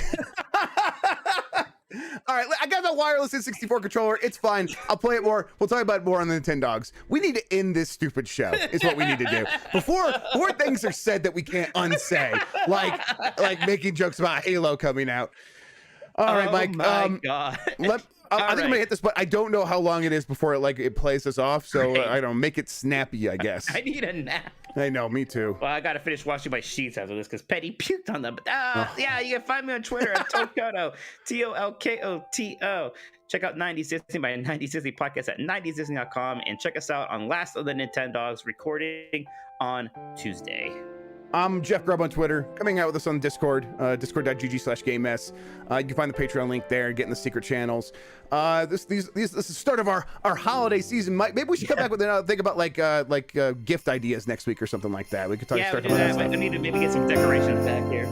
All right, I got the wireless N64 controller. It's fine. I'll play it more. We'll talk about it more on the Nintendogs. We need to end this stupid show. Is what we need to do before things are said that we can't unsay, like making jokes about Halo coming out. All right, Mike. My God. I think I'm gonna hit this, but I don't know how long it is before it plays us off. So I don't make it snappy, I guess. I need a nap. I know, me too. Well, I gotta finish washing my sheets after this because Petty puked on them. Yeah, you can find me on Twitter at Tokoto, TOLKOTO. Check out 90s Disney, my 90s Disney podcast at 90sdisney.com, and check us out on Last of the Nintendogs, recording on Tuesday. I'm Jeff Grubb on Twitter. Coming out with us on Discord, discord.gg/GameS. You can find the Patreon link there, get in the secret channels. This is the start of our holiday season. Maybe we should come back with think about like gift ideas next week or something like that. We could start talking about that. We need to maybe get some decorations back here.